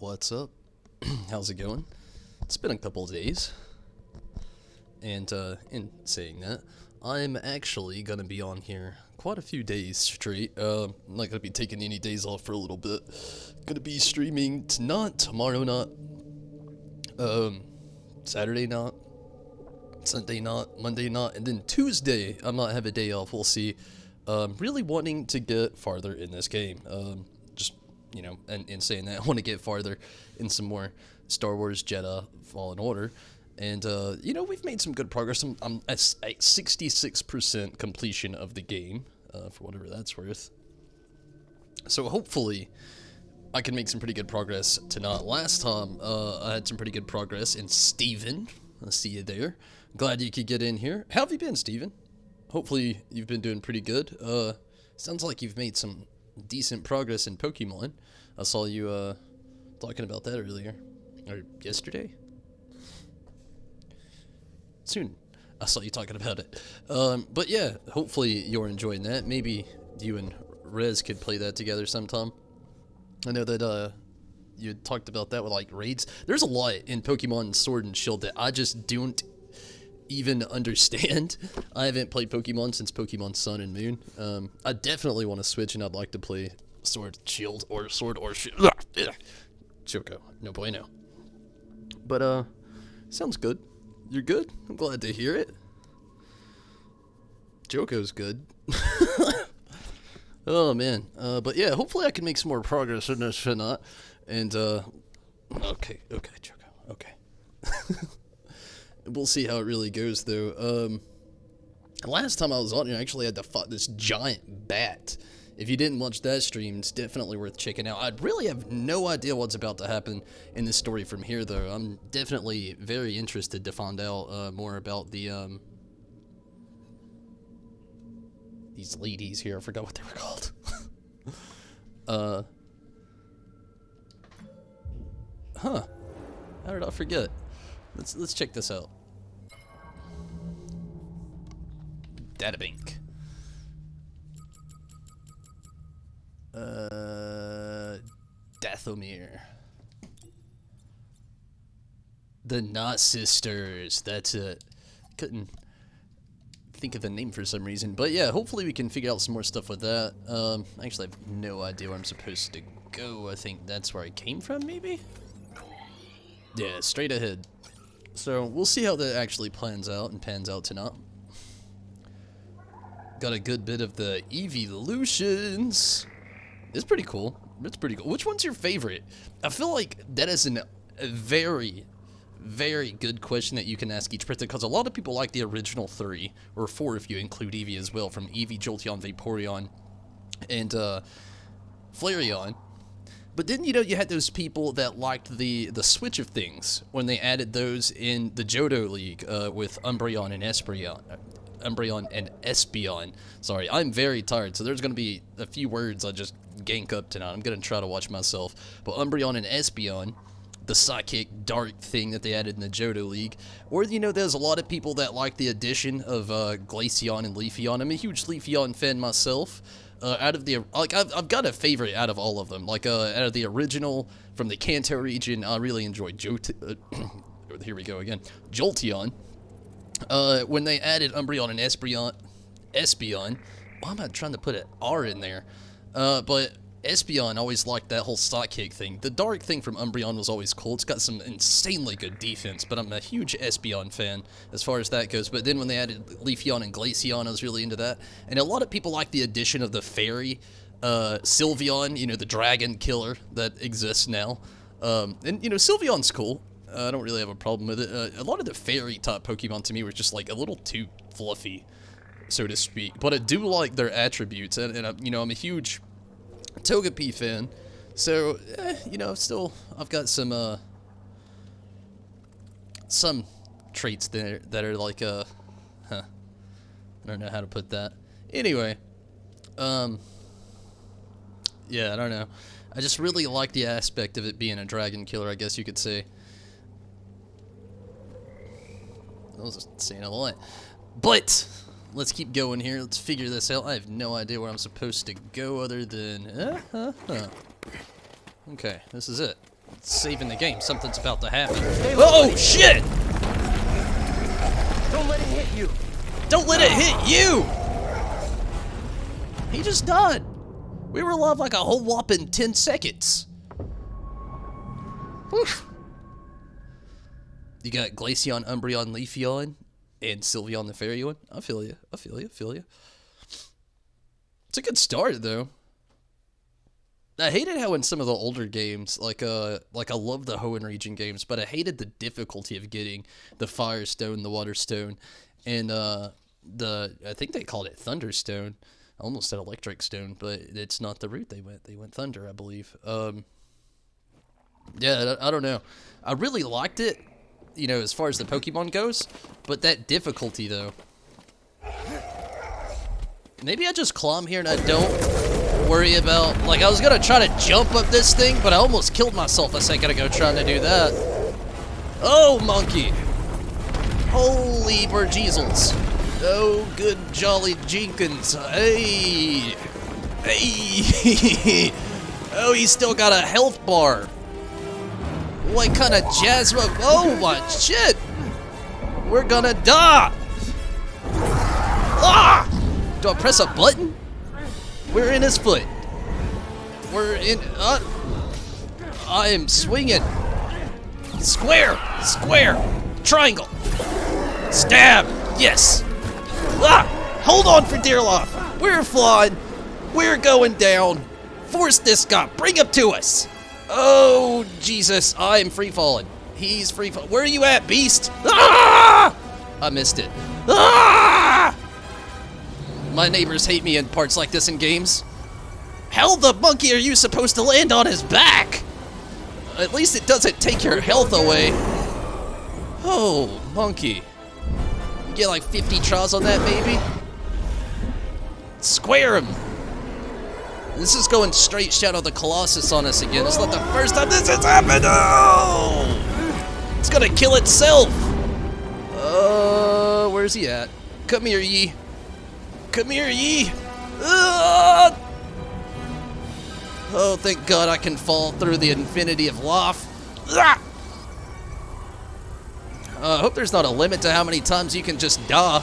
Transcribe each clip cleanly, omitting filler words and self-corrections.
What's up? How's it going? It's been a couple of days. And in saying that, I'm actually gonna be on here quite a few days straight. I'm not gonna be taking any days off for a little bit. Gonna be streaming tonight, tomorrow not, Saturday not, Sunday not, Monday not, and then Tuesday I might have a day off. We'll see. Really wanting to get farther in this game. Just, you know, and in saying that, I want to get farther in some more Star Wars Jedi Fallen Order. And, you know, we've made some good progress. I'm at 66% completion of the game, for whatever that's worth. So hopefully I can make some pretty good progress tonight. Last time, I had some pretty good progress in Steven. I see you there. Glad you could get in here. How have you been, Steven? Hopefully you've been doing pretty good. Sounds like you've made some decent progress in Pokemon. I saw you, talking about that earlier. Or yesterday? Soon. I saw you talking about it. But yeah, hopefully you're enjoying that. Maybe you and Rez could play that together sometime. I know that, you had talked about that with, like, raids. There's a lot in Pokemon Sword and Shield that I just don't even understand. I haven't played Pokemon since Pokemon Sun and Moon. I definitely want to switch, and I'd like to play Sword Shield or Sword or Shield. Choco, no bueno. But sounds good. You're good? I'm glad to hear it. Joko's good. Oh man. But yeah, hopefully I can make some more progress in this tonight. And okay, Joko. Okay. We'll see how it really goes, though. Last time I was on here, I actually had to fight this giant bat. If you didn't watch that stream, it's definitely worth checking out. I really have no idea what's about to happen in this story from here, though. I'm definitely very interested to find out more about the these ladies here. I forgot what they were called. Huh. How did I forget? Let's check this out. Databank. Dathomir. The Knot Sisters. That's it. Couldn't think of the name for some reason. But yeah, hopefully we can figure out some more stuff with that. Actually, I have no idea where I'm supposed to go. I think that's where I came from, maybe? Yeah, straight ahead. So, we'll see how that actually pans out tonight. Got a good bit of the evolutions. It's pretty cool. It's pretty cool. Which one's your favorite? I feel like that is a very, very good question that you can ask each person, because a lot of people like the original 3, or 4 if you include Eevee as well, from Eevee, Jolteon, Vaporeon, and Flareon. But then, you know, you had those people that liked the switch of things when they added those in the Johto League with Umbreon and Espeon. Sorry, I'm very tired, so there's going to be a few words I just gank up tonight. I'm going to try to watch myself. But Umbreon and Espeon, the psychic dark thing that they added in the Johto League. Or, you know, there's a lot of people that like the addition of Glaceon and Leafeon. I'm a huge Leafeon fan myself. Out of the, like, I've got a favorite out of all of them. Like, out of the original, from the Kanto region, I really enjoyed here we go again, Jolteon. When they added Umbreon and Espeon, why am I trying to put an R in there? But Espeon always liked that whole sidekick thing. The dark thing from Umbreon was always cool. It's got some insanely good defense, but I'm a huge Espeon fan as far as that goes. But then when they added Leafeon and Glaceon, I was really into that. And a lot of people like the addition of the fairy, Sylveon, you know, the dragon killer that exists now. And, you know, Sylveon's cool. I don't really have a problem with it. A lot of the fairy type Pokemon to me were just like a little too fluffy, so to speak. But I do like their attributes, and you know, I'm a huge Togepi fan, so you know, still I've got some traits there that are like I don't know how to put that. Anyway, yeah, I don't know. I just really like the aspect of it being a dragon killer, I guess you could say. I was just saying a lot. But let's keep going here. Let's figure this out. I have no idea where I'm supposed to go other than... Okay, this is it. saving the game. Something's about to happen. Oh, shit! Don't let it hit you. Don't let it hit you! He just died. We were alive like a whole whopping 10 seconds. Whew. You got Glaceon, Umbreon, Leafeon, and Sylveon the Fairy one. I feel you. I feel you. I feel you. It's a good start, though. I hated how in some of the older games, like I love the Hoenn region games, but I hated the difficulty of getting the Fire Stone, the Water Stone, and I think they called it Thunderstone. I almost said Electric Stone, but it's not the route they went. They went Thunder, I believe. Yeah, I don't know. I really liked it, you know, as far as the Pokemon goes, but that difficulty, though. Maybe I just climb here and I don't worry about, like, I was gonna try to jump up this thing, but I almost killed myself a second ago trying to do that. Oh, monkey. Holy berjeezles. Oh, good jolly Jenkins. Hey. Hey. Oh, he's still got a health bar. What kind of jazz? Oh, my shit. We're gonna die. Ah! Do I press a button? We're in his foot. We're in. I am swinging. Square. Square. Triangle. Stab. Yes. Ah! Hold on for dear life. We're flying. We're going down. Force this guy. Bring him to us. Oh, Jesus. I am free falling. He's free falling. Where are you at, beast? Ah! I missed it. Ah! My neighbors hate me in parts like this in games. How the monkey are you supposed to land on his back? At least it doesn't take your health away. Oh, monkey. You get like 50 tries on that, maybe? Square him. This is going straight Shadow of the Colossus on us again. It's not the first time this has happened. Oh! It's gonna kill itself. Where's he at? Come here, ye. Come here, ye. Oh, thank God I can fall through the infinity of life. I hope there's not a limit to how many times you can just die.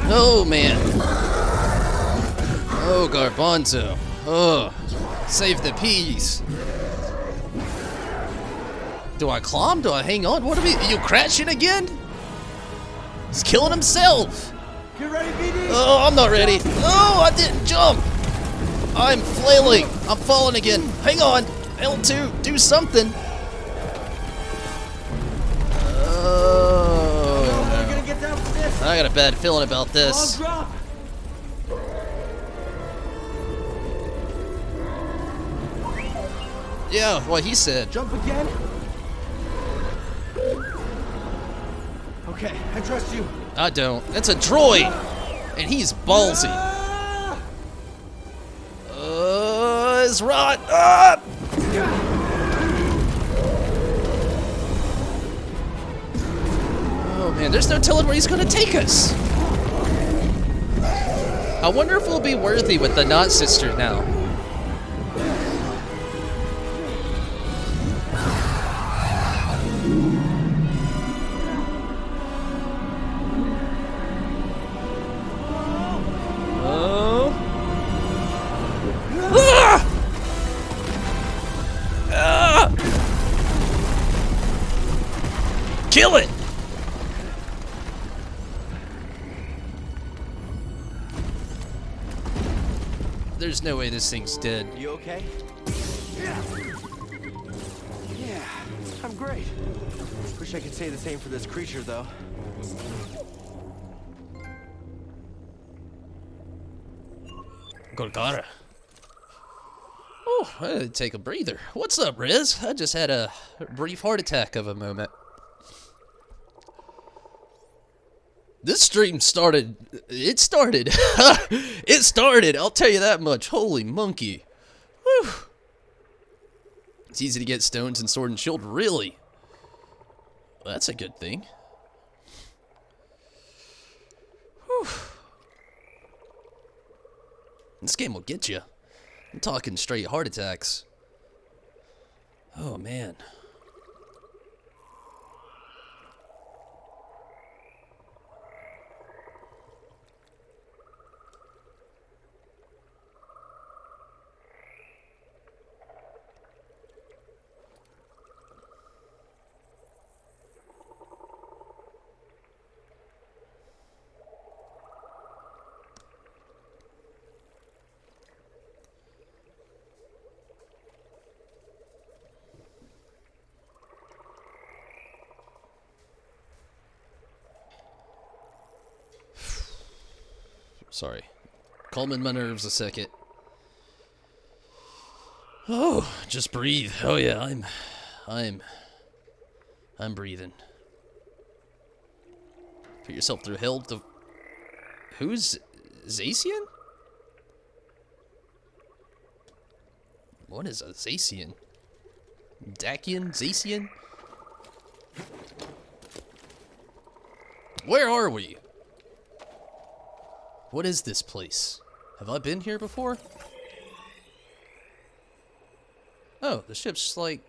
Oh, man. Oh, Garbanzo. Oh, save the peas. Do I climb? Do I hang on? What are you crashing again? He's killing himself. Get ready, BD. Oh, I'm not ready. Oh, I didn't jump. I'm flailing. I'm falling again. Hang on. L2, do something. Oh, We're gonna get down for this. I got a bad feeling about this. Long drop. Yeah, what he said. Jump again. Okay, I trust you. I don't. That's a droid, and he's ballsy. It's rot. Oh man, there's no telling where he's gonna take us. I wonder if we'll be worthy with the Knot Sister now. Kill it! There's no way this thing's dead. You okay? Yeah. Yeah, I'm great. Wish I could say the same for this creature, though. Golgara. Oh, I had to take a breather. What's up, Riz? I just had a brief heart attack of a moment. This stream started. It started. It started. I'll tell you that much. Holy monkey. Whew. It's easy to get stones in Sword and Shield. Really? Well, that's a good thing. Whew. This game will get you. I'm talking straight heart attacks. Oh, man. Sorry. Calming my nerves a second. Oh, just breathe. Oh yeah, I'm breathing. Put yourself through hell to... Who's... Zacian? What is a Zacian? Dacian? Zacian? Where are we? What is this place? Have I been here before? Oh, the ship's like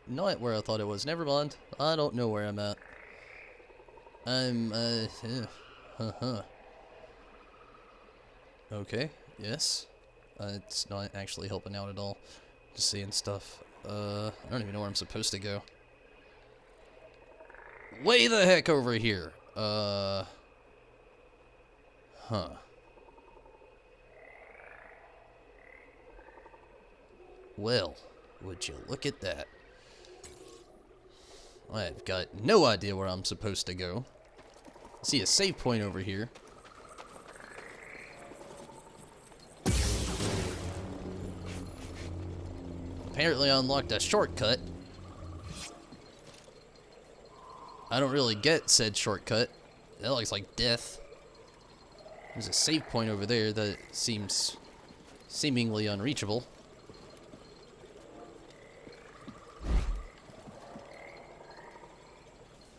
not where I thought it was. Never mind. I don't know where I'm at. I'm Okay, yes. It's not actually helping out at all. Just seeing stuff. I don't even know where I'm supposed to go. Way the heck over here. Huh. Well, would you look at that? I've got no idea where I'm supposed to go. I see a save point over here. Apparently I unlocked a shortcut. I don't really get said shortcut. That looks like death. There's a save point over there that seems seemingly unreachable.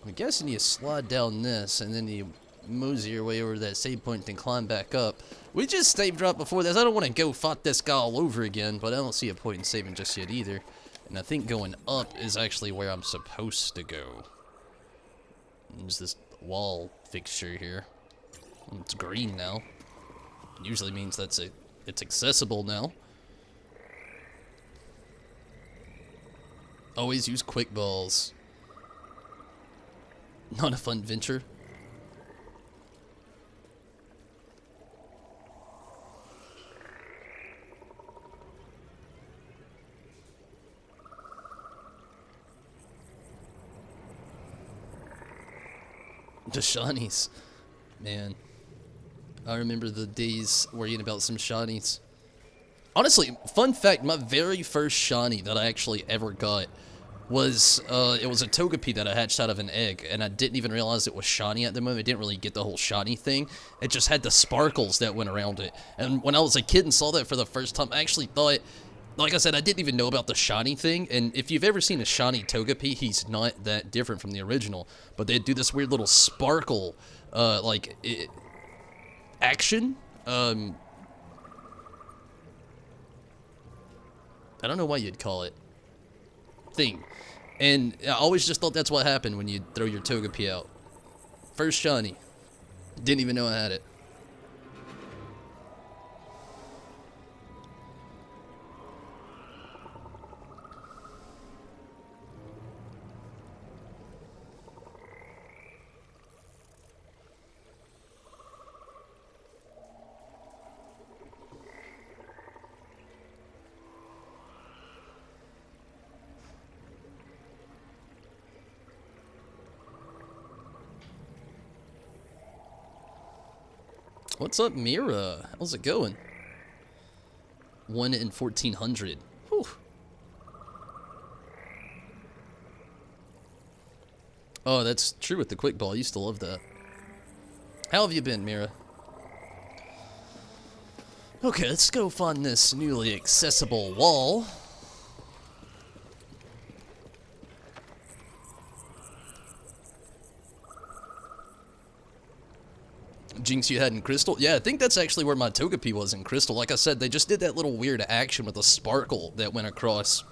I'm guessing you slide down this, and then you mosey your way over to that save point and climb back up. We just saved drop before this. I don't want to go fight this guy all over again, but I don't see a point in saving just yet either. And I think going up is actually where I'm supposed to go. There's this wall fixture here. It's green now. Usually means it's accessible now. Always use quick balls. Not a fun venture. The shinies. Man. I remember the days worrying about some shinies. Honestly, fun fact, my very first shiny that I actually ever got was, it was a Togepi that I hatched out of an egg, and I didn't even realize it was shiny at the moment. I didn't really get the whole shiny thing. It just had the sparkles that went around it. And when I was a kid and saw that for the first time, I actually thought, like I said, I didn't even know about the shiny thing, and if you've ever seen a shiny Togepi, he's not that different from the original, but they do this weird little sparkle, action. I don't know what you'd call it. Thing. And I always just thought that's what happened when you throw your Togepi out. First shiny. Didn't even know I had it. What's up, Mira? How's it going? 1 in 1400. Whew. Oh, that's true with the quick ball. I used to love that. How have you been, Mira? Okay, let's go find this newly accessible wall. Jinx you had in Crystal? Yeah, I think that's actually where my Togepi was in Crystal. Like I said, they just did that little weird action with a sparkle that went across.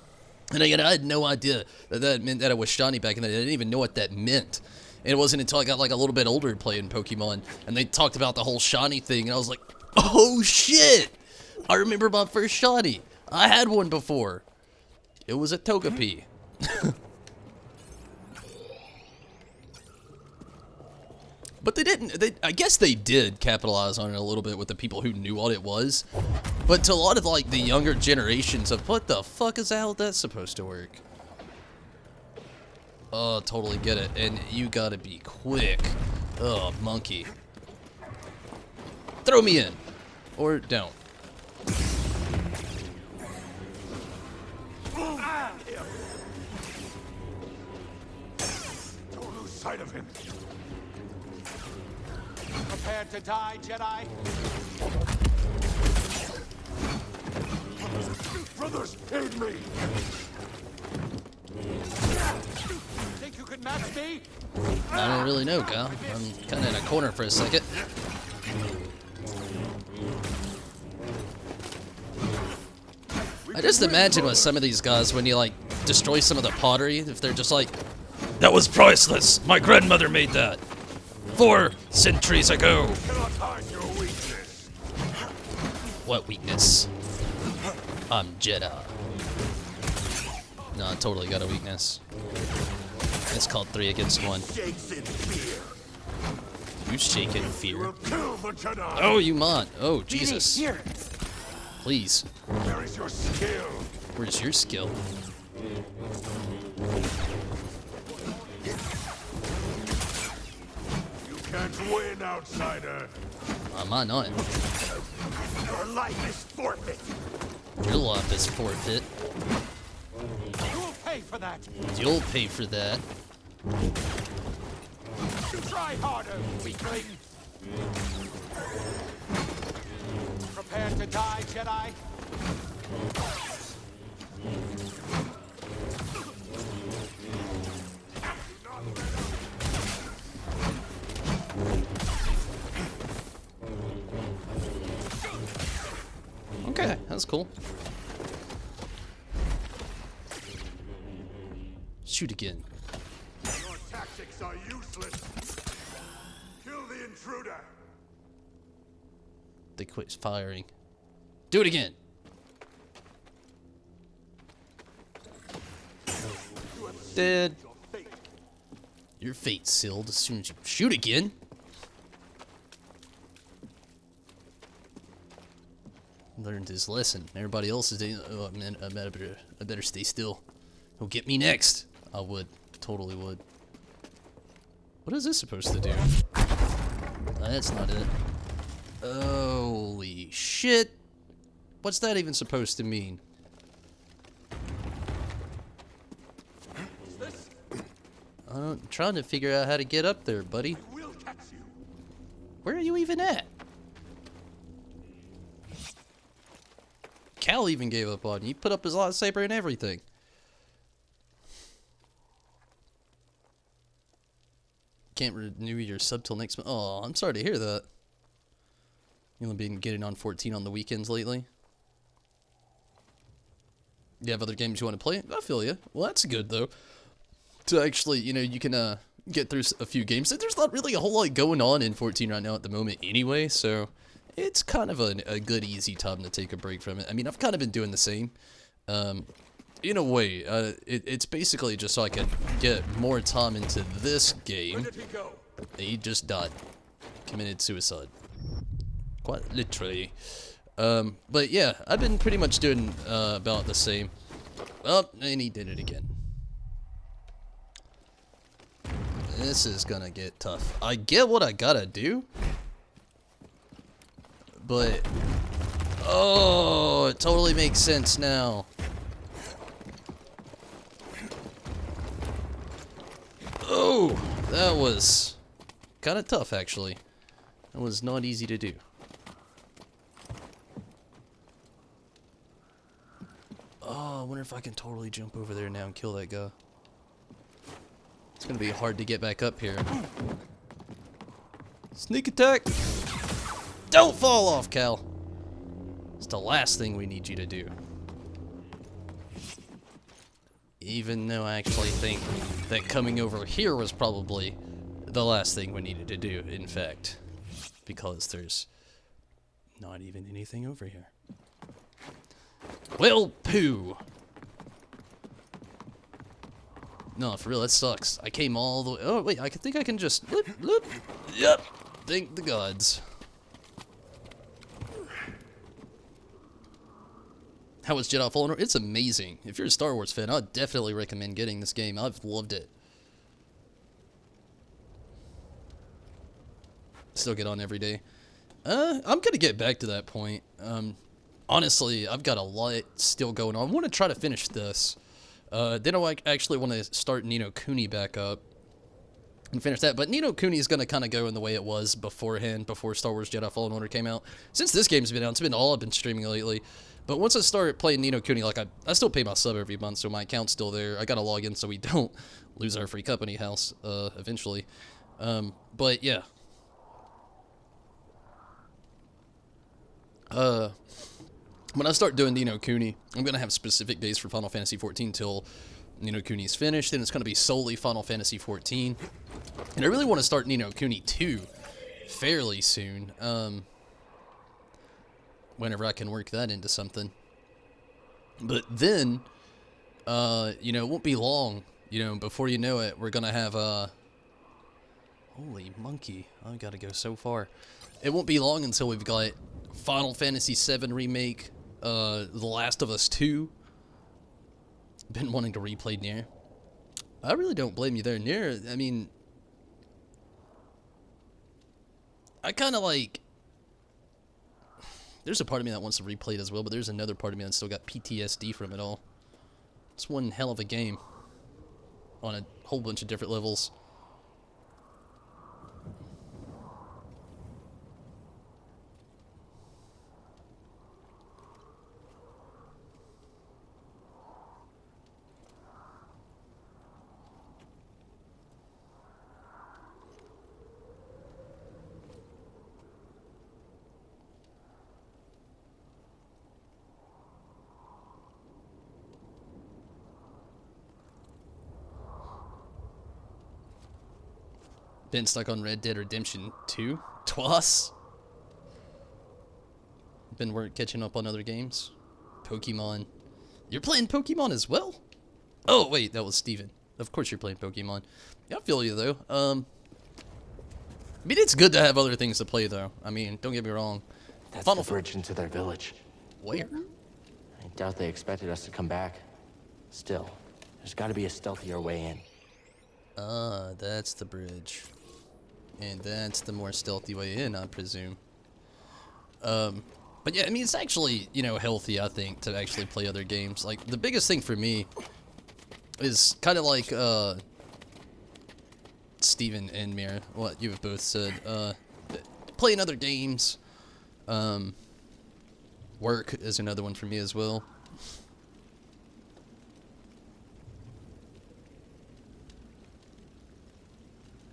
And again, I had no idea that that meant that it was shiny back in the day. I didn't even know what that meant. And it wasn't until I got like a little bit older playing Pokemon, and they talked about the whole shiny thing, and I was like, oh shit! I remember my first shiny. I had one before. It was a Togepi. But they didn't, I guess they did capitalize on it a little bit with the people who knew what it was. But to a lot of like the younger generations of, what the fuck is how that's supposed to work? Oh, totally get it. And you gotta be quick. Oh, monkey. Throw me in. Or don't. Don't lose sight of him. Prepared to die, Jedi? Brothers, aid me! Think you could match me? I don't really know, Kyle. I'm kind of in a corner for a second. I just imagine with some of these guys when you like destroy some of the pottery, if they're just like, that was priceless. My grandmother made that 4 centuries ago. Cannot hide your weakness. What weakness? I'm Jedi. No, I totally got a weakness. It's called 3 against 1. Shakes in fear. You shake in fear. Will kill the Jedi. Oh, you mon. Oh, Jesus. Here. Please. Where is your skill? Where's your skill? You can't win, outsider. I might not. Your life is forfeit. Your life is forfeit. You'll pay for that. You'll pay for that. Try harder, weakling. Prepare to die, Jedi. Okay, that's cool. Shoot again. Your tactics are useless. Kill the intruder. They quit firing. Do it again. Dead. Your fate's sealed as soon as you shoot again. Learned his lesson. Everybody else is doing. Oh man, I better stay still. He'll get me next. I would, totally would. What is this supposed to do? That's not it. Holy shit! What's that even supposed to mean? I'm trying to figure out how to get up there, buddy. We'll catch you. Where are you even at? Cal even gave up on you. He put up his lightsaber and everything. Can't renew your sub till next month. Oh, I'm sorry to hear that. You've been getting on 14 on the weekends lately. You have other games you want to play? I feel you. Well, that's good though. To actually, you know, you can get through a few games. There's not really a whole lot going on in 14 right now at the moment anyway, so it's kind of a good, easy time to take a break from it. I mean, I've kind of been doing the same. In a way, it's basically just so I can get more time into this game. Where did he go? He just died. Committed suicide. Quite literally. But yeah, I've been pretty much doing about the same. Oh, and he did it again. This is gonna get tough. I get what I gotta do. But... oh, it totally makes sense now. Oh, that was kind of tough, actually. That was not easy to do. Oh, I wonder if I can totally jump over there now and kill that guy. It's gonna be hard to get back up here. Sneak attack! Don't fall off, Cal! It's the last thing we need you to do. Even though I actually think that coming over here was probably the last thing we needed to do, in fact. Because there's not even anything over here. Well, poo! No, for real, that sucks. I came all the way. Oh, wait, I think I can just. Loop, loop. Yep. Thank the gods. How was Jedi Fallen Order? It's amazing. If you're a Star Wars fan, I'd definitely recommend getting this game. I've loved it. Still get on every day. I'm gonna get back to that point. Honestly, I've got a lot still going on. I want to try to finish this. Then I actually want to start Ni no Kuni back up and finish that. But Ni no Kuni is going to kind of go in the way it was beforehand, before Star Wars Jedi Fallen Order came out. Since this game's been out, it's been all I've been streaming lately. But once I start playing Ni no Kuni, like I still pay my sub every month, so my account's still there. I got to log in so we don't lose our free company house eventually. But yeah. When I start doing Ni no Kuni, I'm going to have specific days for Final Fantasy XIV till Ni no Kuni is finished, and it's going to be solely Final Fantasy XIV. And I really want to start Ni no Kuni 2 fairly soon, whenever I can work that into something. But then, you know, it won't be long, you know, before you know it, we're going to have, holy monkey, I got to go so far. It won't be long until we've got Final Fantasy VII Remake, The Last of Us 2. Been wanting to replay Nier. I really don't blame you there. Nier, I mean, I kind of like, there's a part of me that wants to replay it as well, but there's another part of me that still got PTSD from it all. It's one hell of a game on a whole bunch of different levels. Been stuck on Red Dead Redemption 2 twice. Been catching up on other games. Pokemon. You're playing Pokemon as well? Oh, wait, that was Steven. Of course you're playing Pokemon. Yeah, I feel you, though. I mean, it's good to have other things to play, though. I mean, don't get me wrong. That's the bridge into their village. Where? I doubt they expected us to come back. Still, there's got to be a stealthier way in. Ah, that's the bridge. And that's the more stealthy way in, I presume. But yeah, I mean, it's actually, you know, healthy, I think, to actually play other games. Like, the biggest thing for me is kind of like, Steven and Mira, what you have both said. Playing other games. Work is another one for me as well.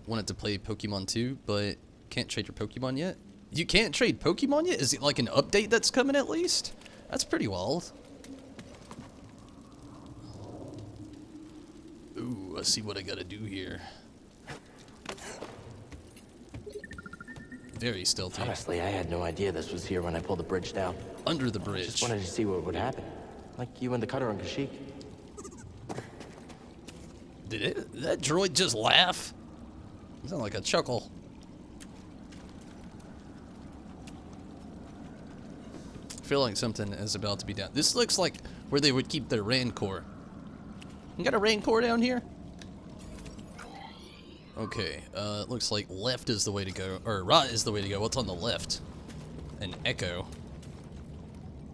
Wanted to play Pokemon 2, but can't trade your Pokemon yet. You can't trade Pokemon yet? Is it like an update that's coming at least? That's pretty wild. Ooh, let's see what I gotta do here. Very stealthy. Honestly, I had no idea this was here when I pulled the bridge down. Under the bridge. Just wanted to see what would happen. Like you and the cutter on Kashyyyk. Did that droid just laugh? It sounded like a chuckle. I feel like something is about to be down. This looks like where they would keep their Rancor. You got a Rancor down here? Okay, it looks like left is the way to go, or right is the way to go. What's on the left? An Echo.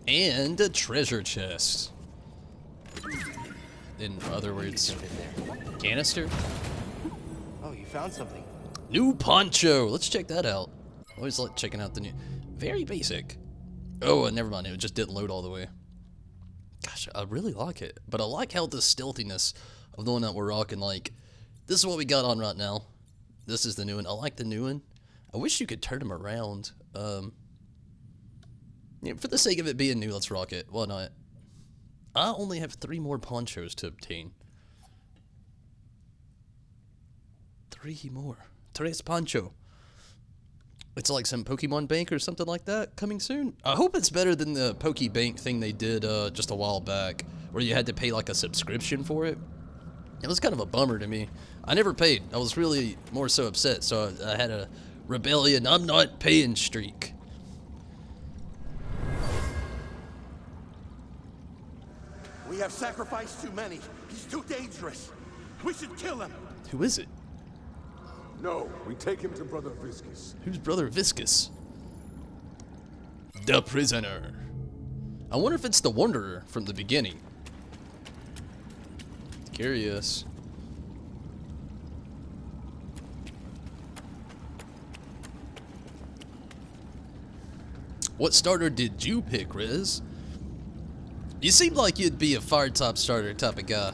And a treasure chest. In other words, canister? Oh, you found something. New poncho. Let's check that out. Always like checking out the new. Very basic. Oh, never mind. It just didn't load all the way. Gosh, I really like it. But I like how the stealthiness of the one that we're rocking, like, this is what we got on right now. This is the new one. I like the new one. I wish you could turn them around. Yeah, for the sake of it being new, let's rock it. Why not? I only have 3 more ponchos to obtain. 3 more. Tres Pancho. It's like some Pokemon Bank or something like that coming soon. I hope it's better than the Pokebank thing they did just a while back, where you had to pay like a subscription for it. It was kind of a bummer to me. I never paid. I was really more so upset, so I had a rebellion. I'm not paying streak. We have sacrificed too many. He's too dangerous. We should kill him. Who is it? No, we take him to Brother Viscus. Who's Brother Viscus? The prisoner. I wonder if it's the Wanderer from the beginning. Curious. What starter did you pick, Riz? You seem like you'd be a fire top starter type of guy.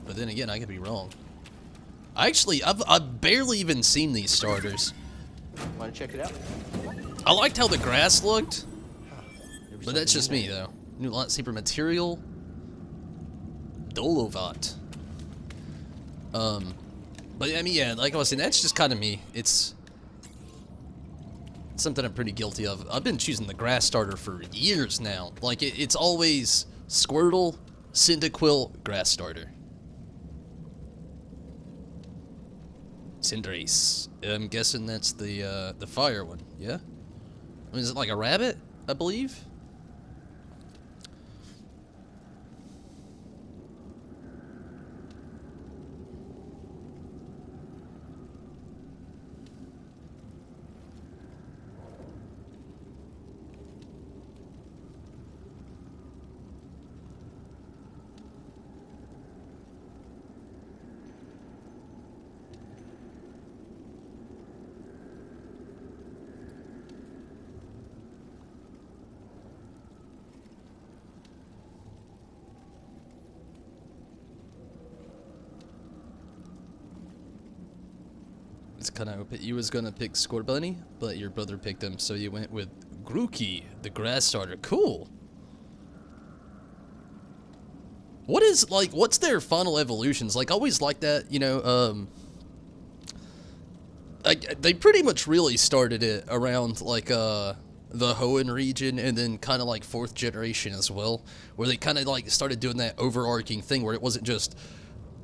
But then again, I could be wrong. I've barely even seen these starters. Want to check it out? I liked how the grass looked. But that's just me, though. New lightsaber material. Dolovat. But I mean, yeah, like I was saying, that's just kind of me. It's something I'm pretty guilty of. I've been choosing the grass starter for years now. Like, it's always Squirtle, Cyndaquil, grass starter. Cinderace. I'm guessing that's the fire one, yeah? I mean, is it like a rabbit, I believe? It's kind of open. You was gonna pick Scorbunny, but your brother picked him, so you went with Grookey, the grass starter. Cool. What is, like, what's their final evolutions? Like, I always like that, you know, they pretty much really started it around, like, the Hoenn region, and then kind of like 4th generation as well, where they kind of, like, started doing that overarching thing where it wasn't just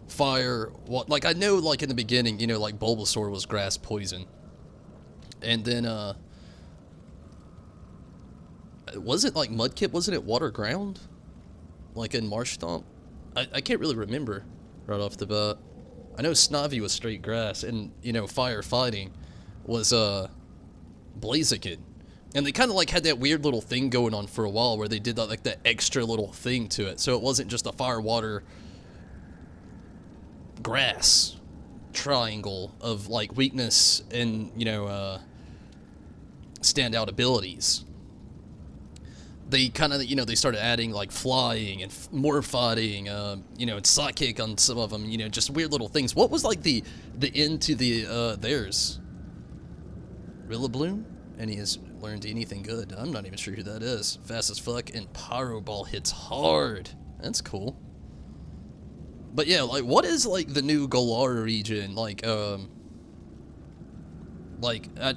fire, what, like, I know, like, in the beginning, you know, like, Bulbasaur was grass poison, and then, was it, like, Mudkip, wasn't it water ground, like, in Marshtomp? I can't really remember right off the bat. I know Snivy was straight grass, and, you know, fire fighting was, Blaziken, and they kind of, like, had that weird little thing going on for a while, where they did, that, like, that extra little thing to it, so it wasn't just a fire, water, grass triangle of, like, weakness and, you know, standout abilities. They kind of, you know, they started adding, like, flying and more fighting, you know, and sidekick on some of them, you know, just weird little things. What was, like, the end to the, theirs? Rillaboom? And he has learned anything good. I'm not even sure who that is. Fast as fuck, and Pyro Ball hits hard. That's cool. But yeah, like, what is, like, the new Galar region? Like, I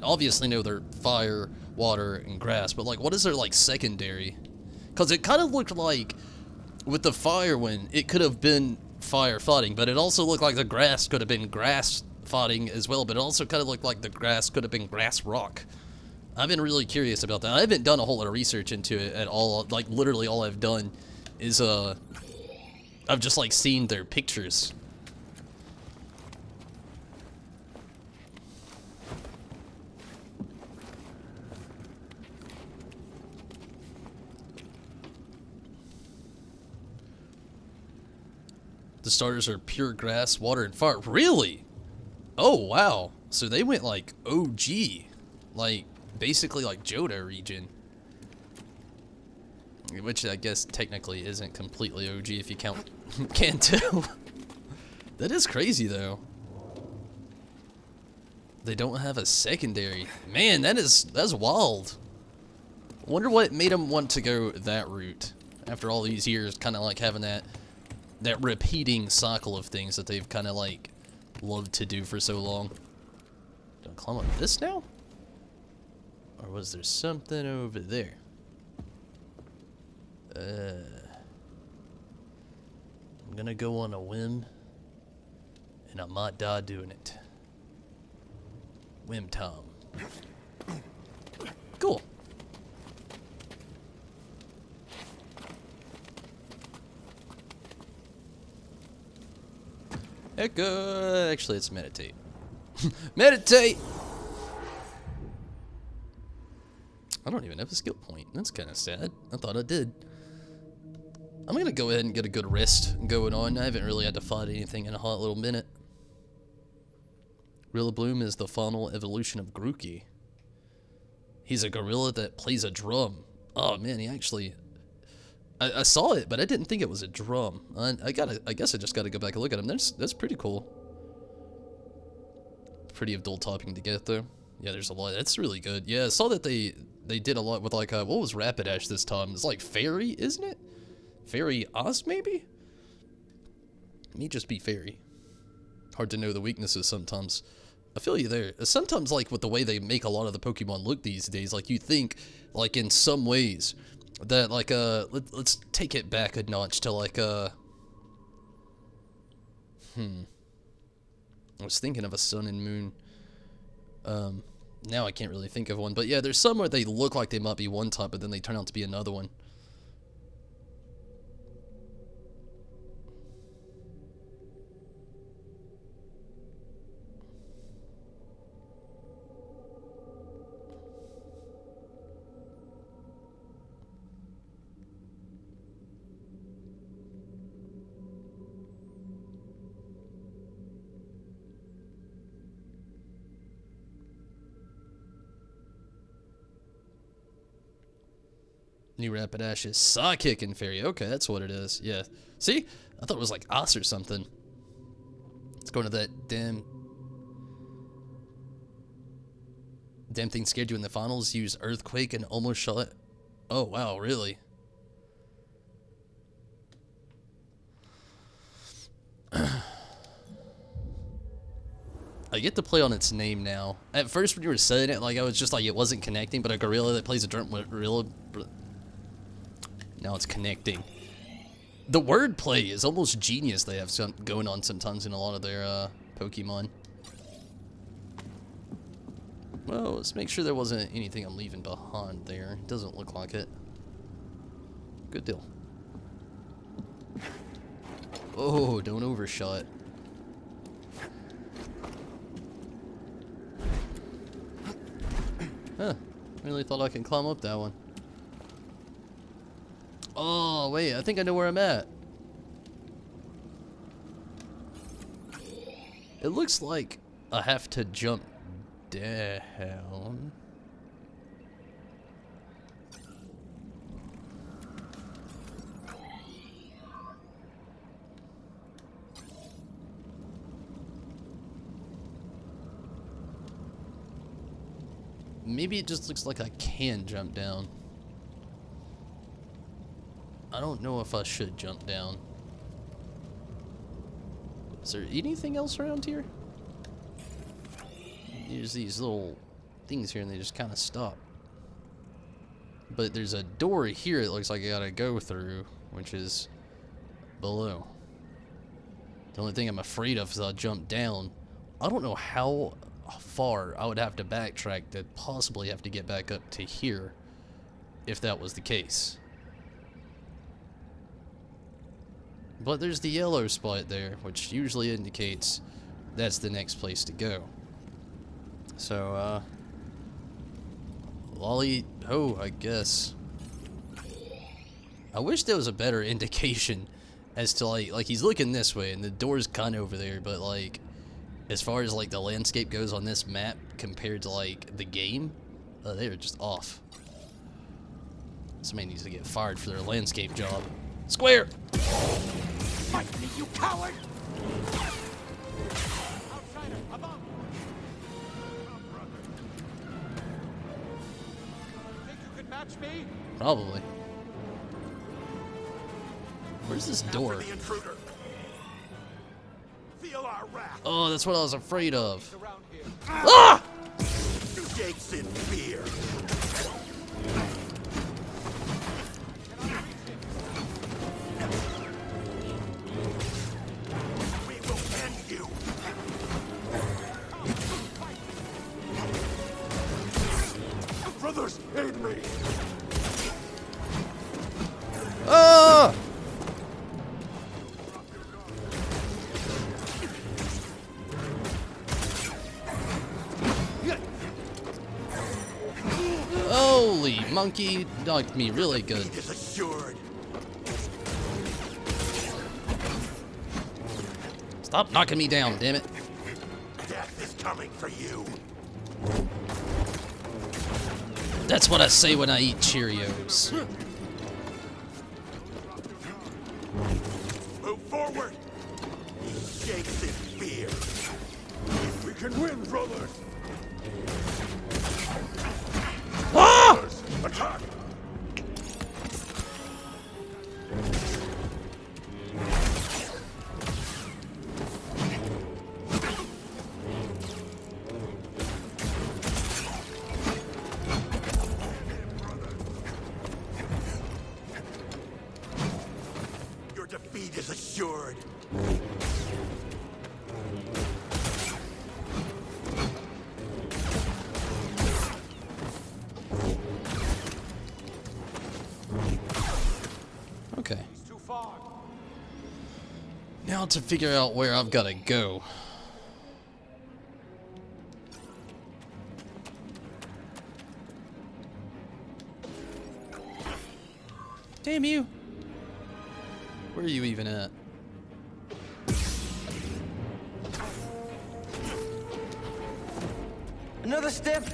obviously know they're fire, water, and grass, but, like, what is their, like, secondary? Because it kind of looked like, with the fire one, it could have been fire fighting, but it also looked like the grass could have been grass fighting as well, but it also kind of looked like the grass could have been grass rock. I've been really curious about that. I haven't done a whole lot of research into it at all. Like, literally all I've done is, I've just, like, seen their pictures. The starters are pure grass, water, and fire. Really? Oh, wow. So they went, like, OG. Like, basically, like, Johto region. Which I guess technically isn't completely OG if you count Kanto. That is crazy, though. They don't have a secondary. Man, that's wild. I wonder what made them want to go that route after all these years, kind of like having that repeating cycle of things that they've kind of like loved to do for so long. Do I climb up this now? Or was there something over there? I'm gonna go on a whim, and I might die doing it. Whim Tom. Cool. Echo. Actually, let's meditate. Meditate! I don't even have a skill point. That's kind of sad. I thought I did. I'm gonna go ahead and get a good rest going on. I haven't really had to fight anything in a hot little minute. Rillaboom is the final evolution of Grookey. He's a gorilla that plays a drum. Oh man, he actually... I saw it, but I didn't think it was a drum. I guess I just gotta go back and look at him. That's pretty cool. Pretty of dual typing to get though. Yeah, there's a lot. That's really good. Yeah, I saw that they did a lot with like what was Rapidash this time? It's like Fairy, isn't it? Fairy Oz maybe? May just be Fairy. Hard to know the weaknesses sometimes. I feel you there. Sometimes like with the way they make a lot of the Pokemon look these days, like you think like in some ways that like let's take it back a notch to like I was thinking of a Sun and Moon. Now I can't really think of one, but yeah, there's some where they look like they might be one type, but then they turn out to be another one. New Rapidash is Psychic and Fairy. Okay, that's what it is. Yeah. See? I thought it was like Us or something. Let's go into that damn thing scared you in the finals. Use Earthquake and almost shot. Oh, wow, really? I get to play on its name now. At first when you were saying it, like I was just like it wasn't connecting, but a gorilla that plays a drum with gorilla. Now it's connecting. The wordplay is almost genius they have going on sometimes in a lot of their Pokemon. Well, let's make sure there wasn't anything I'm leaving behind there. It doesn't look like it. Good deal. Oh, don't overshot. Huh. Really thought I could climb up that one. Oh, wait, I think I know where I'm at. It looks like I have to jump down. Maybe it just looks like I can jump down. I don't know if I should jump down. Is there anything else around here? There's these little things here and they just kind of stop. But there's a door here it looks like I gotta go through, which is below. The only thing I'm afraid of is I'll jump down. I don't know how far I would have to backtrack to possibly have to get back up to here if that was the case. But there's the yellow spot there, which usually indicates that's the next place to go. So, lolly ho, I guess. I wish there was a better indication as to like he's looking this way and the door's kind of over there, but like as far as like the landscape goes on this map compared to like the game, they are just off. Somebody needs to get fired for their landscape job. Square! Fight me, you coward! Outsider, above! Think you could match me? Probably. Where's this door? The intruder. Feel our wrath. Oh, that's what I was afraid of. Around here. Ah! Shakes in fear. We will end you. Brothers, aid me! Ah! Holy monkey, knocked me really good. It is assured. Stop knocking me down, damn it. Death is coming for you. That's what I say when I eat Cheerios. Move forward. He shakes in fear. We can win, brothers! Ah! Brothers, attack! Your defeat is assured. Okay. He's too far. Now to figure out where I've got to go. Damn you! Where are you even at? Another step.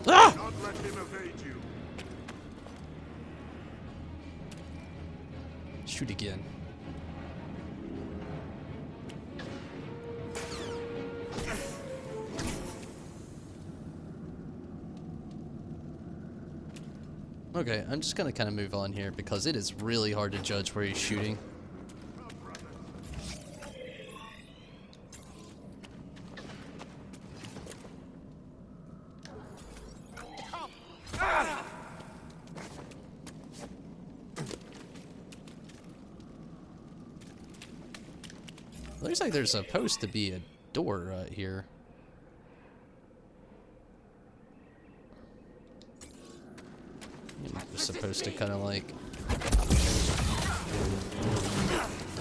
Ah! Not let him evade you. Shoot again. Okay, I'm just gonna kind of move on here because it is really hard to judge where he's shooting. Looks like there's supposed to be a door right here. You're supposed to kind of like...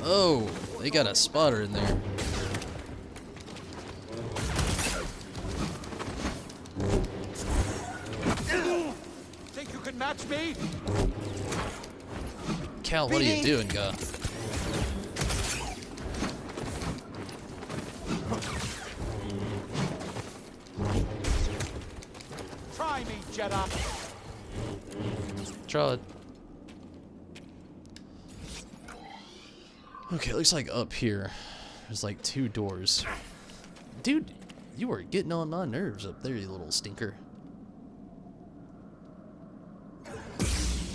Oh, they got a spotter in there. Think you can match me? Cal, what are you doing, guy? Try me, Jedi. Tried. Okay, it looks like up here there's like 2 doors. Dude, you are getting on my nerves up there, you little stinker.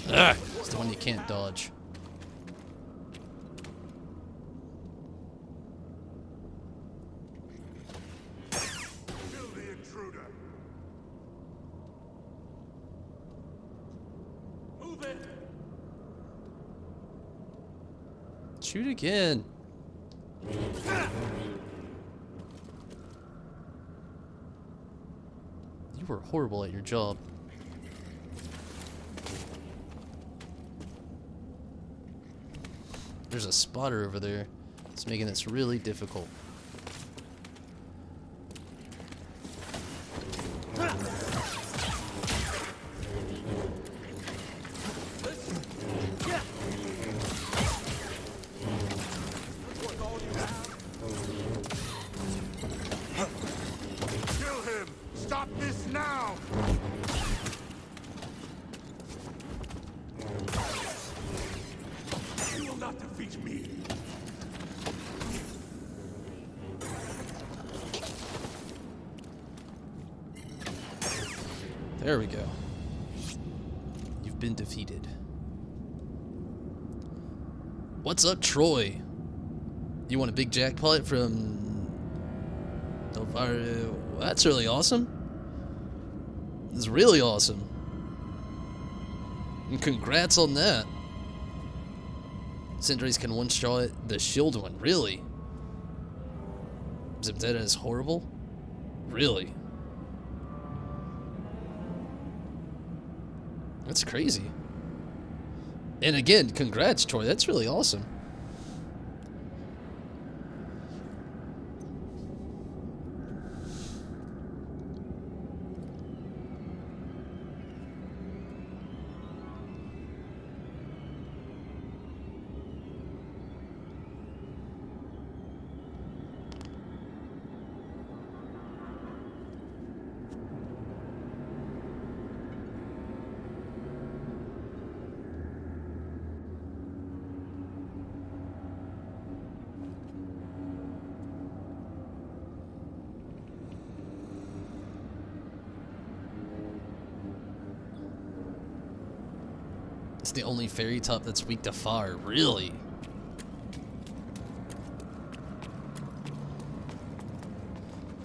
Ah, it's the one you can't dodge. Kill the intruder. Move it. Shoot again. You were horrible at your job. There's a spotter over there. It's making this really difficult. Kill him. Stop this now. You will not defeat me. There we go. You've been defeated. What's up, Troy? You want a big jackpot from Delvaro? That's really awesome. It's really awesome. And congrats on that. Sentries can one-shot the shield one. Really? Zebzeta is horrible? Really? That's crazy. And again, congrats, Troy. That's really awesome. It's the only fairy top that's weak to fire. Really?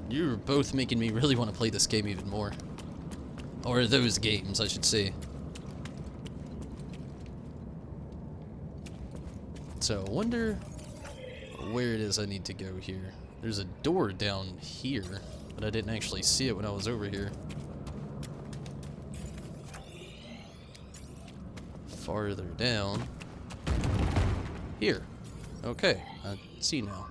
You're both making me really want to play this game even more. Or those games, I should say. So, I wonder where it is I need to go here. There's a door down here, but I didn't actually see it when I was over here. Farther down. Here. Okay, I see now.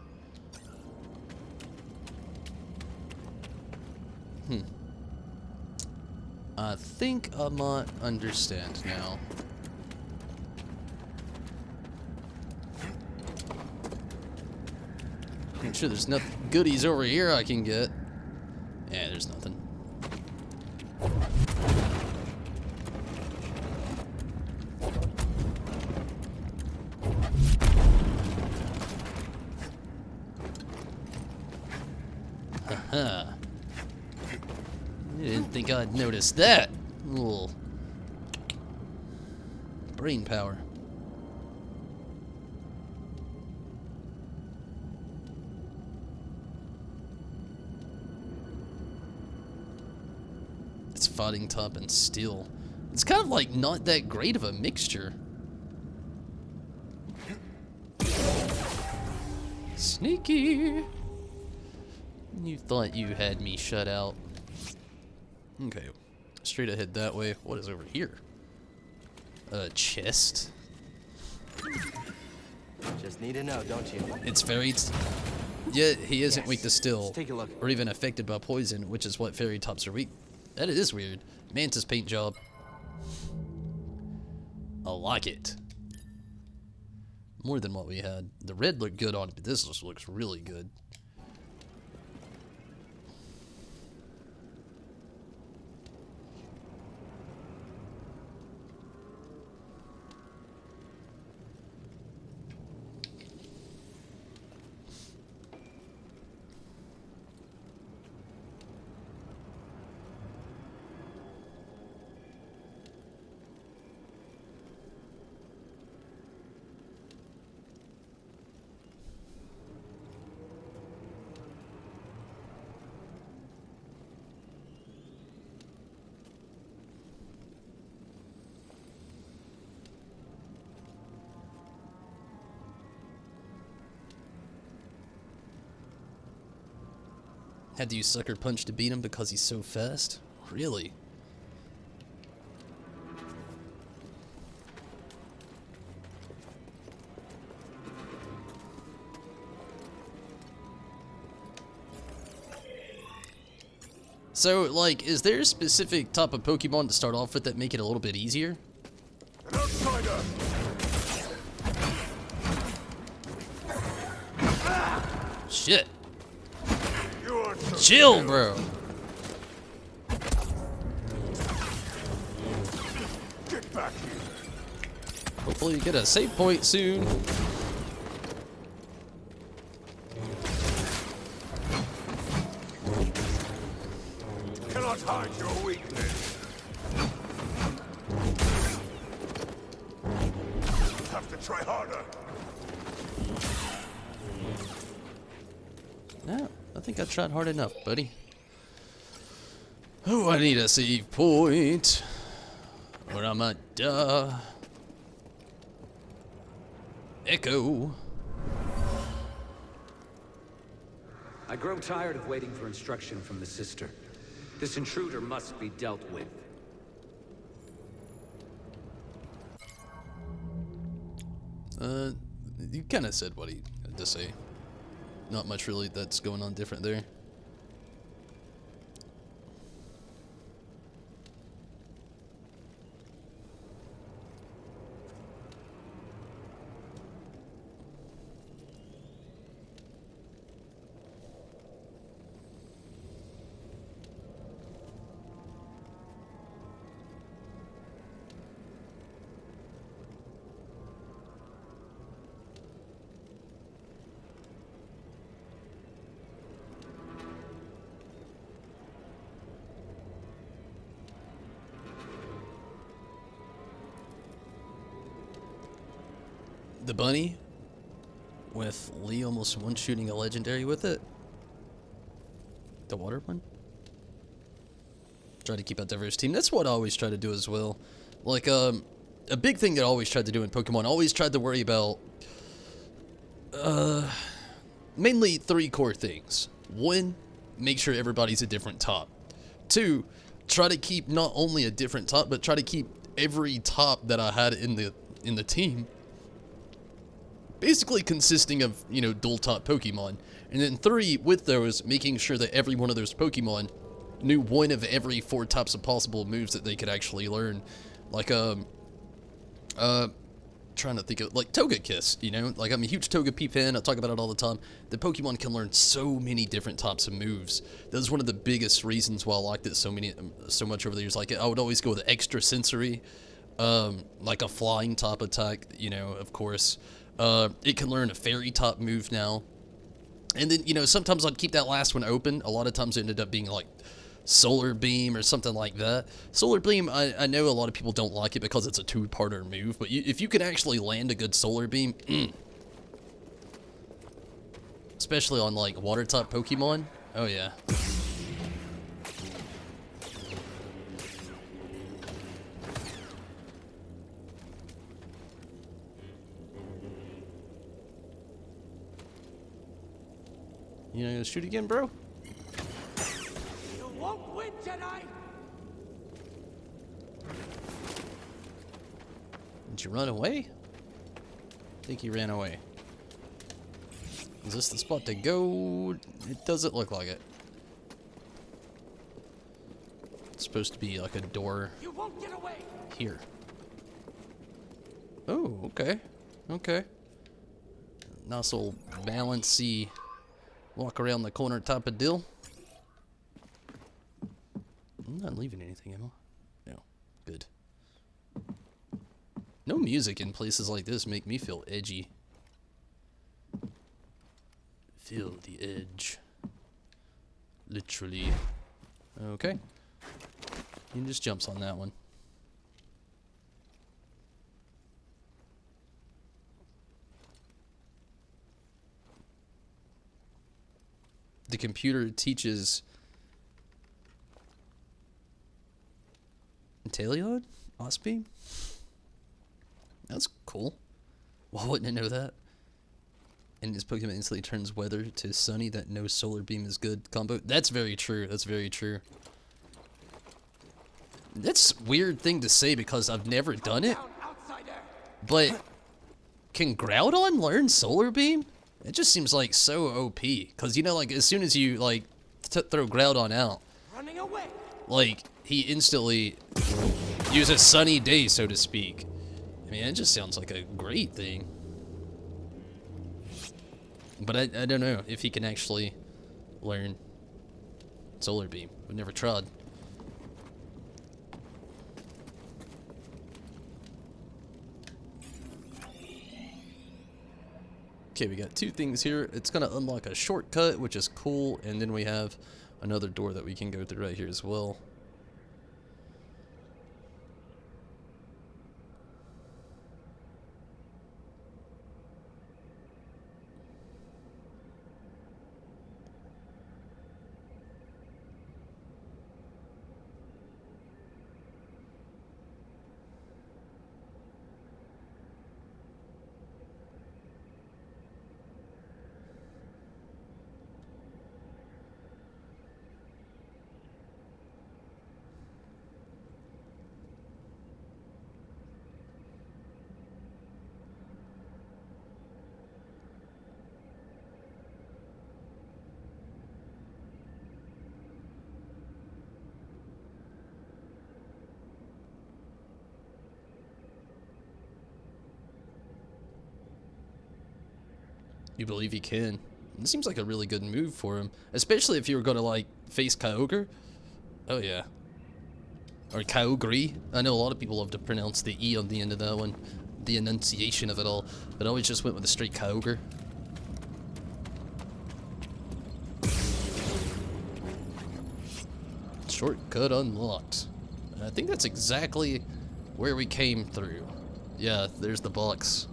I think I might understand now. I'm sure there's nothing goodies over here I can get. Yeah, there's nothing. Haha. I didn't think I'd notice that. Little brain power. It's fighting top and steel. It's kind of like not that great of a mixture. Sneaky. You thought you had me shut out. Okay, straight ahead that way. What is over here? A chest. Just need to know, don't you? It's fairy. Yeah, he isn't weak to steel, Let's take a look. or even affected by poison, which is what fairy tops are weak. That is weird. Mantis paint job. I like it. More than what we had. The red looked good on it, but this just looks really good. Had to use Sucker Punch to beat him because he's so fast? Really? So, like, is there a specific type of Pokemon to start off with that make it a little bit easier? An outsider! Shit. You aren't so Chill, bro. Get back here! Hopefully you get a save point soon. Cannot hide your weakness. Have to try harder. No, I think I tried hard enough, buddy. Oh, I need a save point, or I might die. Echo. I grow tired of waiting for instruction from the sister. This intruder must be dealt with. You kind of said what he had to say. Not much really that's going on different there. The bunny, with Lee almost one-shooting a legendary with it. The water one. Try to keep a diverse team. That's what I always try to do as well. Like, a big thing that I always tried to do in Pokemon, I always tried to worry about, mainly 3 core things. 1, make sure everybody's a different top. 2, try to keep not only a different top, but try to keep every top that I had in the team basically consisting of, you know, dual top Pokemon. And then 3, with those, making sure that every one of those Pokemon knew one of every 4 types of possible moves that they could actually learn. Like, trying to think of, like, Togekiss, you know? Like, I'm a huge Togepi fan, I talk about it all the time. The Pokemon can learn so many different types of moves. That was one of the biggest reasons why I liked it so much over the years. Like, I would always go with the extra sensory, like a flying top attack, you know, of course. It can learn a fairy type move now. And then, you know, sometimes I'd keep that last one open. A lot of times it ended up being like Solar Beam or something like that. Solar Beam, I know a lot of people don't like it because it's a 2-parter move, but if you can actually land a good Solar Beam, especially on like water type Pokemon, oh yeah. You gonna shoot again, bro? You won't win, Jedi! Did you run away? I think he ran away. Is this the spot to go? It doesn't look like it. It's supposed to be like a door You won't get away! here. Oh, okay. Okay. Nice little balancy walk around the corner type of deal. I'm not leaving anything, am I? No. Good. No music in places like this make me feel edgy. Feel the edge. Literally. Okay. He just jumps on that one. The computer teaches Inteleon? Osbeam? That's cool. Why wouldn't I know that? And his Pokemon instantly turns weather to sunny, that no Solar Beam is good combo. That's very true. That's very true. That's a weird thing to say because I've never done it. But can Groudon learn Solar Beam? It just seems like so OP. Because, you know, like, as soon as you, like, throw Groudon out, Running away! like, he instantly uses Sunny Day, so to speak. I mean, it just sounds like a great thing. But I don't know if he can actually learn Solar Beam. We've never tried. Okay, we got 2 things here. It's going to unlock a shortcut, which is cool, and then we have another door that we can go through right here as well. You believe he can? It seems like a really good move for him, especially if you were gonna like face Kyogre. Oh yeah. Or Kyogre. I know a lot of people love to pronounce the E on the end of that one, the enunciation of it all, but I always just went with a straight Kyogre. Shortcut unlocked. I think that's exactly where we came through. Yeah, there's the box.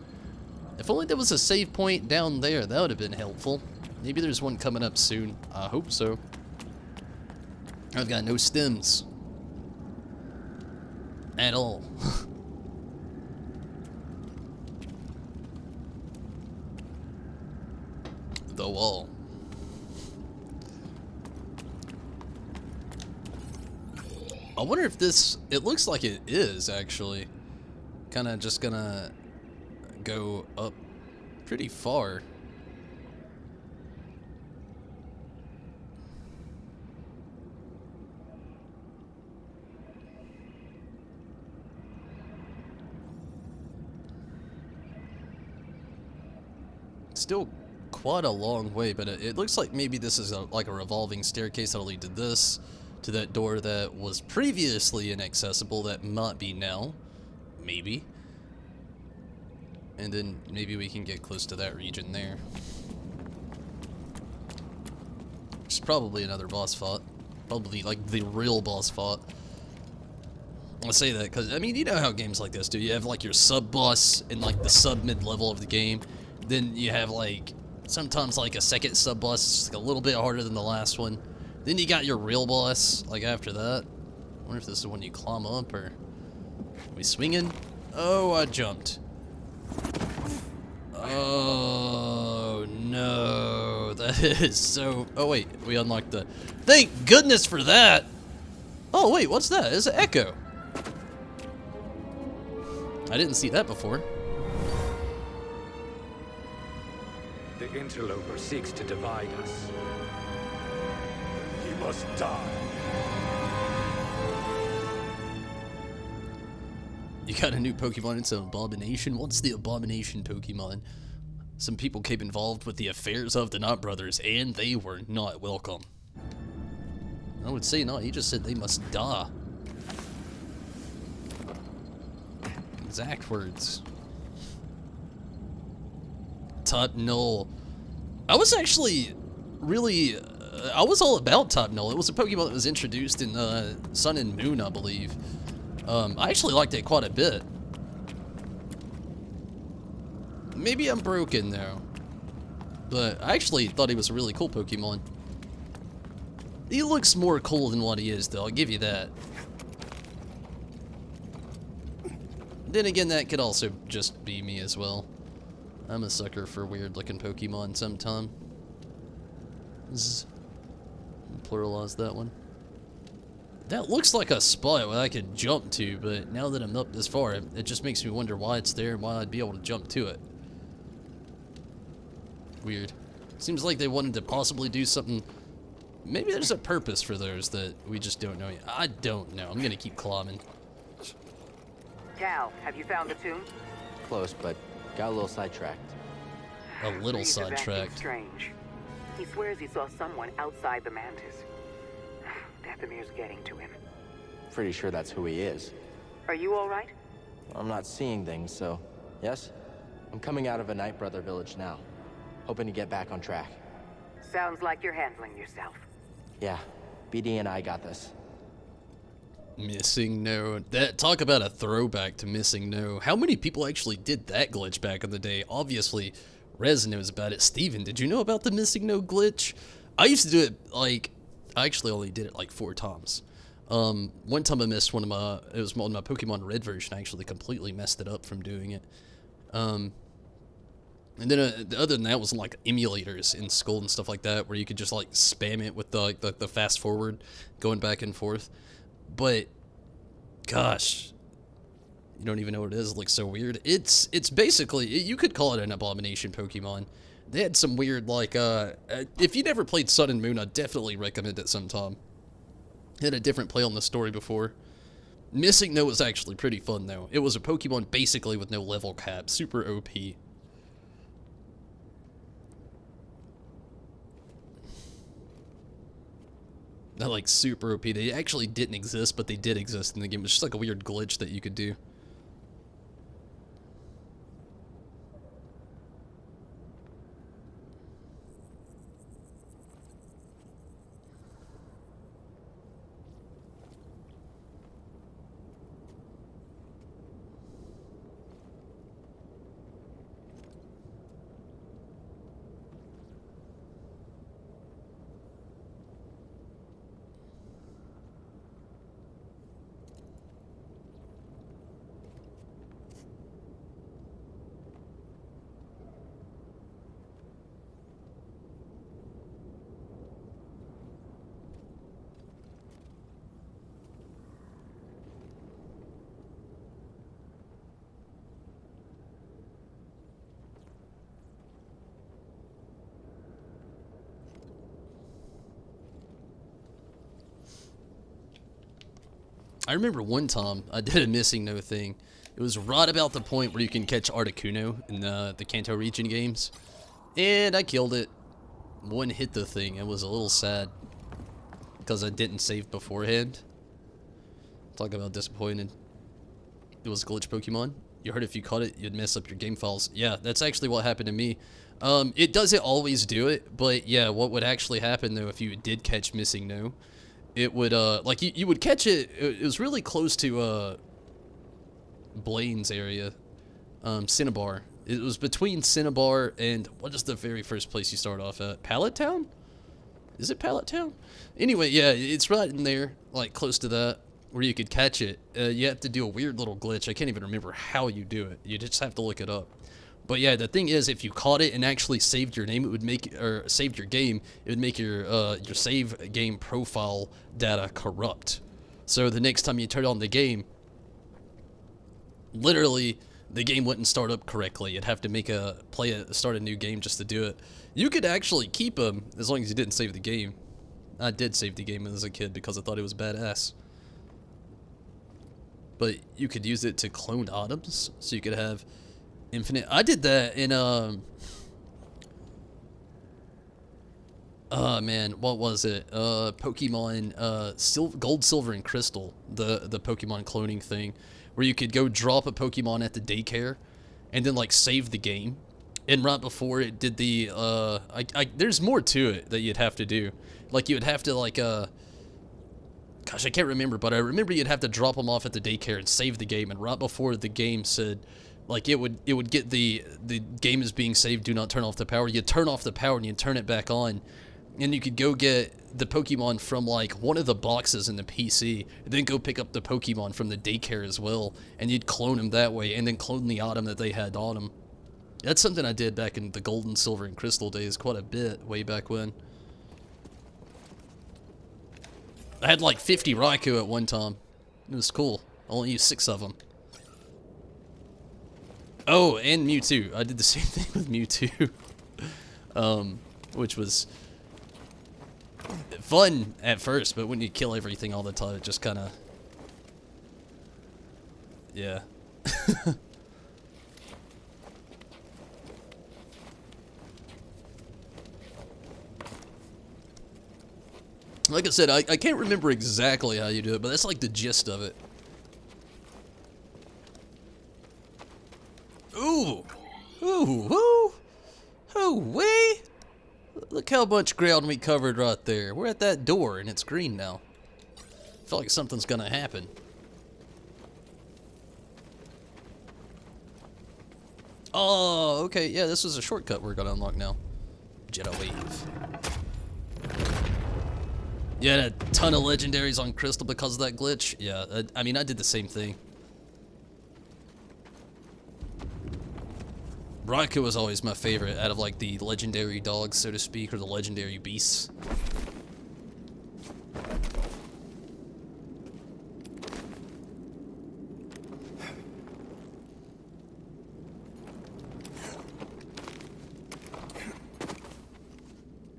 If only there was a save point down there, that would have been helpful. Maybe there's one coming up soon. I hope so. I've got no stems. At all. The wall. I wonder if this, it looks like it is actually. Kind of just gonna go up pretty far. Still quite a long way, but it looks like maybe this is like a revolving staircase that'll lead to this, to that door that was previously inaccessible that might be now, maybe. And then maybe we can get close to that region there. Which is probably another boss fight. Probably like the real boss fight. I say that because, I mean, you know how games like this do. You have like your sub-boss in like the sub-mid level of the game. Then you have like, sometimes like a second sub-boss, it's just like a little bit harder than the last one. Then you got your real boss, like after that. I wonder if this is when you climb up, or... Are we swinging? Oh, I jumped. Oh, no. That is so... Oh, wait. We unlocked the... Thank goodness for that! Oh, wait. What's that? It's an echo. I didn't see that before. The interloper seeks to divide us. He must die. You got a new Pokemon, it's an Abomination. What's the Abomination Pokemon? Some people came involved with the affairs of the Knott brothers, and they were not welcome. I would say not, he just said they must die. Exact words. Top Null. I was actually really... I was all about Top Null. It was a Pokemon that was introduced in Sun and Moon, I believe. I actually liked it quite a bit. Maybe I'm broken though, but I actually thought he was a really cool Pokemon. He looks more cool than what he is though, I'll give you that. Then again, that could also just be me as well. I'm a sucker for weird looking Pokemon sometimes. Pluralize that one. That looks like a spot where I could jump to, but now that I'm up this far, it just makes me wonder why it's there and why I'd be able to jump to it. Weird. Seems like they wanted to possibly do something. Maybe there's a purpose for those that we just don't know yet. I don't know. I'm gonna keep climbing. Cal, have you found the tomb? Close, but got a little sidetracked. A little Reed's acting sidetracked. Strange. He swears he saw someone outside the Mantis. Dathomir's getting to him. Pretty sure that's who he is. Are you all right? I'm not seeing things, so... Yes? I'm coming out of a Night Brother village now. Hoping to get back on track. Sounds like you're handling yourself. Yeah, BD and I got this. Missing No. That, talk about a throwback to Missing No. How many people actually did that glitch back in the day? Obviously, Rez knows about it. Steven, did you know about the Missing No glitch? I used to do it, like... I actually only did it like 4 times. One time I missed one of my... It was on my Pokemon Red version. I actually completely messed it up from doing it. And then other than that was like emulators in school and stuff like that, where you could just like spam it with the fast forward, going back and forth. But gosh, you don't even know what it is. It looks so weird. It's basically, you could call it an Abomination Pokemon. They had some weird like if you never played Sun and Moon, I'd definitely recommend it sometime. Had a different play on the story before. Missing No was actually pretty fun though. It was a Pokemon basically with no level cap, super OP. They're like super OP. They actually didn't exist, but they did exist in the game. It's just like a weird glitch that you could do. I remember one time I did a missing no thing. It was right about the point where you can catch Articuno in the Kanto region games. And I killed it. One hit the thing. It was a little sad. Because I didn't save beforehand. Talk about disappointed. It was a glitch Pokemon. You heard if you caught it, you'd mess up your game files. Yeah, that's actually what happened to me. It doesn't always do it. But yeah, what would actually happen though if you did catch missing no? It would, like, you would catch it, it was really close to, Blaine's area, Cinnabar. It was between Cinnabar and, what is the very first place you start off at? Pallet Town? Is it Pallet Town? Anyway, yeah, it's right in there, like, close to that, where you could catch it. You have to do a weird little glitch. I can't even remember how you do it. You just have to look it up. But yeah, the thing is, if you caught it and actually saved your name, it would make, or saved your game, it would make your save game profile data corrupt. So the next time you turn on the game, literally, the game wouldn't start up correctly. You'd have to make start a new game just to do it. You could actually keep them as long as you didn't save the game. I did save the game as a kid because I thought it was badass. But you could use it to clone items, so you could have infinite. I did that in oh man, what was it? Pokemon Gold, Silver, and Crystal, the Pokemon cloning thing, where you could go drop a Pokemon at the daycare, and then like save the game. And right before it did the there's more to it that you'd have to do. Like you would have to like gosh, I can't remember, but I remember you'd have to drop them off at the daycare and save the game. And right before the game said, like it would get the game is being saved, do not turn off the power. You turn off the power and you turn it back on, and you could go get the Pokemon from like one of the boxes in the PC, and then go pick up the Pokemon from the daycare as well, and you'd clone them that way, and then clone the item that they had on them. That's something I did back in the Golden, Silver, and Crystal days quite a bit, way back when. I had like 50 Raikou at one time. It was cool. I only used 6 of them. Oh, and Mewtwo. I did the same thing with Mewtwo. Which was fun at first, but when you kill everything all the time, it just kind of... Yeah. Like I said, I can't remember exactly how you do it, but that's like the gist of it. Ooh! Ooh! Ooh! Oh, wee! Look how much ground we covered right there. We're at that door, and it's green now. I feel like something's gonna happen. Oh, okay. Yeah, this is a shortcut we're gonna unlock now. Jedi Wave. You had a ton of legendaries on Crystal because of that glitch? Yeah, I mean, I did the same thing. Raikou was always my favorite out of, like, the legendary dogs, so to speak, or the legendary beasts.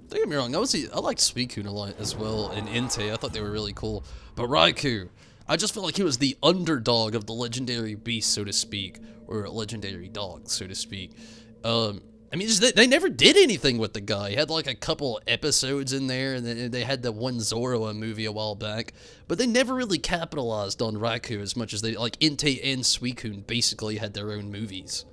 Don't get me wrong, I liked Suicune a lot as well, and Entei. I thought they were really cool. But Raikou, I just felt like he was the underdog of the legendary beast, so to speak, or legendary dog, so to speak. I mean, just, they never did anything with the guy. He had like a couple episodes in there, and then they had the one Zorro movie a while back, but they never really capitalized on Raikou as much as they, like, Entei and Suicune basically had their own movies.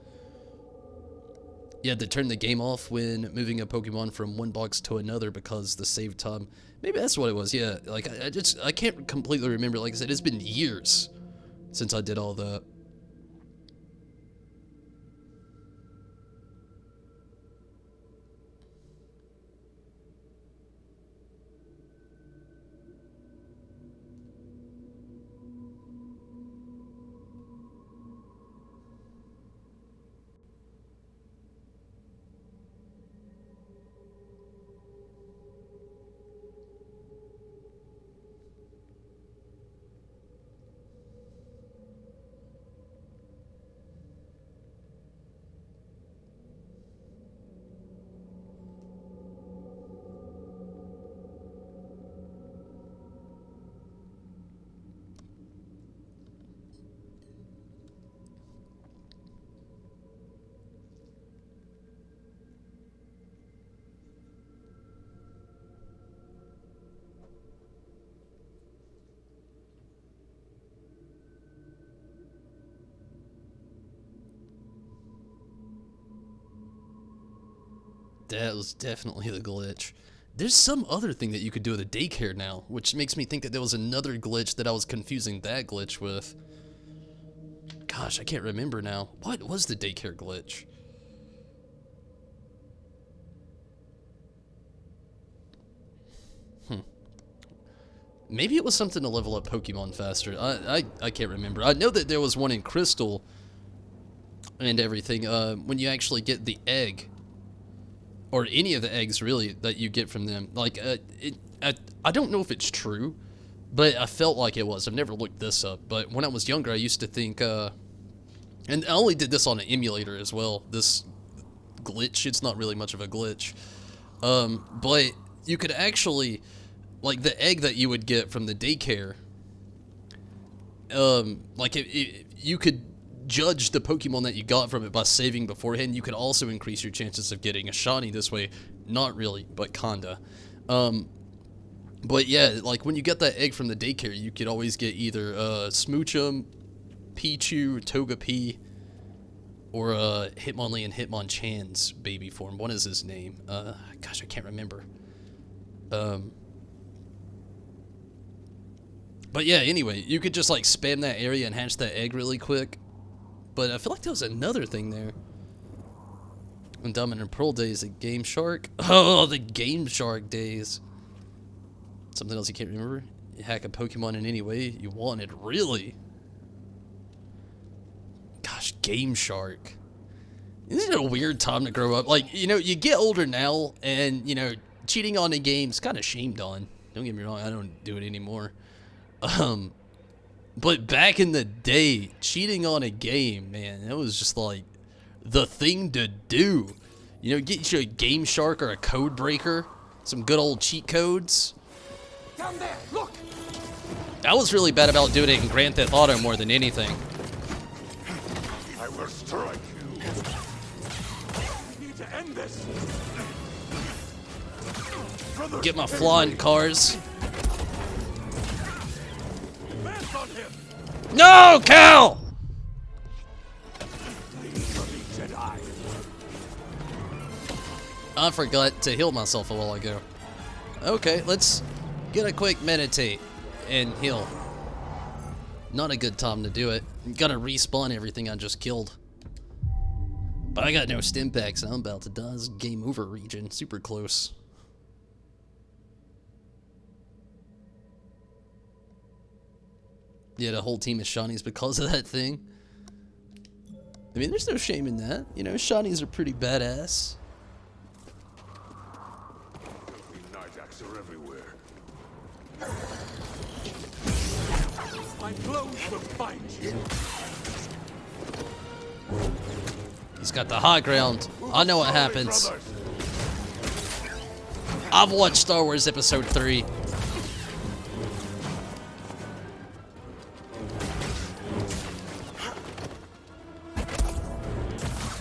You had to turn the game off when moving a Pokemon from one box to another because the save time. Maybe that's what it was, yeah. Like, I can't completely remember. Like I said, it's been years since I did all that. That was definitely the glitch. There's some other thing that you could do at the daycare now, which makes me think that there was another glitch that I was confusing that glitch with. Gosh, I can't remember now. What was the daycare glitch? Maybe it was something to level up Pokemon faster. I can't remember. I know that there was one in Crystal and everything, when you actually get the egg, or any of the eggs really that you get from them. Like, I don't know if it's true, but I felt like it was. I've never looked this up, but when I was younger, I used to think, and I only did this on an emulator as well, this glitch. It's not really much of a glitch, but you could actually, like, the egg that you would get from the daycare, like, you could judge the Pokemon that you got from it by saving beforehand. You could also increase your chances of getting a shiny this way. Not really, but kinda. But yeah, like, when you get that egg from the daycare, you could always get either Smoochum, Pichu, Togepi, or Hitmonlee and Hitmonchan's baby form. What is his name? Gosh, I can't remember. But yeah, anyway, you could just, like, spam that area and hatch that egg really quick. But I feel like there was another thing there. On Diamond and Pearl days, the Game Shark. Oh, the Game Shark days. Something else you can't remember? You hack a Pokemon in any way you wanted. Really? Gosh, Game Shark. Isn't it a weird time to grow up? Like, you know, you get older now, and, you know, cheating on a game's kind of shamed on. Don't get me wrong, I don't do it anymore. But back in the day, cheating on a game, man, it was just like the thing to do. You know, get you a Game Shark or a Code Breaker, some good old cheat codes. Down there, look! I was really bad about doing it in Grand Theft Auto more than anything. I will strike you. We need to end this! Brother, Get my flying cars. advance on him. No, Cal! Jedi. I forgot to heal myself a while ago. Okay, let's get a quick meditate and heal. Not a good time to do it. Gotta respawn everything I just killed. But I got no stim packs and I'm about to die. This is game over region. Super close. Yeah, the whole team is shinies because of that thing. I mean, there's no shame in that. You know, shinies are pretty badass. Nijaks are everywhere. My blows will find you! He's got the high ground. I know what happens. Brothers. I've watched Star Wars Episode 3.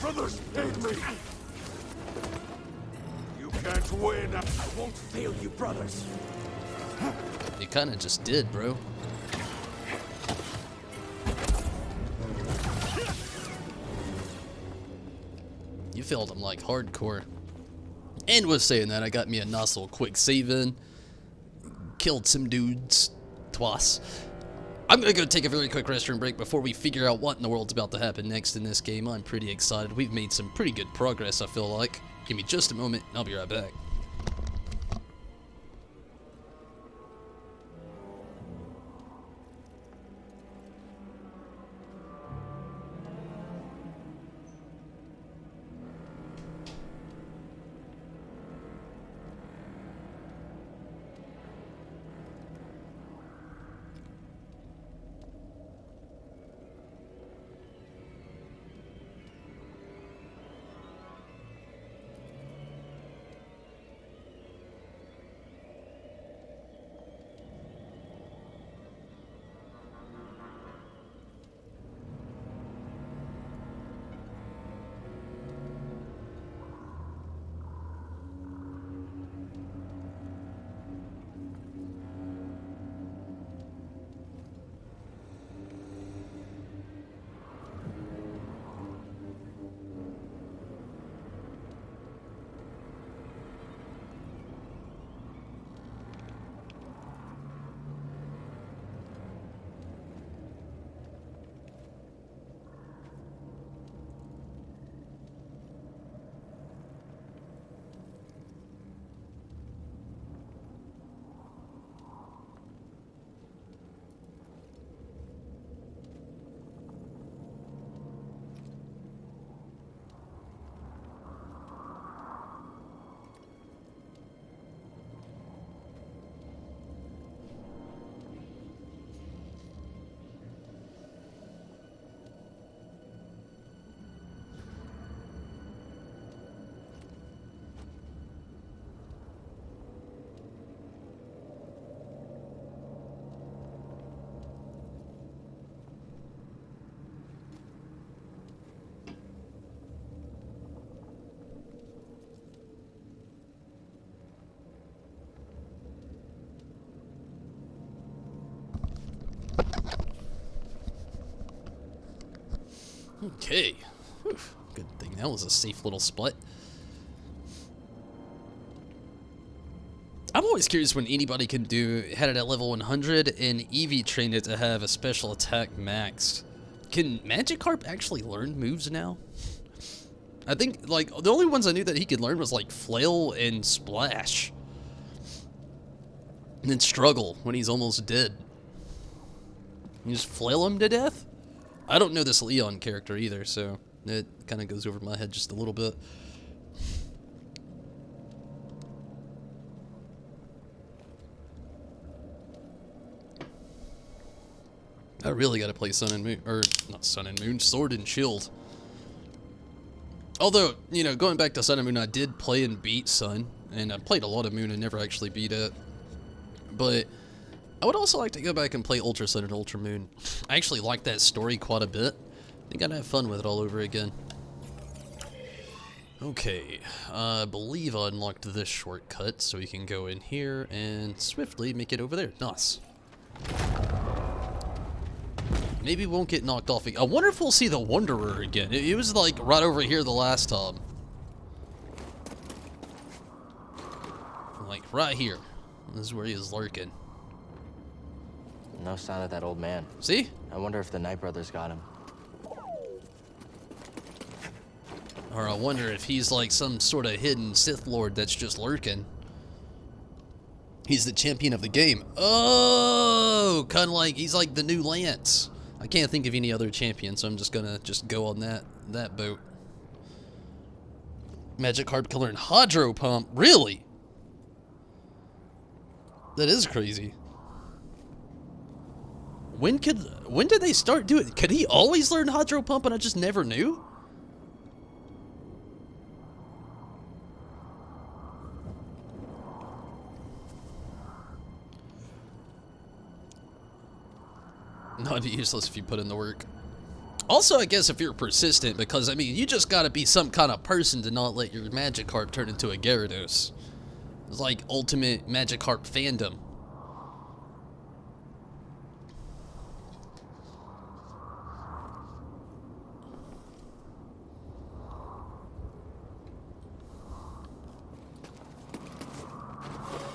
Brothers, aid me. win. I won't fail you, brothers. You kind of just did, bro. You failed him like hardcore. And with saying that, I got me a nice little quick save in. Killed some dudes twice. I'm gonna go take a very quick restroom break before we figure out what in the world's about to happen next in this game. I'm pretty excited. We've made some pretty good progress, I feel like. Give me just a moment, and I'll be right back. Okay. Whew. Good thing that was a safe little split. I'm always curious when anybody can had it at level 100 and Eevee trained it to have a special attack maxed. Can Magikarp actually learn moves now? I think, like, the only ones I knew that he could learn was, like, Flail and Splash. And then Struggle when he's almost dead. You just flail him to death? I don't know this Leon character either, so it kind of goes over my head just a little bit. I really gotta play Sun and Moon, or not Sun and Moon, Sword and Shield. Although, you know, going back to Sun and Moon, I did play and beat Sun, and I played a lot of Moon and never actually beat it. But I would also like to go back and play Ultra Sun and Ultra Moon. I actually like that story quite a bit. I think I'd have fun with it all over again. Okay, I believe I unlocked this shortcut, so we can go in here and swiftly make it over there. Nice. Maybe we won't get knocked off again. I wonder if we'll see the Wanderer again. It was like right over here the last time. Like right here. This is where he is lurking. No sign of that old man. See? I wonder if the Night Brothers got him. Or I wonder if he's like some sort of hidden Sith Lord that's just lurking. He's the champion of the game. Oh, kind of like he's like the new Lance. I can't think of any other champion, so I'm just gonna go on that boat. Magikarp can learn Hydro Pump. Really? That is crazy. When did they start doing it? Could he always learn Hydro Pump and I just never knew? Not useless if you put in the work. Also, I guess if you're persistent, because, I mean, you just gotta be some kind of person to not let your Magikarp turn into a Gyarados. It's like ultimate Magikarp fandom.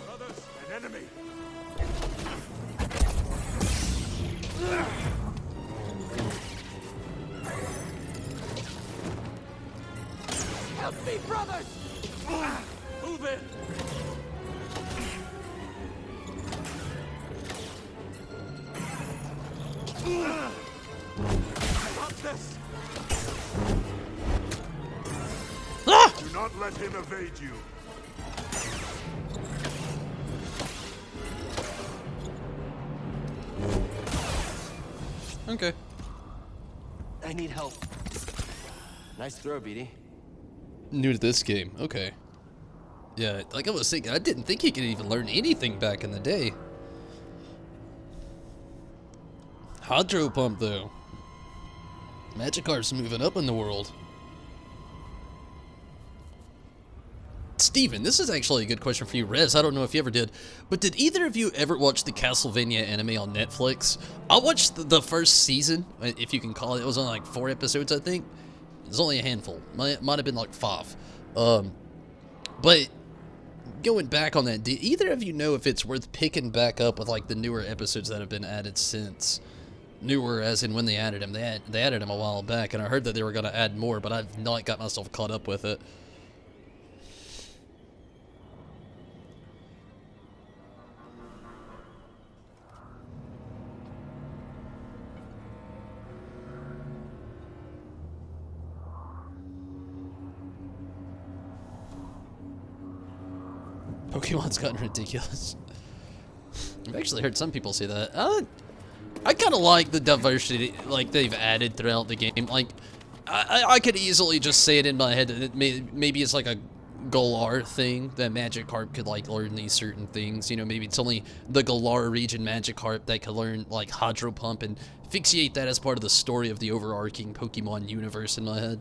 Brothers, an enemy. Help me, brothers! Move in. Stop this. Ah! Do not let him evade you. Okay. I need help. Nice throw, BD. New to this game. Okay. Yeah, like I was thinking, I didn't think he could even learn anything back in the day. Hydro Pump, though. Magikarp's moving up in the world. Steven, this is actually a good question for you. Rez, I don't know if you ever did, but did either of you ever watch the Castlevania anime on Netflix? I watched the first season, if you can call it. It was only like 4 episodes, I think. It was only a handful. Might have been like 5. But going back on that, do either of you know if it's worth picking back up with like the newer episodes that have been added since? Newer as in when they added them. They added them a while back, and I heard that they were going to add more, but I've not got myself caught up with it. Pokemon's gotten ridiculous. I've actually heard some people say that. I kind of like the diversity like they've added throughout the game. Like, I could easily just say it in my head that maybe it's like a Galar thing that Magikarp could like learn these certain things. You know, maybe it's only the Galar region Magikarp that could learn like Hydro Pump and fixate that as part of the story of the overarching Pokemon universe in my head.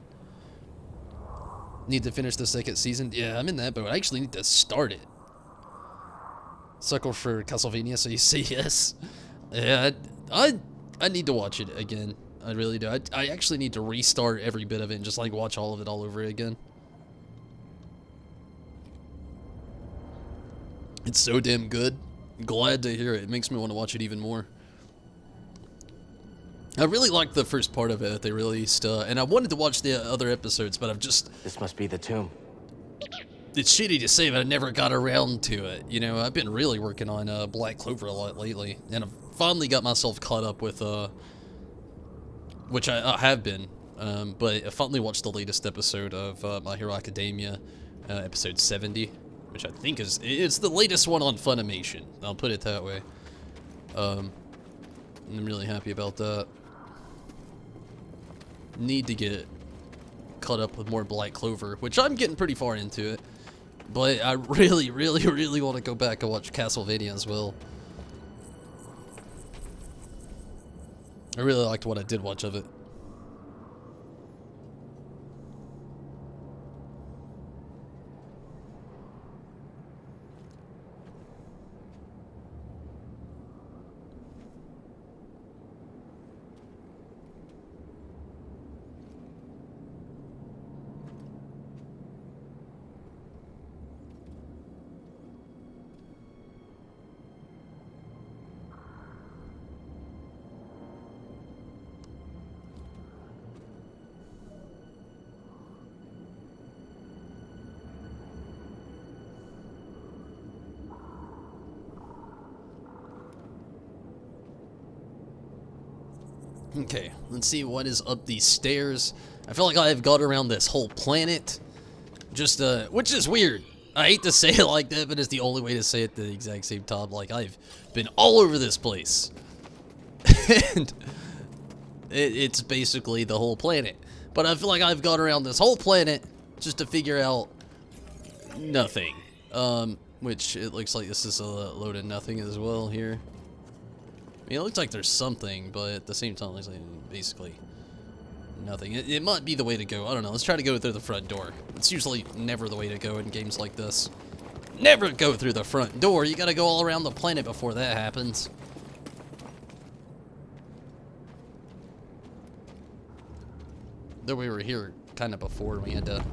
Need to finish the 2nd season? Yeah, I'm in that boat. I actually need to start it. Sucker for Castlevania, so you say yes. Yeah, I need to watch it again. I really do. I actually need to restart every bit of it and just like watch all of it all over again. It's so damn good. Glad to hear it. It makes me want to watch it even more. I really liked the first part of it that they released, and I wanted to watch the other episodes, but I've just... This must be the tomb. It's shitty to say, but I never got around to it. You know, I've been really working on Black Clover a lot lately, and I've finally got myself caught up with, which I have been, but I finally watched the latest episode of My Hero Academia, episode 70, which I think it's the latest one on Funimation. I'll put it that way. I'm really happy about that. Need to get caught up with more Black Clover, which I'm getting pretty far into it. But I really, really, really want to go back and watch Castlevania as well. I really liked what I did watch of it. Okay, let's see what is up these stairs. I feel like I've got around this whole planet. Just, which is weird. I hate to say it like that, but it's the only way to say it at the exact same time. Like, I've been all over this place. And it's basically the whole planet. But I feel like I've gone around this whole planet just to figure out nothing. Which it looks like this is a load of nothing as well here. I mean, it looks like there's something, but at the same time, it looks like basically nothing. It might be the way to go. I don't know. Let's try to go through the front door. It's usually never the way to go in games like this. Never go through the front door. You gotta go all around the planet before that happens. Though we were here kind of before, we had to...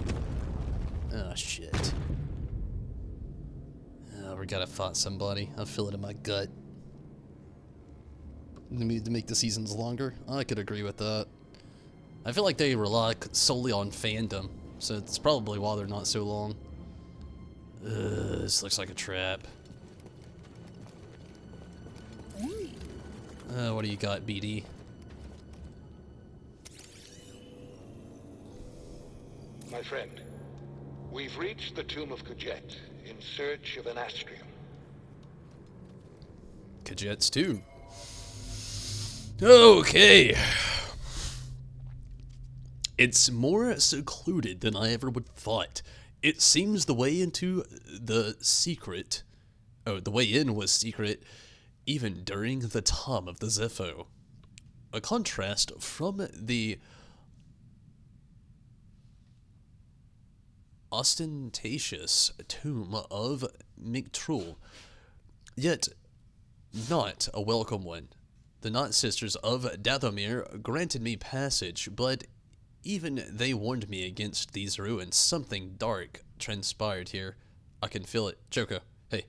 Oh, shit. Oh, we gotta fight somebody. I feel it in my gut. To make the seasons longer? I could agree with that. I feel like they rely solely on fandom, so it's probably why they're not so long. This looks like a trap. What do you got, BD? My friend, we've reached the tomb of Kujet in search of an astrium. Kujet's tomb. Okay. It's more secluded than I ever would thought. It seems the way into the secret... Oh, the way in was secret even during the time of the Zepho. A contrast from the ostentatious tomb of Mictrul, yet not a welcome one. The Night Sisters of Dathomir granted me passage, but even they warned me against these ruins. Something dark transpired here. I can feel it. Choco, hey.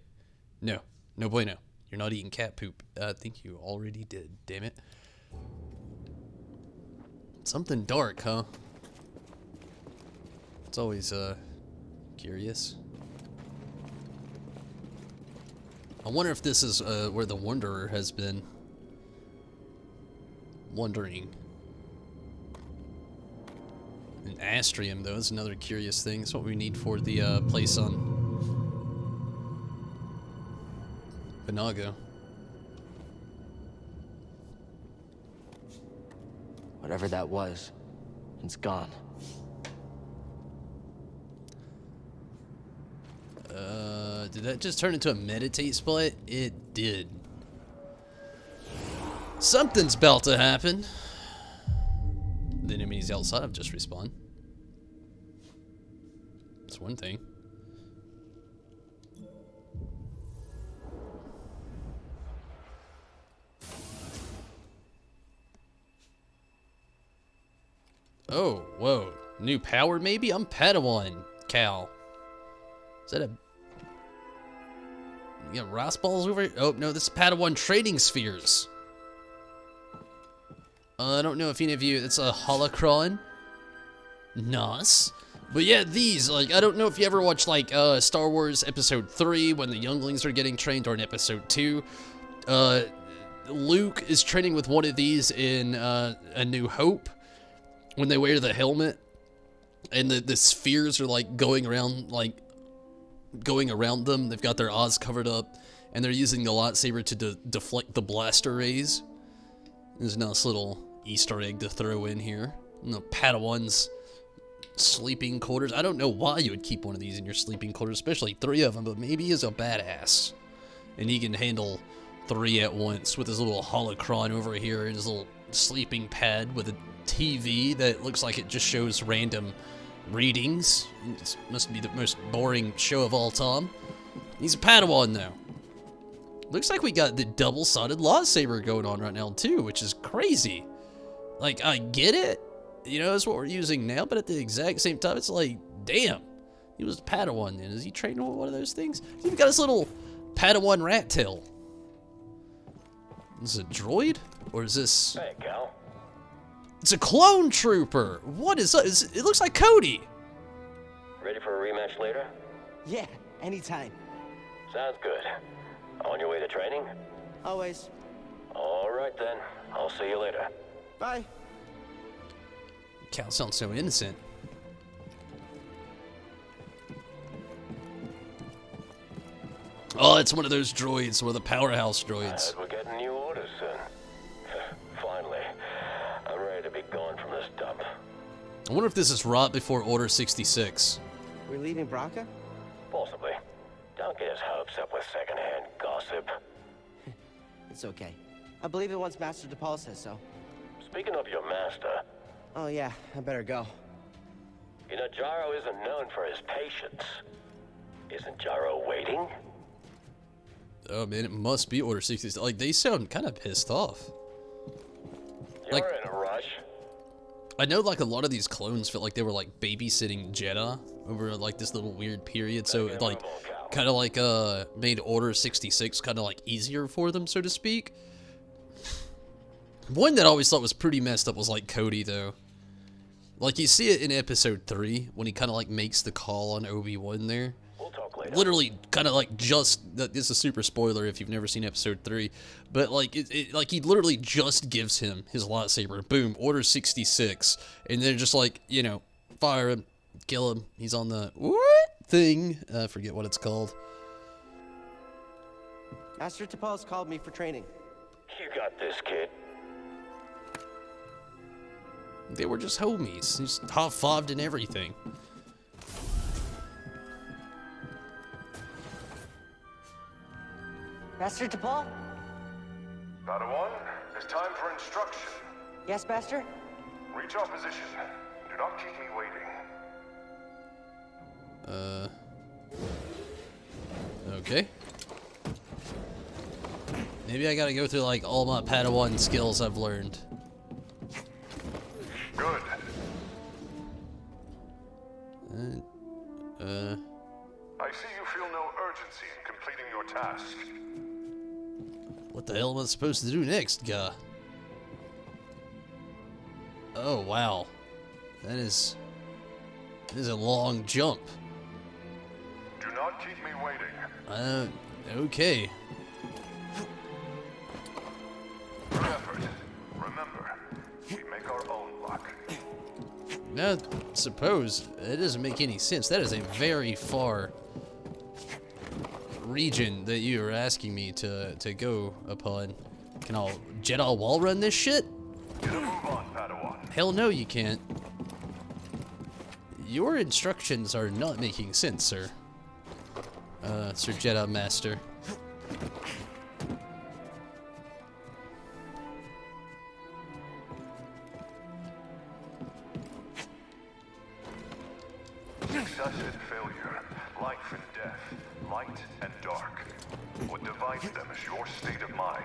No. No bueno. You're not eating cat poop. I think you already did, damn it. Something dark, huh? It's always, curious. I wonder if this is, where the Wanderer has been wandering. An astrium, though, is another curious thing. It's what we need for the, place on Benago. Whatever that was, it's gone. Did that just turn into a meditate spot? It did. Something's about to happen. The enemies outside have just respawned. That's one thing. Oh, whoa. New power, maybe? I'm Padawan, Cal. Is that a... You got rice balls over here? Oh, no, this is Padawan trading spheres. I don't know if any of you... It's a holocron. Nice. But yeah, these, like, I don't know if you ever watched, like, Star Wars Episode 3 when the younglings are getting trained, or in Episode 2. Luke is training with one of these in A New Hope. When they wear the helmet, and the spheres are like going around them. They've got their eyes covered up, and they're using the lightsaber to deflect the blaster rays. There's a nice little Easter egg to throw in here. And the Padawan's sleeping quarters. I don't know why you would keep one of these in your sleeping quarters, especially 3 of them, but maybe he's a badass. And he can handle 3 at once with his little holocron over here, and his little sleeping pad with a TV that looks like it just shows random readings. It must be the most boring show of all time. He's a Padawan now. Looks like we got the double-sided lightsaber going on right now too, which is crazy. Like, I get it, you know, that's what we're using now, but at the exact same time, it's like, damn, he was a Padawan then. Is he training with one of those things? He's even got his little Padawan rat tail. Is it a droid? Or is this... Hey, Cal. It's a clone trooper! What is that? It looks like Cody! Ready for a rematch later? Yeah, anytime. Sounds good. On your way to training? Always. All right then. I'll see you later. Bye. Cal sounds so innocent. Oh, it's one of those droids, one of the powerhouse droids. We're getting new orders soon. Finally. I'm ready to be gone from this dump. I wonder if this is right before Order 66. We're leaving Braca? Possibly. Don't get his hopes up with secondhand gossip. It's okay. I believe it once Master DePaul says so. Speaking of your master... Oh yeah, I better go. You know, Jaro isn't known for his patience. Isn't Jaro waiting? Oh man, it must be Order 66. Like, they sound kind of pissed off. You're Like, in a rush. I know, like, a lot of these clones felt like they were, like, babysitting Jedi over, like, this little weird period, so it, like, kind of, like, made Order 66 kind of, like, easier for them, so to speak. One that I always thought was pretty messed up was, like, Cody, though. Like, you see it in Episode 3, when he kind of, like, makes the call on Obi-Wan there. We'll talk later. Literally, kind of, like, just... This is a super spoiler if you've never seen Episode 3. But, like, like, he literally just gives him his lightsaber. Boom, Order 66. And they're just like, you know, fire him, kill him. He's on the... What? Thing. I forget what it's called. Master T'Pol's called me for training. You got this, kid. They were just homies. Just high-fived and everything. Master T'Pol? Padawan, it's time for instruction. Yes, Master? Reach our position. Do not keep me waiting. Okay. Maybe I gotta go through, like, all my Padawan skills I've learned. Good. I see you feel no urgency in completing your task. What the hell am I supposed to do next, guy? Oh, wow. That is a long jump. Do not keep me waiting. Okay. Good effort. Remember, we make our own luck. Now, suppose it doesn't make any sense. That is a very far region that you are asking me to go upon. Can I Jedi wall run this shit? Get a move on, Padawan. Hell no, you can't. Your instructions are not making sense, sir. Sir Jedi Master. Success and failure, life and death, light and dark. What divides them is your state of mind.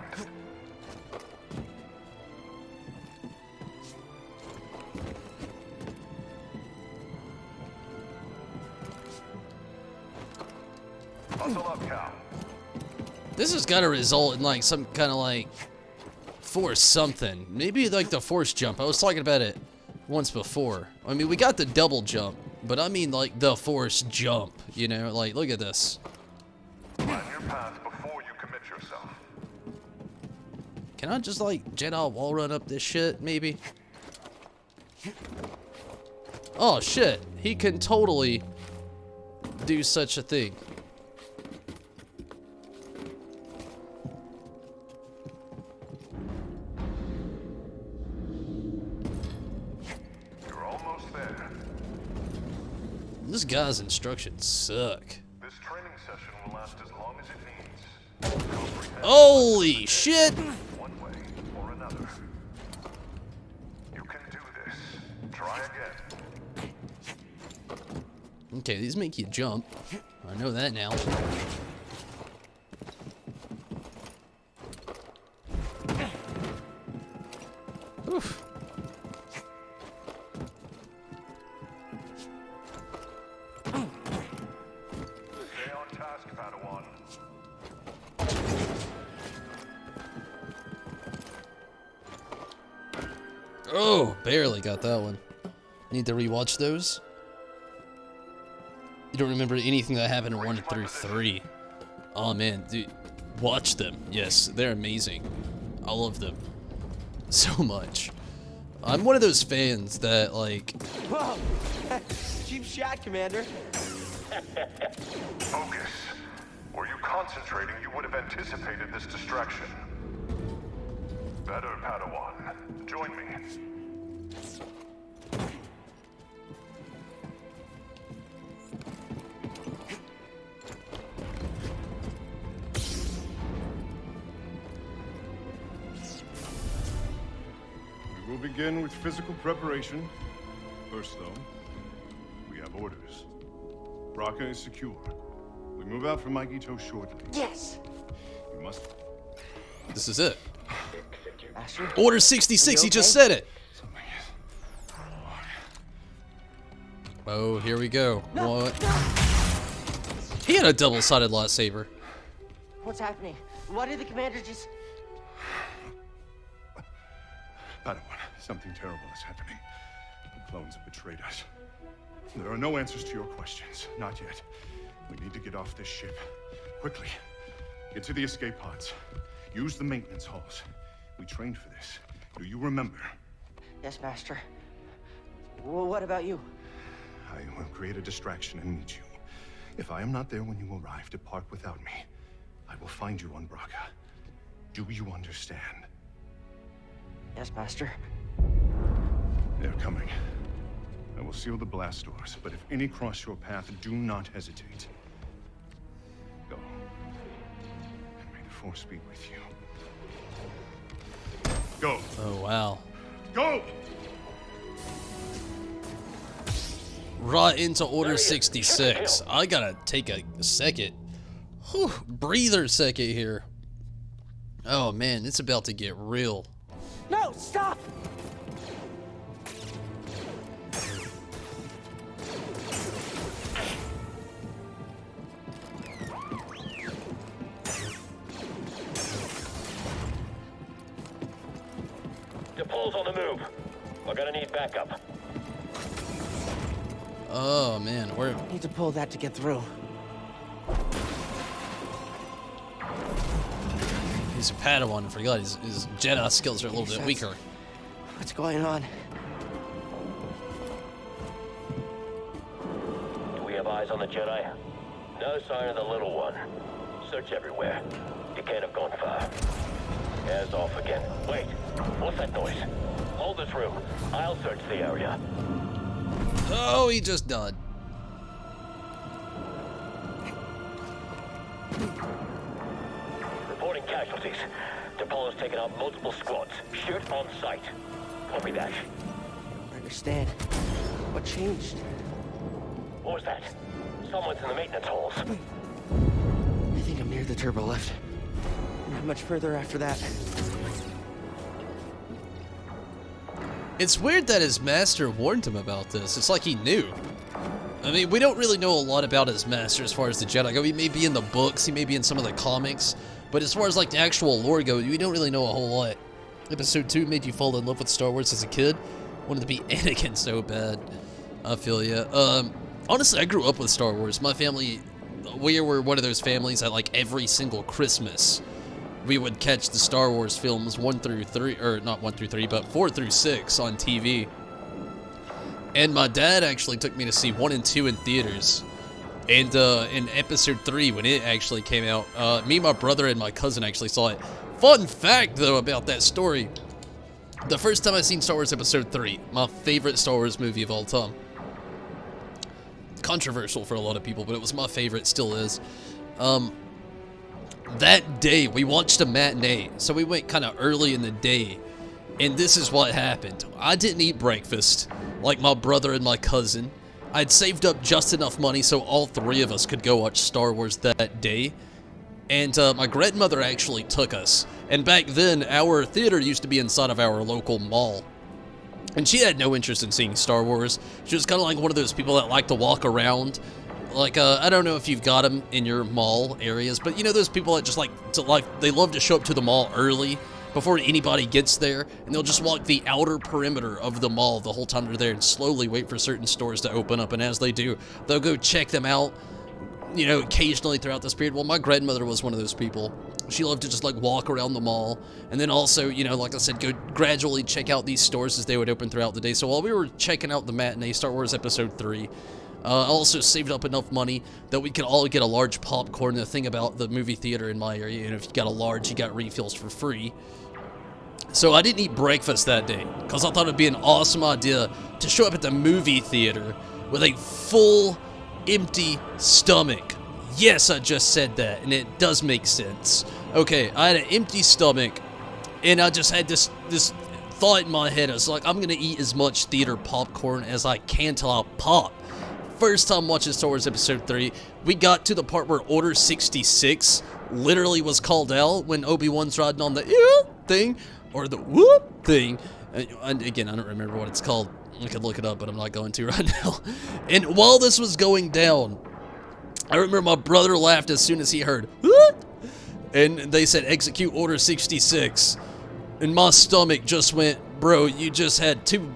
Hustle up, Cal. This has got to result in, like, some kind of, like, force something. Maybe, like, the force jump. I was talking about it once before. I mean, we got the double jump, but I mean, like, the force jump, you know? Like, look at this. Plan your path before you commit yourself. Can I just, like, Jedi wall run up this shit, maybe? Oh, shit. He can totally do such a thing. You're almost there. This guy's instructions suck. This training session will last as long as it needs. Comprehend Holy shit! one way or another. You can do this. Try again. Okay, these make you jump. I know that now. Oof. Stay on task, Padawan. Oh, barely got that one. Need to rewatch those. You don't remember anything that happened in 1 through 3. Oh man, dude, watch them. Yes, they're amazing. I love them so much. I'm one of those fans that, like... Whoa! Cheap shot, Commander. Focus. Were you concentrating, you would have anticipated this distraction. Better, Padawan. Join me. We will begin with physical preparation. First, though, we have orders. Bracca is secure. move out from Magito shortly. Yes! You must... This is it. Master? Order 66, You he just okay? said it. Oh, here we go. What? He had a double-sided lightsaber. What's happening? Why did the commander just... Padawan, something terrible is happening. The clones have betrayed us. There are no answers to your questions. Not yet. We need to get off this ship. Quickly. Get to the escape pods. Use the maintenance halls. We trained for this. Do you remember? Yes, Master. Well, what about you? I will create a distraction and meet you. If I am not there when you arrive, depart without me. I will find you on Braga. Do you understand? Yes, Master. They're coming. I will seal the blast doors, but if any cross your path, do not hesitate. Go. And may the Force be with you. Go! Oh, wow. Go! Right into Order 66. I gotta take a second. Whew, breather second here. Oh man, it's about to get real. No, stop! Depot's on the move. We're gonna need backup. Oh man, where? Need to pull that to get through. He's a Padawan, I forgot his Jedi skills are a little bit weaker. What's going on? Do we have eyes on the Jedi? No sign of the little one. Search everywhere. You can't have gone far. Air's off again. Wait, what's that noise? Hold this room. I'll search the area. Oh, he just died. Reporting casualties. Depot has taken out multiple squads. Shoot on sight. Copy that. I understand. What changed? What was that? Someone's in the maintenance halls. I think I'm near the turbo lift. Not much further after that. It's weird that his master warned him about this. It's like he knew. I mean, we don't really know a lot about his master as far as the Jedi go. He may be in the books, he may be in some of the comics, but as far as like the actual lore go, we don't really know a whole lot. Episode 2 made you fall in love with Star Wars as a kid. Wanted to be Anakin so bad. I feel ya. Honestly, I grew up with Star Wars. My family, we were one of those families that like every single Christmas, we would catch the Star Wars films 1 through 3, or not 1 through 3, but 4 through 6 on TV. And my dad actually took me to see 1 and 2 in theaters. And in episode 3, when it actually came out, me, my brother, and my cousin actually saw it. Fun fact, though, about that story. The first time I seen Star Wars Episode 3, my favorite Star Wars movie of all time. Controversial for a lot of people, but it was my favorite, still is. That day, we watched a matinee, so we went kind of early in the day, and this is what happened. I didn't eat breakfast, like my brother and my cousin. I'd saved up just enough money so all 3 of us could go watch Star Wars that day, and my grandmother actually took us. And back then, our theater used to be inside of our local mall. And she had no interest in seeing Star Wars. She was kind of like one of those people that like to walk around. Like, I don't know if you've got them in your mall areas, but you know those people that just they love to show up to the mall early before anybody gets there, and they'll just walk the outer perimeter of the mall the whole time they're there and slowly wait for certain stores to open up, and as they do, they'll go check them out, you know, occasionally throughout this period. Well, my grandmother was one of those people. She loved to just like walk around the mall, and then also, you know, like I said, go gradually check out these stores as they would open throughout the day. So while we were checking out the matinee, Star Wars Episode 3, I also saved up enough money that we could all get a large popcorn. The thing about the movie theater in my area, you know, if you got a large, you got refills for free. So I didn't eat breakfast that day, because I thought it'd be an awesome idea to show up at the movie theater with a full, empty stomach. Yes, I just said that, and it does make sense. Okay, I had an empty stomach, and I just had this thought in my head. I was like, I'm going to eat as much theater popcorn as I can till I pop. first time watching Star Wars Episode 3, we got to the part where Order 66 literally was called out when Obi-Wan's riding on the thing, or the whoop thing. And again, I don't remember what it's called. I could look it up, but I'm not going to right now. And while this was going down, I remember my brother laughed as soon as he heard, "What?" And they said, execute Order 66. And my stomach just went, bro, you just had 2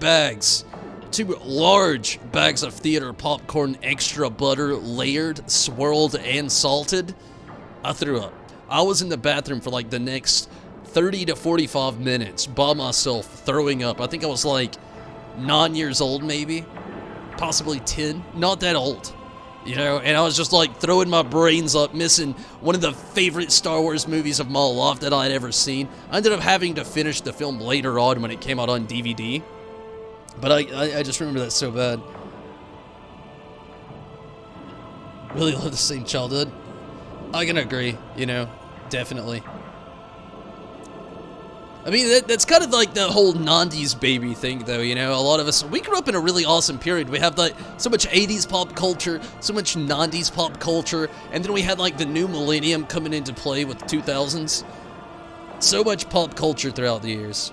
large bags of theater popcorn, extra butter, layered, swirled, and salted. I threw up. I was in the bathroom for like the next 30 to 45 minutes by myself throwing up. I think I was like 9 years old, maybe, possibly 10, not that old, you know, and I was just like throwing my brains up, missing one of the favorite Star Wars movies of my life that I had ever seen. I ended up having to finish the film later on when it came out on DVD, but I just remember that so bad. Really love the same childhood. I can agree, you know, definitely. I mean, that's kind of like the whole 90s baby thing, though, you know? A lot of us, we grew up in a really awesome period. We have, like, so much 80s pop culture, so much 90s pop culture, and then we had, like, the new millennium coming into play with the 2000s. So much pop culture throughout the years.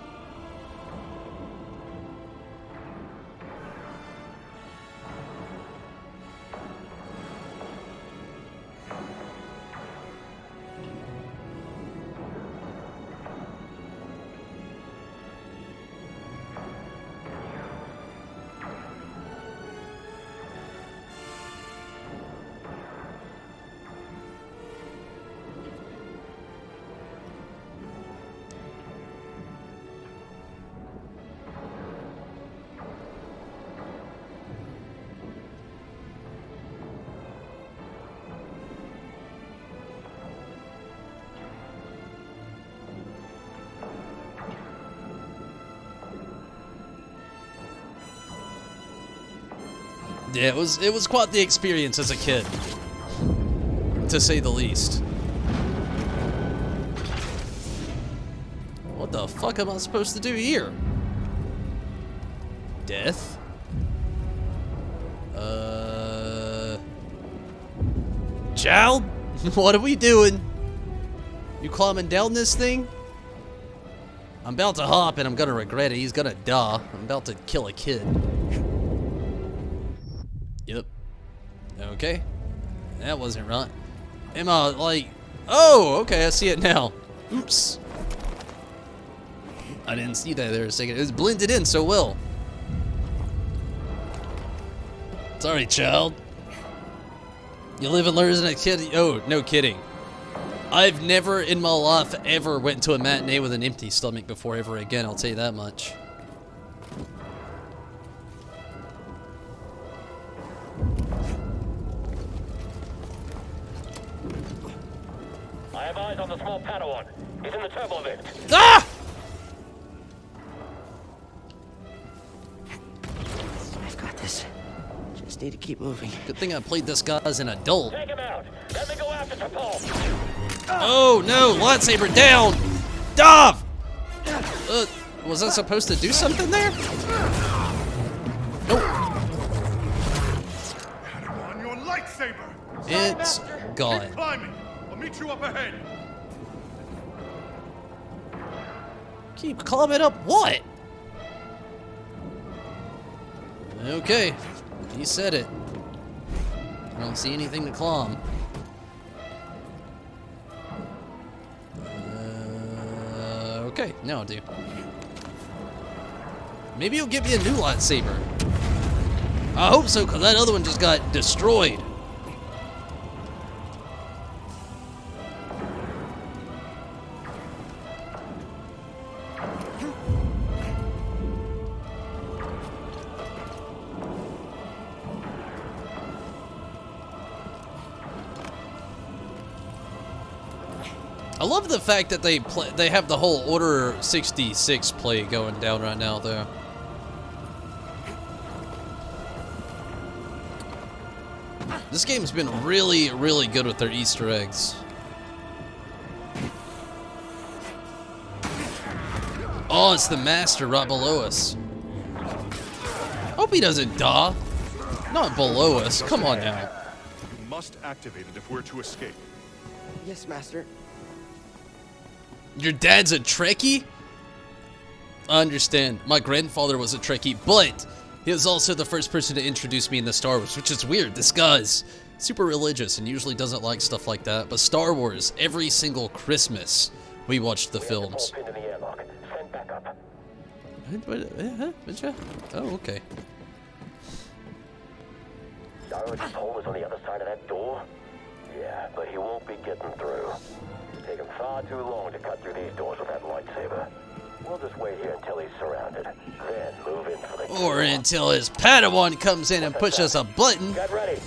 Yeah, it was quite the experience as a kid, to say the least. What the fuck am I supposed to do here? Death? Child? What are we doing? You climbing down this thing? I'm about to hop and I'm gonna regret it. He's gonna die. I'm about to kill a kid. Yep. Okay. That wasn't right. Am I like... Oh, okay, I see it now. Oops. I didn't see that there a second. It was blended in so well. Sorry, child. You live and learn as a kid. Oh, no kidding. I've never in my life ever went to a matinee with an empty stomach before ever again, I'll tell you that much. I have eyes on the small Padawan. He's in the turbo vent. Ah! I've got this. Just need to keep moving. Good thing I played this guy as an adult. Take him out. Let me go after T'Pol. Oh no! Lightsaber down! Dov! Was I supposed to do something there? Nope. Padawan, your lightsaber! It's gone. Keep climbing. I'll meet you up ahead. Keep climbing up what? Okay. He said it. I don't see anything to climb. Okay, now I do. Maybe he'll give me a new lightsaber. I hope so, because that other one just got destroyed. I love the fact that they have the whole Order 66 play going down right now, though. This game's been really, really good with their Easter eggs. Oh, it's the Master right below us. Hope he doesn't die. Not below us. Come on now. You must activate it if we're to escape. Yes, Master. Your dad's a Trekkie? I understand. My grandfather was a Trekkie, but he was also the first person to introduce me in the Star Wars, which is weird. This guy's super religious and usually doesn't like stuff like that. But Star Wars, every single Christmas, we watched the films. Oh, okay. Cyrus' hole is on the other side of that door? Yeah, but he won't be getting through. Take him far too long to cut through these doors with that lightsaber. We'll just wait here until he's surrounded, then move in for the Or until his Padawan comes in and pushes a button. Get ready.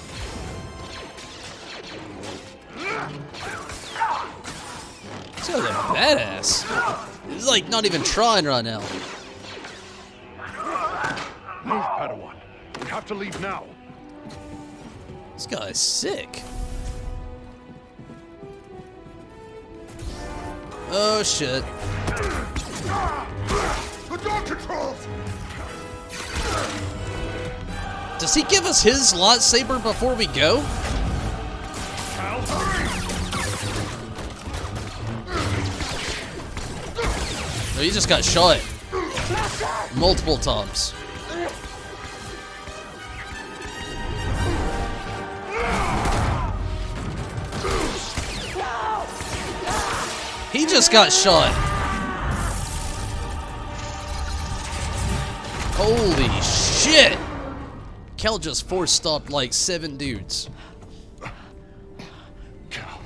This guy's a badass. He's like not even trying right now. Move, Padawan. We have to leave now. This guy's sick. Oh shit. The door controls! Does he give us his lightsaber before we go? Cal, hurry! Oh, he just got shot multiple times. He just got shot. Holy shit! Cal just force-stopped like 7 dudes. Cal.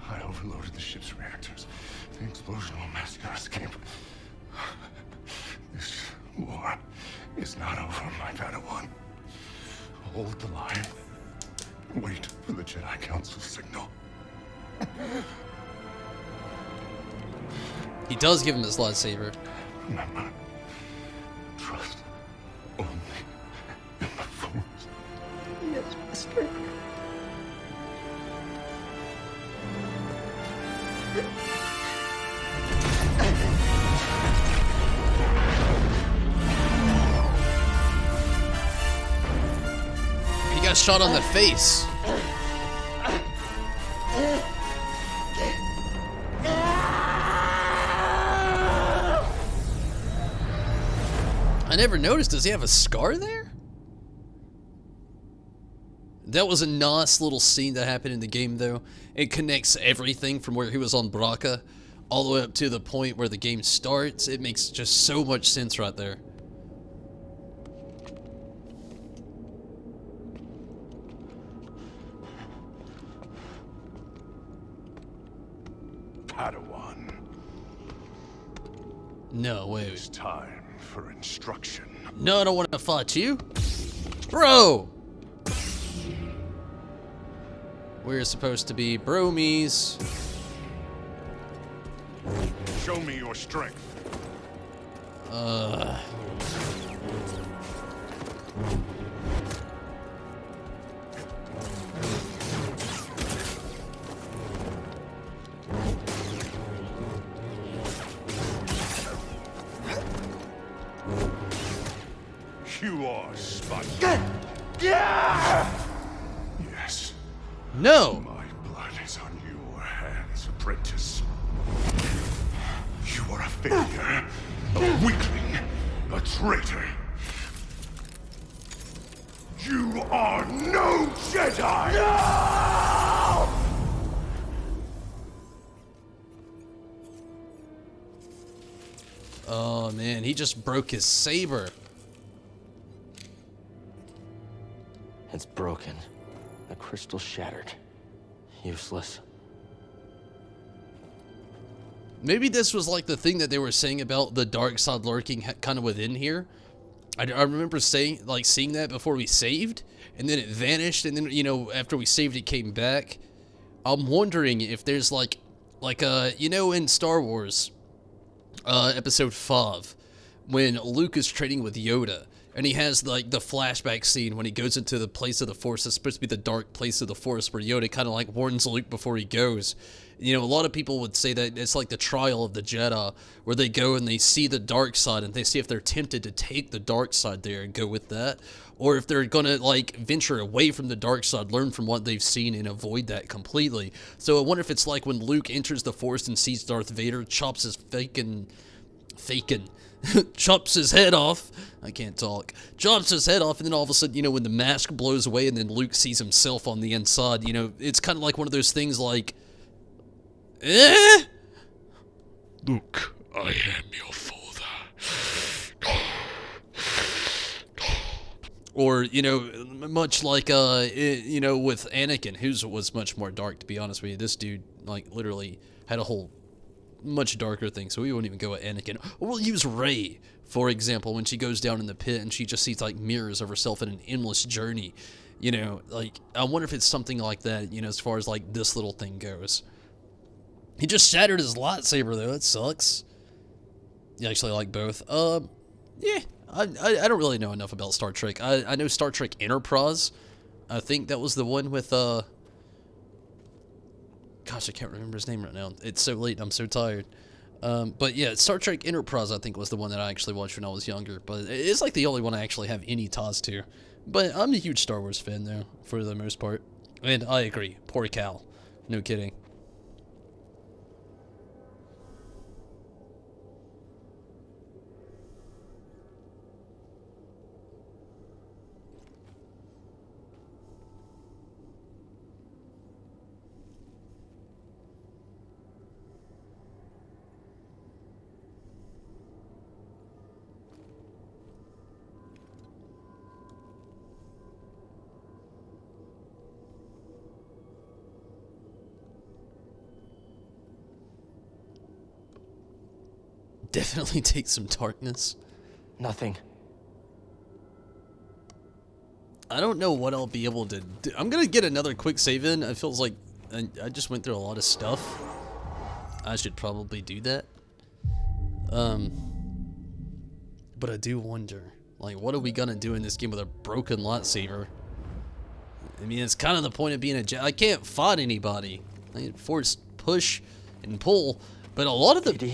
I overloaded the ship's reactors. The explosion will mask our escape. This war is not over, my Padawan. Hold the line. Wait for the Jedi Council signal. He does give him his lightsaber. Remember, trust only in the Force. Yes, Master. He got shot on the face. I never noticed. Does he have a scar there? That was a nice little scene that happened in the game, though. It connects everything from where he was on Baraka all the way up to the point where the game starts. It makes just so much sense right there. Padawan, No, it's wait. time for instruction. No, I don't want to fight you. Bro! We're supposed to be bromies. Show me your strength. You are Spike. Yes. No! My blood is on your hands, apprentice. You are a failure, a weakling, a traitor. You are no Jedi! No! Oh man, he just broke his saber. It's broken. The crystal shattered. Useless. Maybe this was like the thing that they were saying about the dark side lurking kind of within here. I remember seeing that before we saved, and then it vanished, and then, you know, after we saved it came back. I'm wondering if there's like you know, in Star Wars, episode 5, when Luke is training with Yoda, And he has like the flashback scene when he goes into the place of the Force. It's supposed to be the dark place of the Force, where Yoda kind of like warns Luke before he goes. You know, a lot of people would say that it's like the trial of the Jedi, where they go and they see the dark side and they see if they're tempted to take the dark side there and go with that, or if they're gonna like venture away from the dark side, learn from what they've seen and avoid that completely. So I wonder if it's like when Luke enters the Force and sees Darth Vader, chops his chops his head off. I can't talk. Chops his head off, and then all of a sudden, you know, when the mask blows away and then Luke sees himself on the inside, you know, it's kind of like one of those things like, Luke, I am your father. Or, you know, much like, you know, with Anakin, whose was much more dark, to be honest with you. This dude, like, literally had a whole much darker thing, so we won't even go with Anakin. Or we'll use Rey, for example, when she goes down in the pit and she just sees, like, mirrors of herself in an endless journey. You know, like, I wonder if it's something like that, you know, as far as, like, this little thing goes. He just shattered his lightsaber, though. That sucks. You actually like both? Yeah. I don't really know enough about Star Trek. I know Star Trek Enterprise. I think that was the one with, gosh, I can't remember his name right now. It's so late, I'm so tired. But yeah, Star Trek Enterprise, I think, was the one that I actually watched when I was younger. But it's like the only one I actually have any ties to. But I'm a huge Star Wars fan, though, for the most part. And I agree. Poor Cal. No kidding. Definitely take some darkness. Nothing. I don't know what I'll be able to do. I'm gonna get another quick save in. It feels like I just went through a lot of stuff. I should probably do that. But I do wonder, like, what are we gonna do in this game with a broken lightsaber? I mean, it's kind of the point of being a Jedi. I can't fight anybody. I can force push and pull, but a lot of the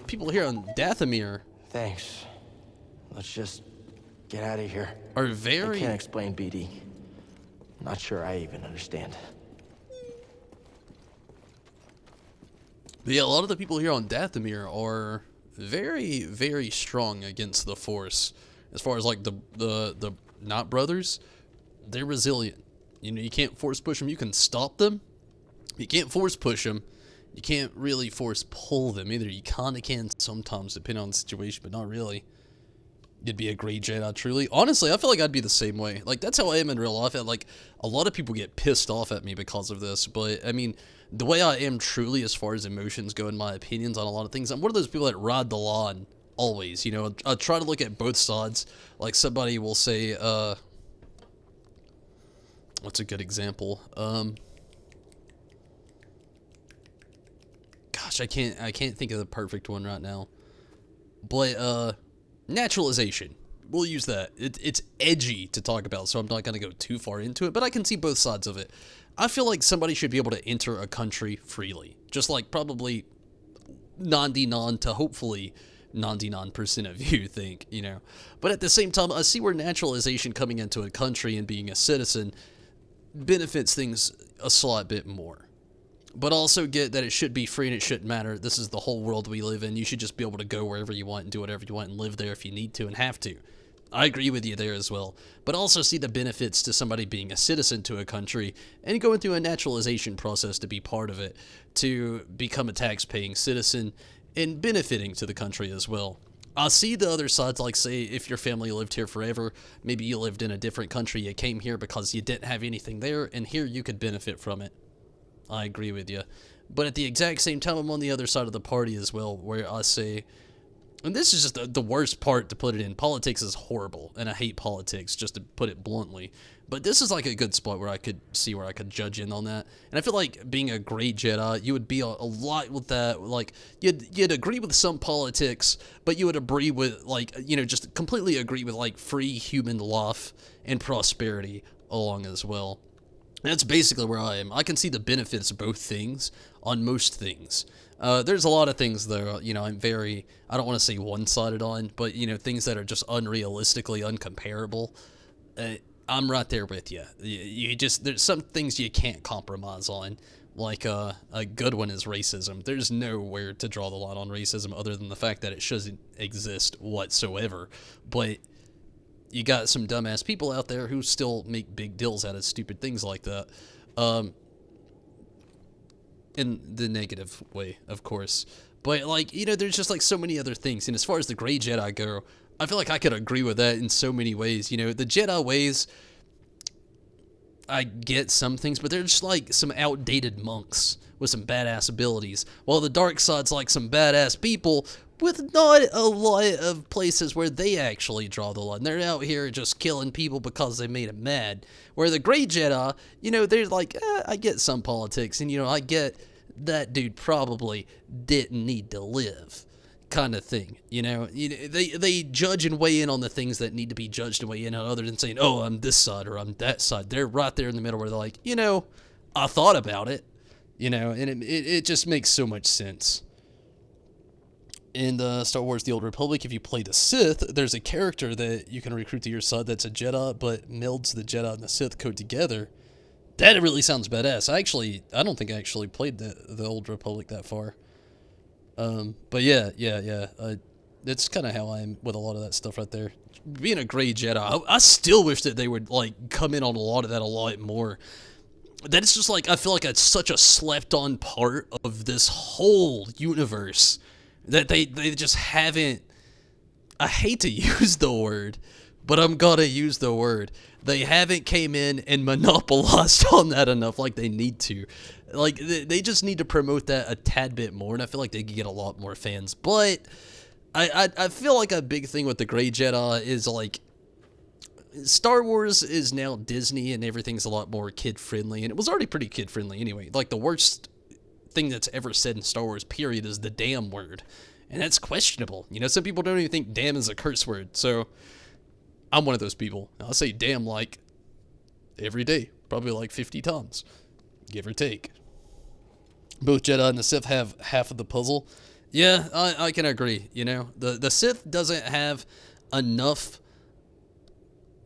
people here on Dathomir, thanks. Let's just get out of here. Are very... I can't explain BD. Not sure I even understand. But yeah, a lot of the people here on Dathomir are very, very strong against the Force. As far as like the Not Brothers, they're resilient. You know, you can't force push them. You can stop them. You can't force push them. You can't really force pull them either. You kind of can sometimes, depending on the situation, but not really. You'd be a great Jedi, truly. Honestly, I feel like I'd be the same way. Like, that's how I am in real life. Like, a lot of people get pissed off at me because of this, but, I mean, the way I am truly as far as emotions go and my opinions on a lot of things, I'm one of those people that ride the line always, you know. I try to look at both sides. Like, somebody will say, what's a good example? Gosh, I can't think of the perfect one right now. But, naturalization. We'll use that. It's edgy to talk about, so I'm not going to go too far into it, but I can see both sides of it. I feel like somebody should be able to enter a country freely. Just like probably 99 to hopefully 99% of you think, you know. But at the same time, I see where naturalization coming into a country and being a citizen benefits things a slight bit more. But also get that it should be free and it shouldn't matter. This is the whole world we live in. You should just be able to go wherever you want and do whatever you want and live there if you need to and have to. I agree with you there as well. But also see the benefits to somebody being a citizen to a country and going through a naturalization process to be part of it, to become a tax-paying citizen and benefiting to the country as well. I see the other sides, like say if your family lived here forever, maybe you lived in a different country, you came here because you didn't have anything there, and here you could benefit from it. I agree with you. But at the exact same time, I'm on the other side of the party as well, where I say, And this is just the worst part to put it in. Politics is horrible, and I hate politics, just to put it bluntly. But this is like a good spot where I could see where I could judge in on that. And I feel like being a great Jedi, you would be a lot with that. Like, you'd agree with some politics, but you would agree with, like, you know, just completely agree with, like, free human life and prosperity along as well. And that's basically where I am. I can see the benefits of both things on most things. There's a lot of things, though, you know, I don't want to say one-sided on, but, you know, things that are just unrealistically uncomparable. I'm right there with you. There's some things you can't compromise on. Like, a good one is racism. There's nowhere to draw the line on racism other than the fact that it shouldn't exist whatsoever. But you got some dumbass people out there who still make big deals out of stupid things like that. In the negative way, of course. But, like, you know, there's just, like, so many other things. And as far as the Grey Jedi go, I feel like I could agree with that in so many ways. You know, the Jedi ways, I get some things, but they're just, like, some outdated monks with some badass abilities. While the dark side's, like, some badass people with not a lot of places where they actually draw the line. They're out here just killing people because they made them mad. Where the Grey Jedi, you know, they're like, I get some politics, and, you know, I get that dude probably didn't need to live, kind of thing. You know, they judge and weigh in on the things that need to be judged and weigh in on, other than saying, oh, I'm this side or I'm that side. They're right there in the middle where they're like, you know, I thought about it, you know, and it just makes so much sense. In Star Wars The Old Republic, if you play the Sith, there's a character that you can recruit to your side that's a Jedi, but melds the Jedi and the Sith code together. That really sounds badass. I don't think I actually played the Old Republic that far. But yeah. That's kind of how I am with a lot of that stuff right there. Being a Grey Jedi, I still wish that they would, like, come in on a lot of that a lot more. That it's just, like, I feel like it's such a slept-on part of this whole universe that they just haven't. I hate to use the word, but I'm gonna use the word. They haven't came in and monopolized on that enough like they need to. Like, they just need to promote that a tad bit more, and I feel like they could get a lot more fans. But I feel like a big thing with the Grey Jedi is, like, Star Wars is now Disney, and everything's a lot more kid-friendly, and it was already pretty kid-friendly anyway. Like, the worst thing that's ever said in Star Wars, period, is the damn word. And that's questionable. You know, some people don't even think damn is a curse word. So, I'm one of those people. I'll say damn, like, every day. Probably like 50 times. Give or take. Both Jedi and the Sith have half of the puzzle. Yeah, I can agree, you know. The Sith doesn't have enough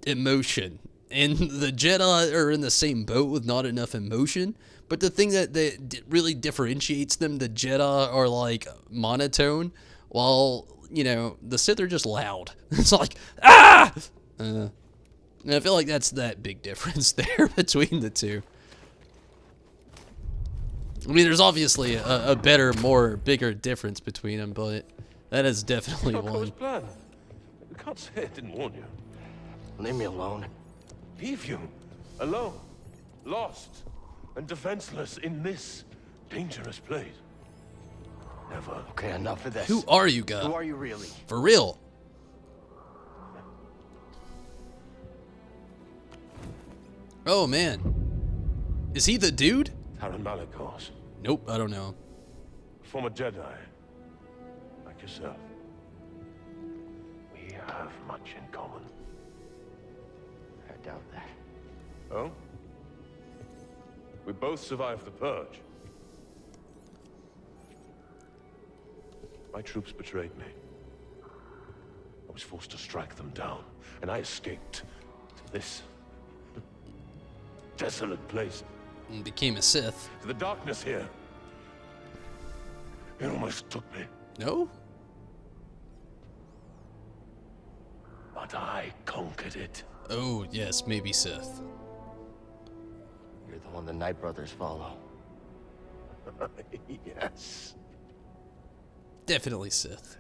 emotion. And the Jedi are in the same boat with not enough emotion. But the thing that really differentiates them, the Jedi are, like, monotone, while, you know, the Sith are just loud. It's like, ah! And I feel like that's that big difference there between the two. I mean, there's obviously a better, bigger difference between them, but that is definitely one. Plan. You can't say I didn't warn you. Leave me alone. Leave you alone, lost and defenseless in this dangerous place. Never. Okay, enough of this. Who are you, guy? Who are you really? For real. Oh, man. Is he the dude? Taron Malikos, Nope, I don't know. former Jedi, like yourself. We have much in common. I doubt that. Oh? We both survived the Purge. My troops betrayed me. I was forced to strike them down, and I escaped to this desolate place. And became a Sith. To the darkness here. It almost took me. No? But I conquered it. Oh, yes, maybe Sith. You're the one the Knight brothers follow. Yes. Definitely Sith.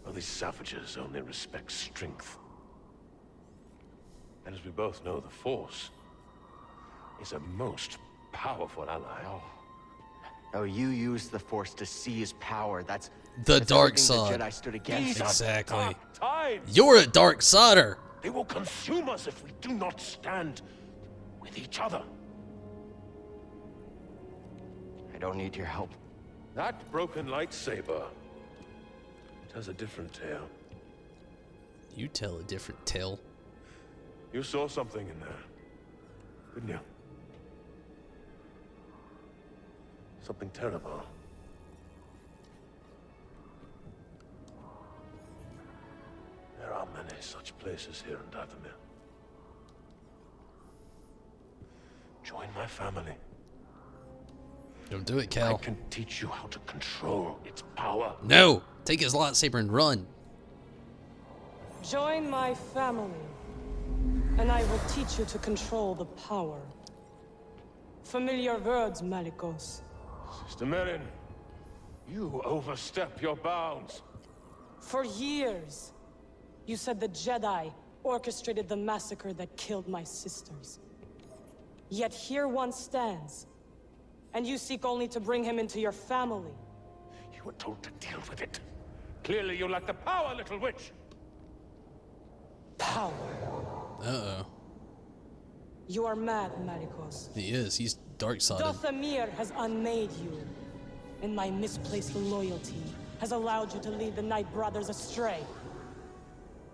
Well, these savages only respect strength. And as we both know, the Force is a most powerful ally. No. Oh, you used the Force to seize power. That's The dark everything side. The Jedi stood against. These are Exactly. dark times. You're a dark sider. They will consume us if we do not stand with each other. I don't need your help. That broken lightsaber, it has a different tale. You tell a different tale. You saw something in there, didn't you? Something terrible. There are many such places here in Dathomir. Join my family. Don't do it, I Cal. can teach you how to control its power. No! Take his lightsaber and run. Join my family, and I will teach you to control the power. Familiar words, Malicos. Sister Merrin, you overstep your bounds. For years, you said the Jedi orchestrated the massacre that killed my sisters. Yet here one stands, and you seek only to bring him into your family. You were told to deal with it. Clearly you lack the power, little witch. Power. Uh-oh. You are mad, Malicos. He is. He's dark-sided. Dathomir has unmade you, and my misplaced loyalty has allowed you to lead the Night Brothers astray.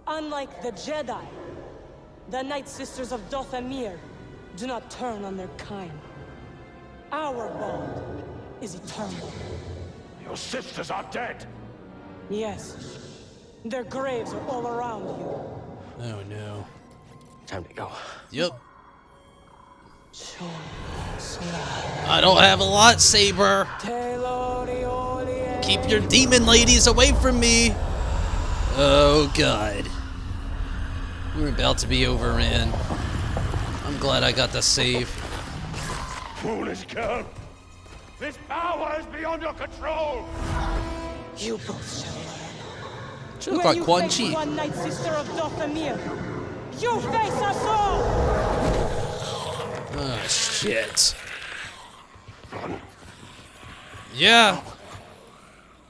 Unlike the Jedi, the Night Sisters of Dathomir do not turn on their kind. Our bond is eternal. Your sisters are dead. Yes, their graves are all around you. Oh, no. Time to go. Yep. I don't have a lightsaber. Keep your demon ladies away from me. Oh, God. We're about to be overran. I'm glad I got the save. Foolish girl. This power is beyond your control. You both shall learn. She looks like Quan Chi. One Night Sister of Dathomir, you face us all! Oh, shit. Yeah.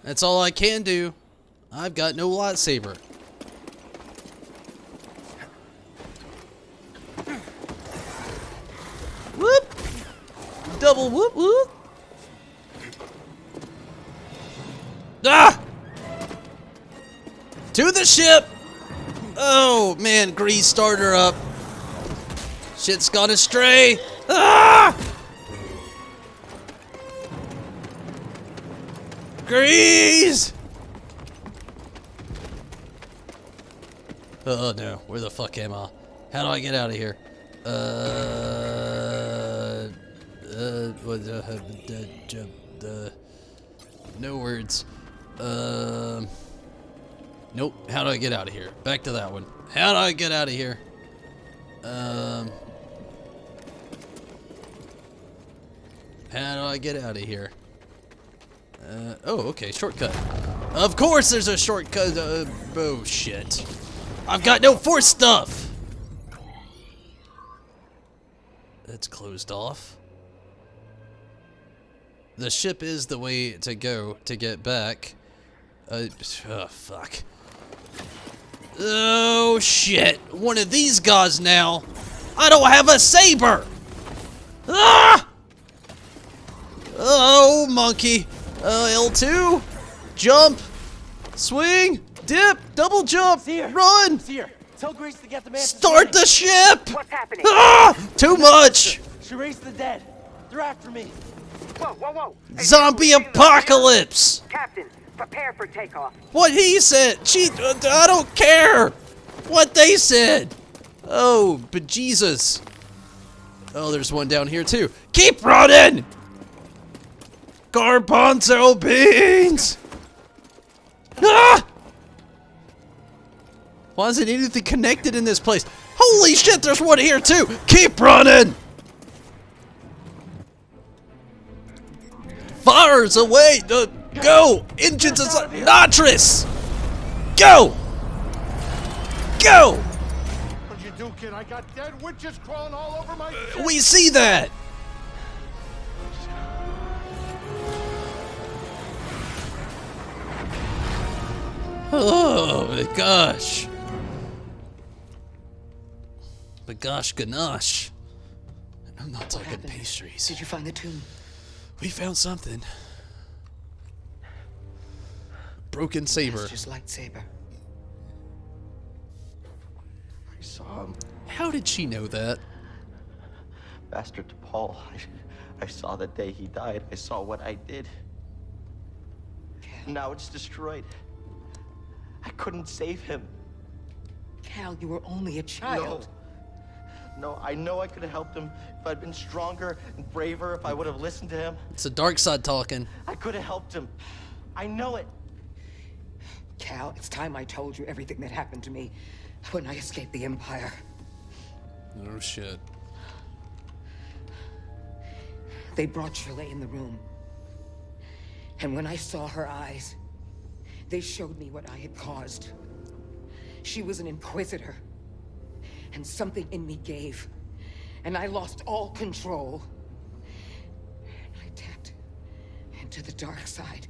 That's all I can do. I've got no lightsaber. Whoop! Double whoop whoop! Ah! To the ship! Oh, man, Grease, start her up. Shit's gone astray. Ah! Grease! Oh, no. Where the fuck am I? How do I get out of here? No words. Nope. How do I get out of here? Back to that one. How do I get out of here? How do I get out of here? Oh, okay, shortcut. Of course there's a shortcut. Oh, shit. I've got no force stuff! That's closed off. The ship is the way to go to get back. Oh, fuck. Oh, shit. One of these guys now. I don't have a saber! Ah! Oh, monkey. L2. Jump. Swing. Dip. Double jump. Seer. Run. Seer, tell Grace to get the man. Start the ship. What's happening? Ah! Too much. She raised the dead. They're after me. Whoa, whoa, whoa. Hey, Zombie you see the apocalypse. Captain, prepare for takeoff. What he said. I don't care. What they said. Oh, but Jesus. Oh, there's one down here too. Keep running. Garbanzo beans. Ah! Why isn't anything connected in this place? Holy shit, there's one here too. Keep running. Fires away. Go. Engines aside. Notris. Go. Go. What'd you do, kid? I got dead witches crawling all over my ship. We see that. Oh my gosh. But gosh, ganache. And I'm not talking pastries. Did you find the tomb? We found something. Broken saber. Master's lightsaber. I saw him. How did she know that? Bastard to Paul. I saw the day he died. I saw what I did. Now it's destroyed. I couldn't save him. Cal, you were only a child. No, I know I could have helped him if I'd been stronger and braver, if I would have listened to him. It's the dark side talking. I could have helped him. I know it. Cal, it's time I told you everything that happened to me when I escaped the Empire. Oh shit. They brought Shirley in the room. And when I saw her eyes, they showed me what I had caused. She was an Inquisitor. And something in me gave. And I lost all control. And I tapped into the dark side.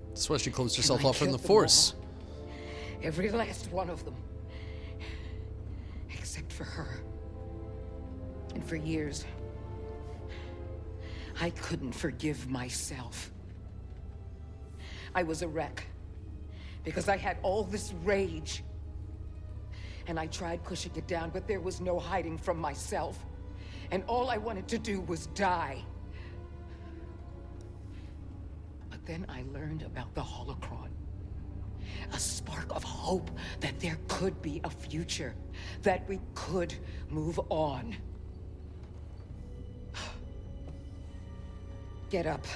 That's why she closed herself And I off from the killed them Force. all. Every last one of them. Except for her. And for years, I couldn't forgive myself. I was a wreck. Because I had all this rage. And I tried pushing it down, but there was no hiding from myself. And all I wanted to do was die. But then I learned about the Holocron. A spark of hope that there could be a future. That we could move on. Get up.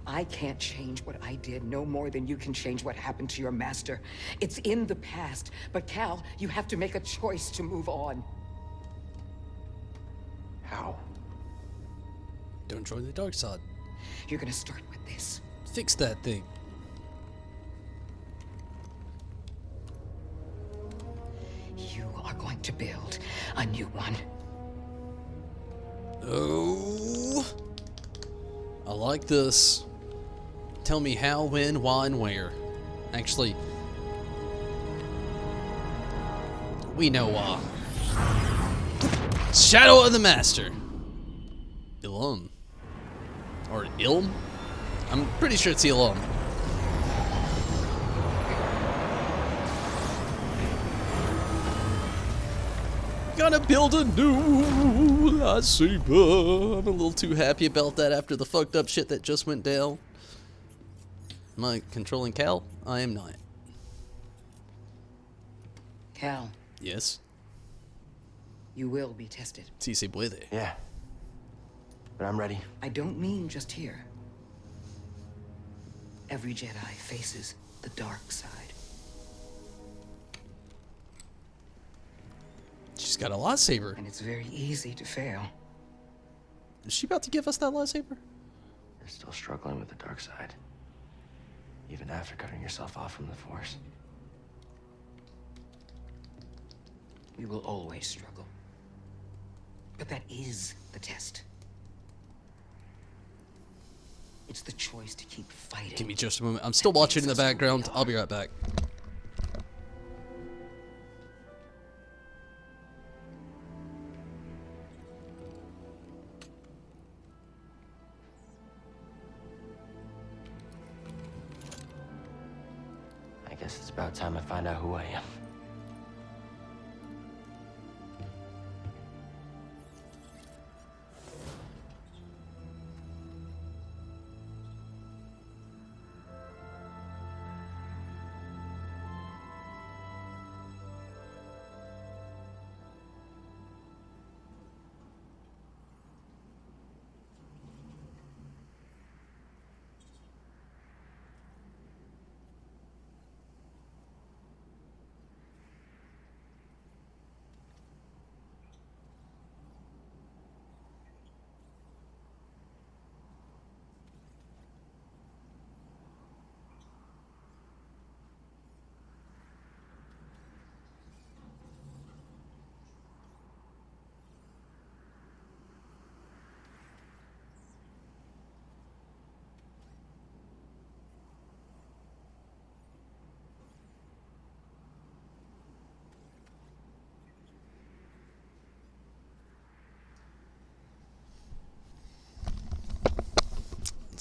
I can't change what I did no more than you can change what happened to your master. It's in the past. But Cal, you have to make a choice to move on. How? Don't join the dark side. You're gonna start with this. Fix that thing. You are going to build a new one. Oh. I like this. Tell me how, when, why, and where. Actually, we know why. Shadow of the Master. Ilum. Or Ilm? I'm pretty sure it's Ilum. Gonna build a new lightsaber. I'm a little too happy about that after the fucked up shit that just went down. Am I controlling Cal? I am not. Cal, Yes. you will be tested. Si se puede. Yeah. But I'm ready. I don't mean just here. Every Jedi faces the dark side. She's got a lightsaber. And it's very easy to fail. Is she about to give us that lightsaber? You're still struggling with the dark side. Even after cutting yourself off from the Force. We will always struggle. But that is the test. It's the choice to keep fighting. Give me just a moment. I'm still watching in the background. I'll be right back. I guess it's about time I find out who I am.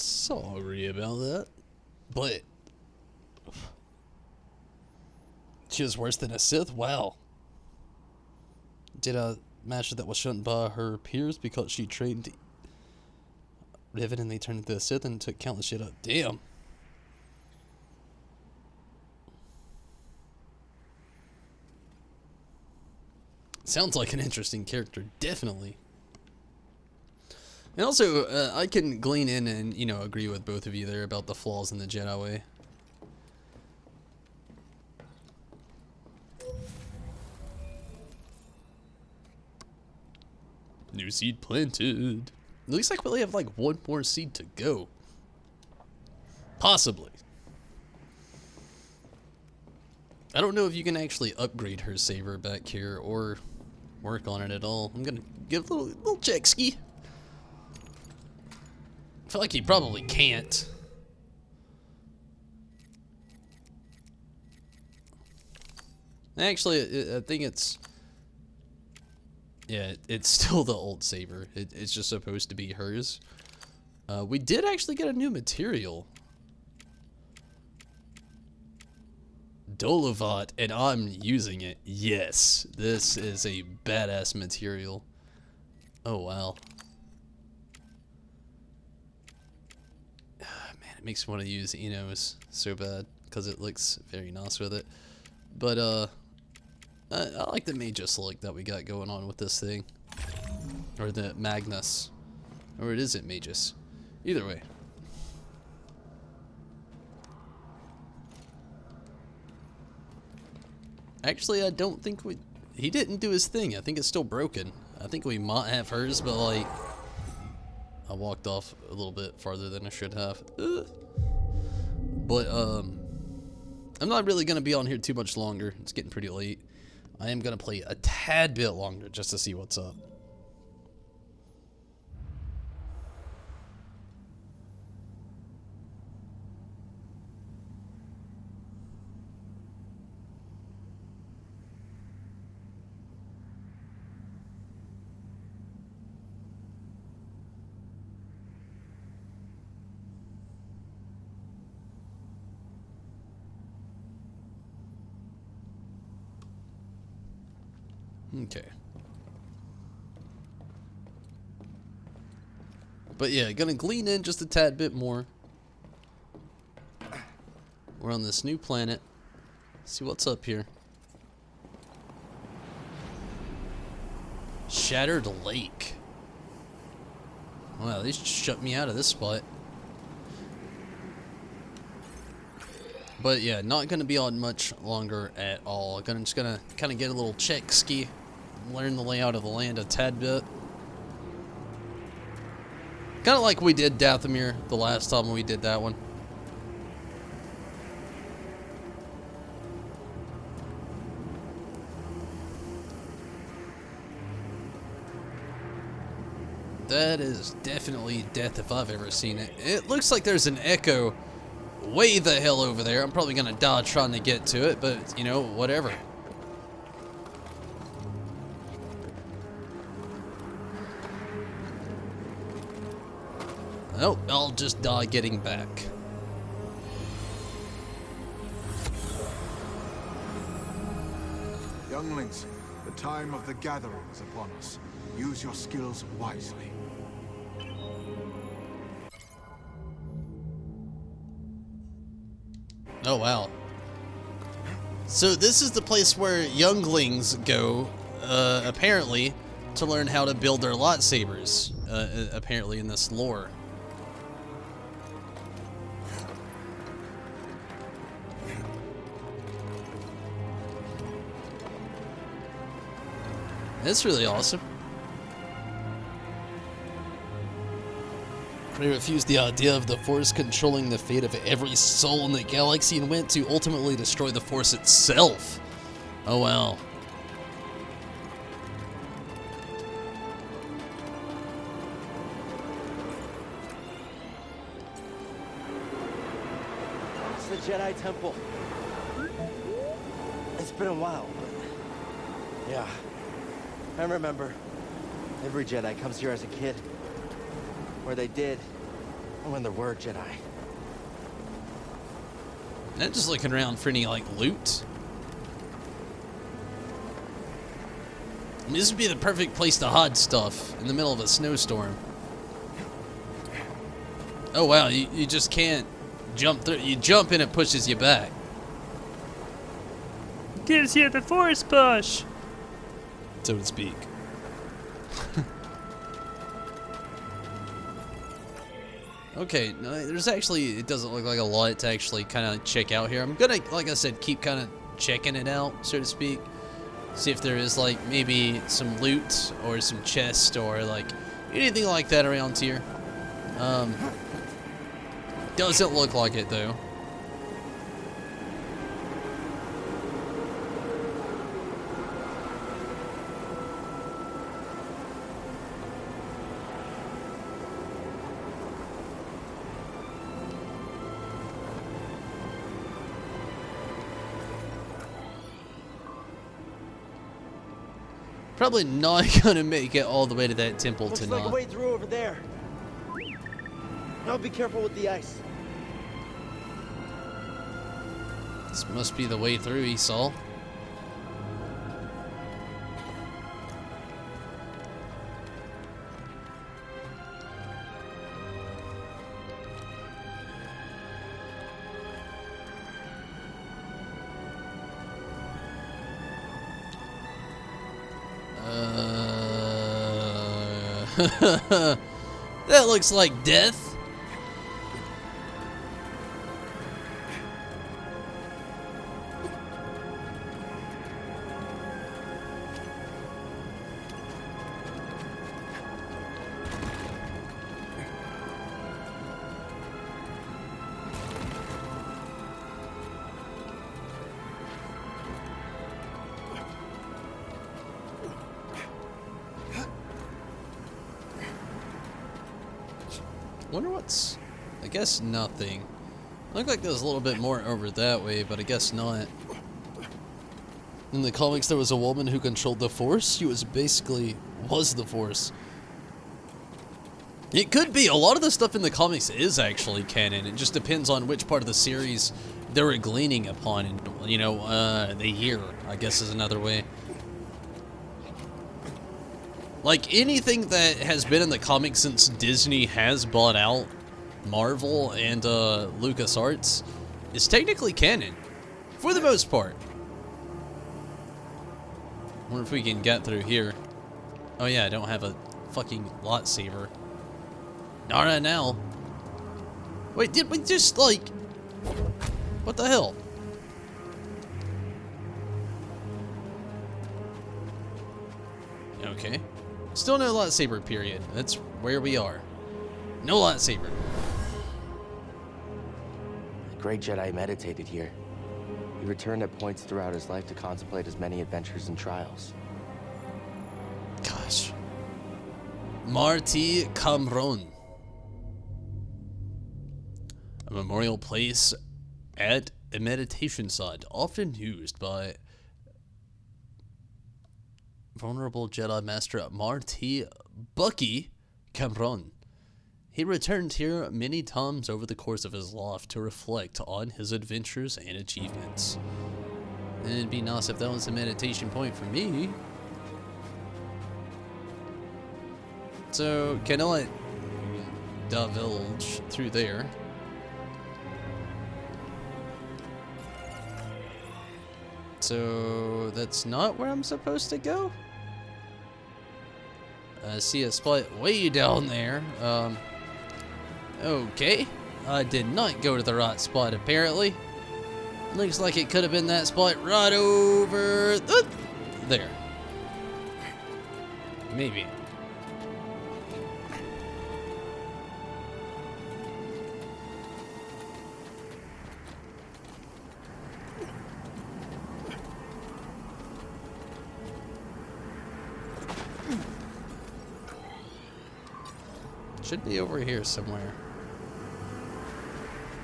Sorry about that. But she was worse than a Sith? Wow. Did a master that was shunned by her peers because she trained Riven and they turned into a Sith and took countless shit up. Damn. Sounds like an interesting character, definitely. And also, I can glean in and, you know, agree with both of you there about the flaws in the Jedi way. New seed planted. At least I really have like one more seed to go. Possibly. I don't know if you can actually upgrade her saber back here or work on it at all. I'm gonna give a little check ski. I feel like he probably can't. Actually, I think it's... Yeah, it's still the old saber. It's just supposed to be hers. We did actually get a new material. Dolavat, and I'm using it. Yes, this is a badass material. Oh, wow. Man, it makes me want to use Enos so bad because it looks very nice with it. But, I like the Magus look that we got going on with this thing. Or the Magnus. Or it isn't Magus. Either way. Actually, I don't think we... He didn't do his thing. I think it's still broken. I think we might have hers, but like... I walked off a little bit farther than I should have. But, I'm not really going to be on here too much longer. It's getting pretty late. I am going to play a tad bit longer just to see what's up. Okay. But yeah, gonna glean in just a tad bit more. We're on this new planet. See what's up here. Shattered Lake. Wow, they shut me out of this spot. But yeah, not gonna be on much longer at all. Just gonna kind of get a little check ski, learn the layout of the land a tad bit. Kind of like we did Dathomir the last time we did that one. That is definitely death if I've ever seen it. It looks like there's an echo way the hell over there. I'm probably gonna die trying to get to it, but you know, whatever. Nope, I'll just die getting back. Younglings, the time of the gathering is upon us. Use your skills wisely. Oh, wow. So this is the place where younglings go, apparently, to learn how to build their lightsabers, apparently in this lore. That's really awesome. Prey refused the idea of the Force controlling the fate of every soul in the galaxy and went to ultimately destroy the Force itself. Oh, wow. It's the Jedi Temple. It's been a while, but... Yeah. I remember. Every Jedi comes here as a kid. Or they did. when there were Jedi. Not just looking around for any, like, loot. I mean, this would be the perfect place to hide stuff in the middle of a snowstorm. Oh, wow, you just can't jump through. You jump and it pushes you back. Gives you the force push, so to speak. Okay, no, there's actually, it doesn't look like a lot to actually kind of check out here. I'm gonna, like I said, keep kind of checking it out, so to speak. See if there is, like, maybe some loot or some chest or, like, anything like that around here. Doesn't look like it, though. Probably not gonna make it all the way to that temple Looks tonight. like a way through over there. Now be careful with the ice. This must be the way through, Esau. That looks like death. Wonder what's... I guess nothing. Looked like there was a little bit more over that way, but I guess not. In the comics, there was a woman who controlled the Force. She was basically... was the Force. It could be. A lot of the stuff in the comics is actually canon. It just depends on which part of the series they were gleaning upon. And, you know, the year, I guess, is another way. Like, anything that has been in the comics since Disney has bought out Marvel and LucasArts is technically canon, for the most part. Wonder if we can get through here. Oh yeah, I don't have a fucking lightsaber. Not right now. Wait, did we just, like... what the hell? Okay. Still no lightsaber, period. That's where we are. No lightsaber. The great Jedi meditated here. He returned at points throughout his life to contemplate his many adventures and trials. Gosh. Marti Kamron. A memorial place at a meditation site, often used by vulnerable Jedi Master Marti Bucky Kamron. He returned here many times over the course of his life to reflect on his adventures and achievements. And it'd be nice if that was a meditation point for me. So, cannot divulge through there. So, that's not where I'm supposed to go? I see a spot way down there. Okay. I did not go to the right spot, apparently. Looks like it could have been that spot right over there. Maybe. Should be over here somewhere.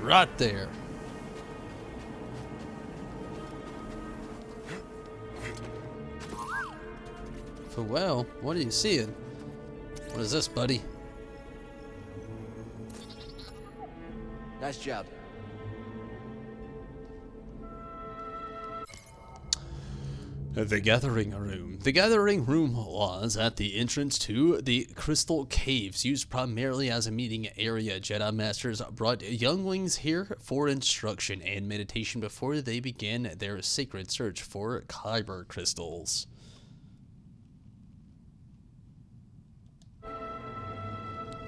Right there. Well, what are you seeing? What is this, buddy? Nice job. The Gathering Room. The Gathering Room was at the entrance to the Crystal Caves, used primarily as a meeting area. Jedi Masters brought younglings here for instruction and meditation before they began their sacred search for Kyber crystals.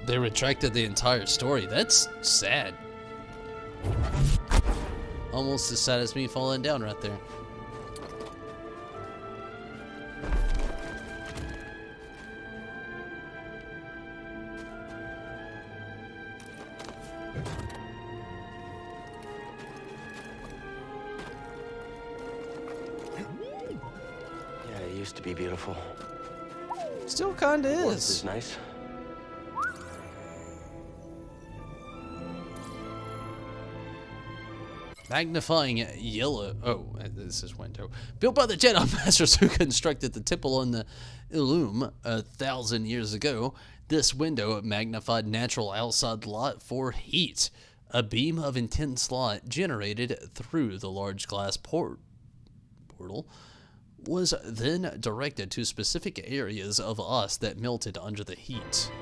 They retracted the entire story. That's sad. Almost as sad as me falling down right there. Yeah, it used to be beautiful. Still kinda is. This is nice. Magnifying yellow. Oh, this is window. Built by the Jedi Masters who constructed the temple on the Illum 1,000 years ago, this window magnified natural outside light for heat. A beam of intense light generated through the large glass portal was then directed to specific areas of us that melted under the heat.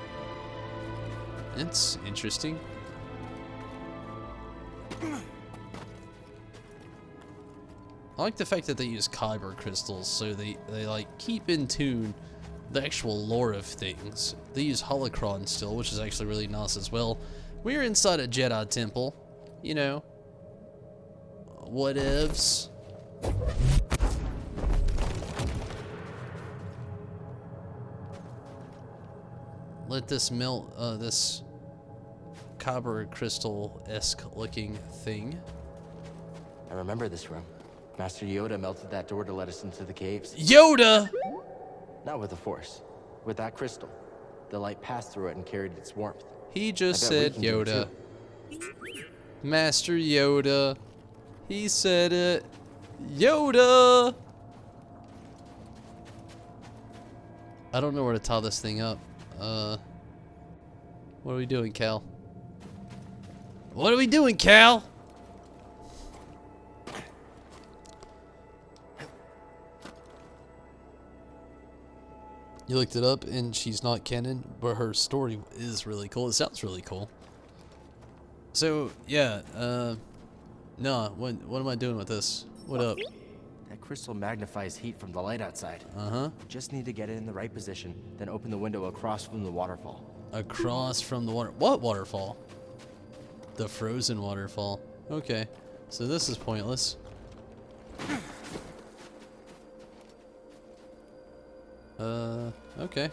It's interesting. I like the fact that they use Kyber crystals, so they like keep in tune the actual lore of things. They use holocron still, which is actually really nice as well. We're inside a Jedi temple, you know. Whatevs. Let this melt, this Kyber crystal-esque looking thing. I remember this room. Master Yoda melted that door to let us into the caves. Yoda! Not with the Force. With that crystal. The light passed through it and carried its warmth. He just said Yoda. Master Yoda. He said it. Yoda! I don't know where to tie this thing up. What are we doing, Cal? What are we doing, Cal? You looked it up, and she's not canon, but her story is really cool. It sounds really cool. So, yeah, no, what am I doing with this? What up? That crystal magnifies heat from the light outside. Uh-huh. Just need to get it in the right position, then open the window across from the waterfall. Across from the water... What waterfall? The frozen waterfall. Okay, so this is pointless. Okay.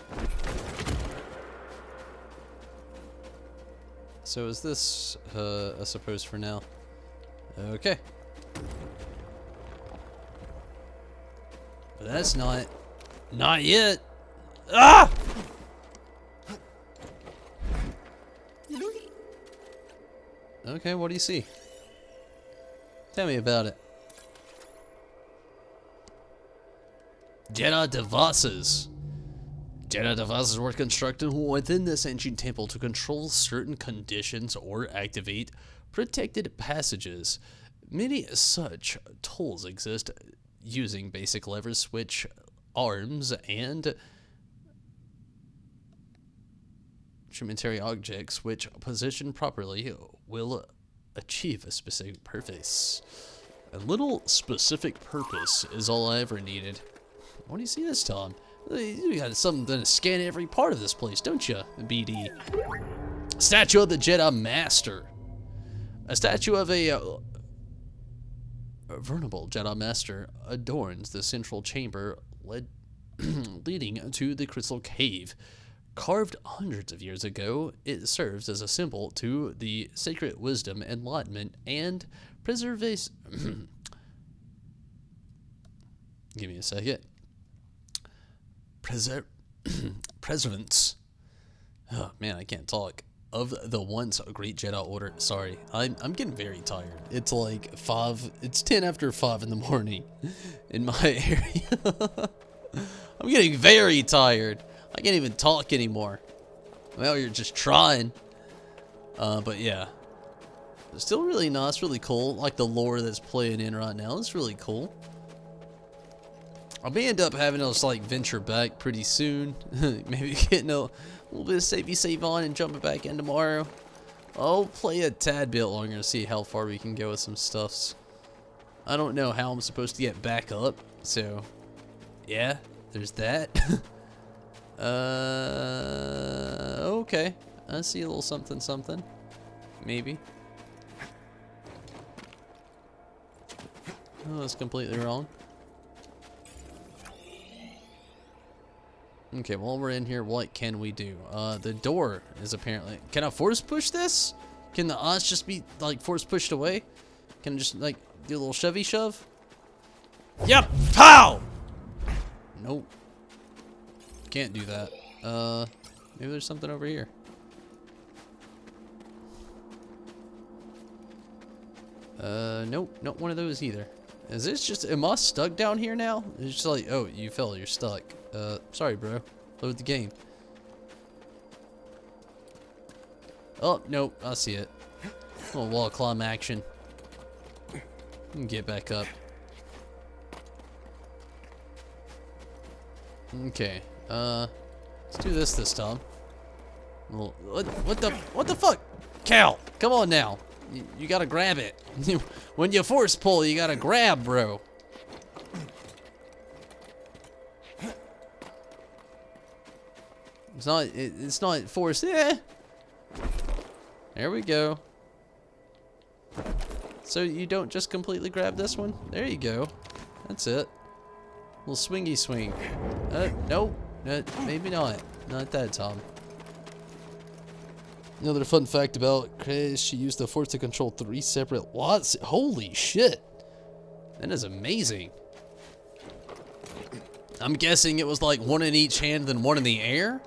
So is this, I suppose for now. Okay. But that's not yet. Ah! Okay, what do you see? Tell me about it. Jedi devices. Jedi devices were constructed within this ancient temple to control certain conditions or activate protected passages. Many such tools exist using basic levers, switch arms, and instrumentary objects which, positioned properly, will achieve a specific purpose. A little specific purpose is all I ever needed. What do you see this time? You got something to scan every part of this place, don't you, BD? Statue of the Jedi Master. A statue of a venerable Jedi Master adorns the central chamber leading to the Crystal Cave. Carved hundreds of years ago, it serves as a symbol to the sacred wisdom, enlightenment, and preservation. Give me a second. Preservance. Oh man, I can't talk. Of the once great Jedi Order. Sorry, I'm getting very tired. It's like 5. It's 10 after 5 in the morning in my area. I'm getting very tired. I can't even talk anymore. Well, you're just trying. But yeah. Still really nice, really cool. Like the lore that's playing in right now. It's really cool. I may end up having to just like venture back pretty soon. Maybe getting a little bit of save on and jumping back in tomorrow. I'll play a tad bit longer to see how far we can go with some stuffs. I don't know how I'm supposed to get back up, so yeah, there's that. Okay. I see a little something. Maybe. Oh, that's completely wrong. Okay, while we're in here, what can we do? The door is apparently... Can I force push this? Can the odds just be, like, force pushed away? Can I just, like, do a little shovey shove? Yep! Pow! Nope. Can't do that. Maybe there's something over here. Nope. Not one of those either. Is this just... Am I stuck down here now? It's just like, oh, you fell. You're stuck. Sorry, bro. Load the game. Oh, nope. I see it. A little wall climb action. Get back up. Okay. Let's do this time. Well, what the fuck? Cal, come on now. You gotta grab it. When you force pull, you gotta grab, bro. It's not forced. Yeah. There we go. So you don't just completely grab this one? There you go. That's it. Little swingy swing. Nope. Maybe not. Not that time. Another fun fact about Chris, she used the force to control 3 separate lots. Holy shit. That is amazing. I'm guessing it was like 1 in each hand, then 1 in the air?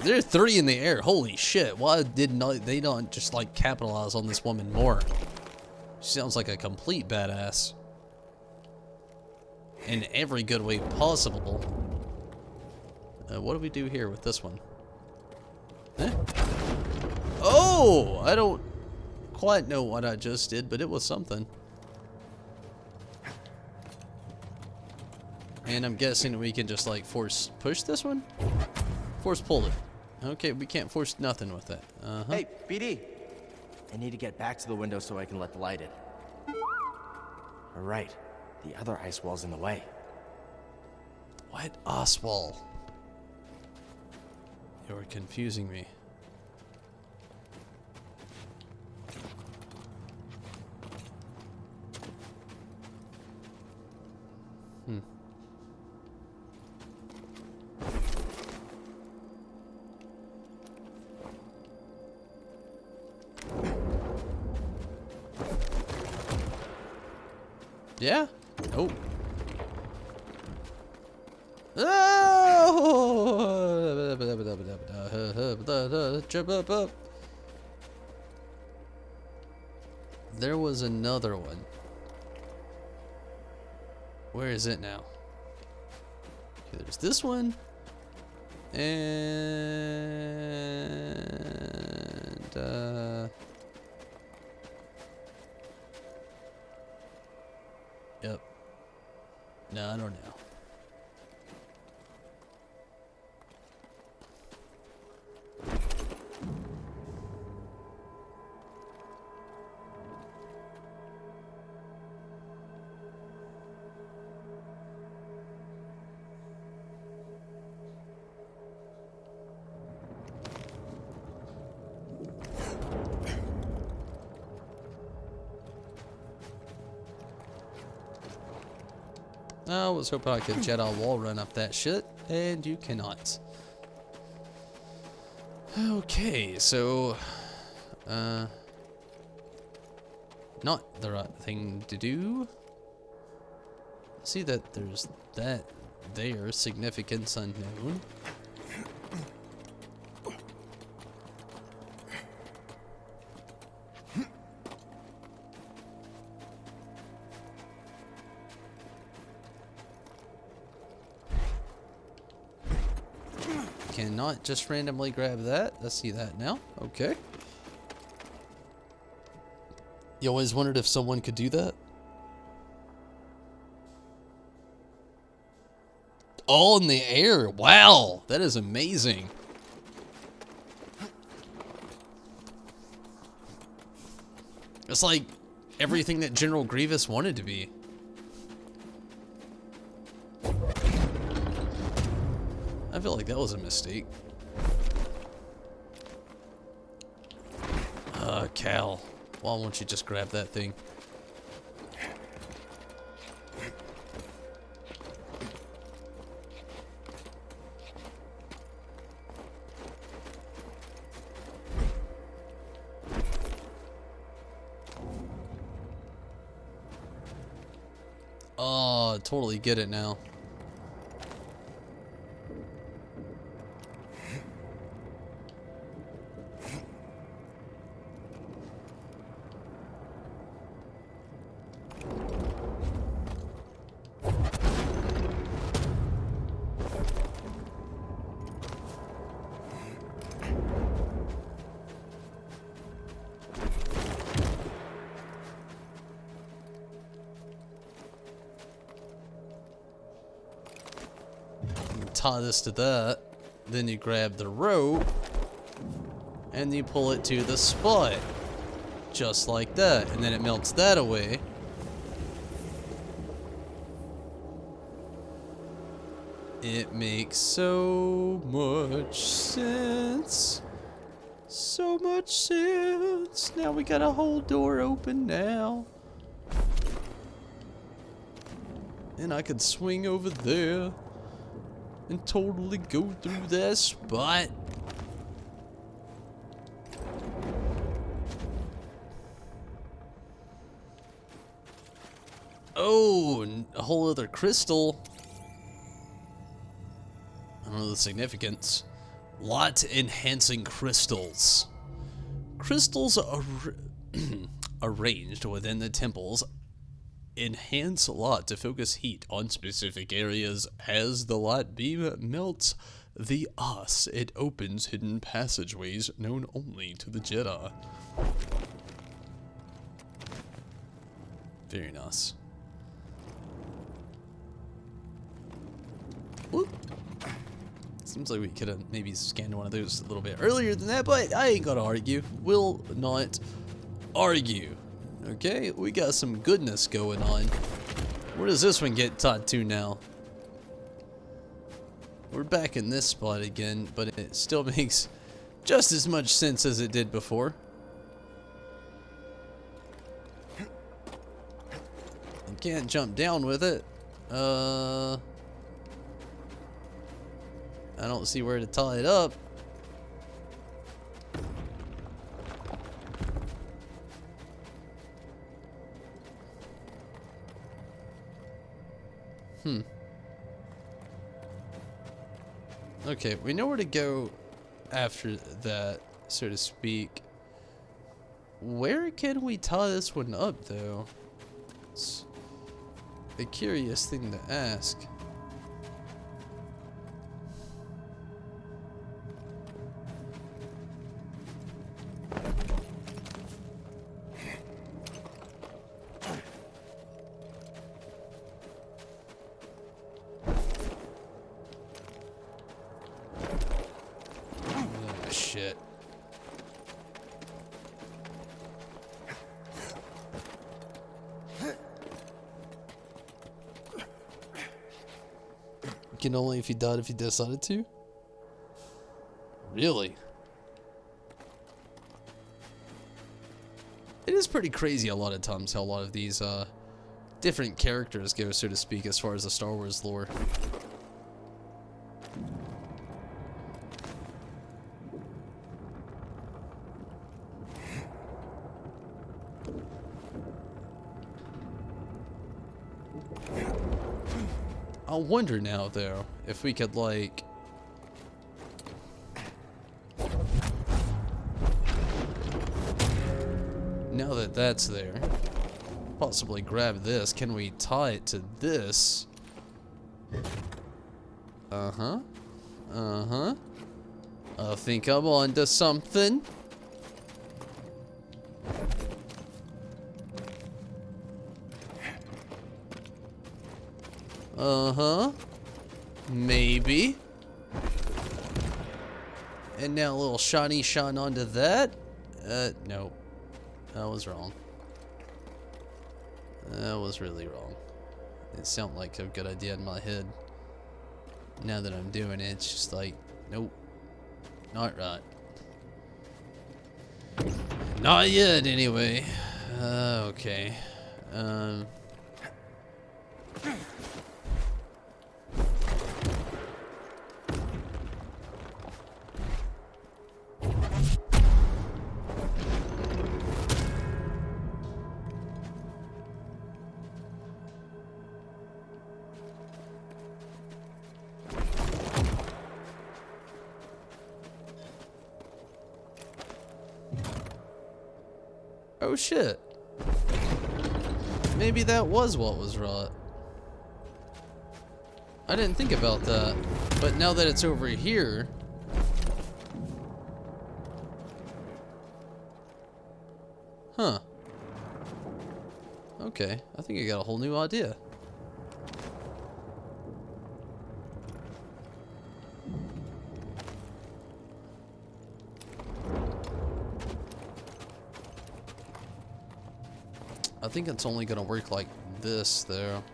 There are 3 in the air. Holy shit. Why did they not just like capitalize on this woman more? She sounds like a complete badass. In every good way possible. What do we do here with this one? Oh! I don't quite know what I just did, but it was something. And I'm guessing we can just like force push this one? Force pull it. Okay, we can't force nothing with it. Hey, BD. I need to get back to the window so I can let the light in. Alright, the other ice wall's in the way. What ice wall? You're confusing me. Yeah? Oh. There was another one. Where is it now? Okay, there's this one. And yep. No, I don't know. I was hoping I could Jedi wall run up that shit, and you cannot. Okay, so not the right thing to do. See that there's that there, significance unknown. Cannot just randomly grab that. I see that now. Okay. You always wondered if someone could do that? All in the air. Wow, that is amazing. It's like everything that General Grievous wanted to be. I feel like that was a mistake. Cal, why won't you just grab that thing? Oh, totally get it now. Tie this to that, then you grab the rope and you pull it to the spot just like that, and then it melts that away. It makes so much sense. So much sense. Now we got a whole door open now, and I could swing over there and totally go through that spot. Oh, a whole other crystal. I don't know the significance. Lot enhancing crystals. Crystals arranged within the temples enhance light to focus heat on specific areas. As the light beam melts the ice, it opens hidden passageways known only to the Jedi. Very nice. Whoop. Seems like we could have maybe scanned one of those a little bit earlier than that, but I ain't gonna argue. Will not argue. Okay, we got some goodness going on. Where does this one get tied to now? We're back in this spot again, but it still makes just as much sense as it did before. You can't jump down with it. I don't see where to tie it up. Okay, we know where to go after that, so to speak. Where can we tie this one up, though? It's a curious thing to ask. Shit. You can only if you died if you decided to? Really? It is pretty crazy a lot of times how a lot of these different characters go, so to speak, as far as the Star Wars lore. I wonder now, though, if we could, like... Now that that's there, possibly grab this. Can we tie it to this? Uh-huh. Uh-huh. I think I'm onto something. Uh-huh. Maybe. And now a little shiny shine onto that. No. That was wrong. That was really wrong. It sounded like a good idea in my head. Now that I'm doing it, it's just like, nope. Not right. Not yet, anyway. Okay. Oh shit. Maybe that was what was wrought. I didn't think about that. But now that it's over here... Huh. Okay, I think I got a whole new idea. I think it's only gonna work like this, though.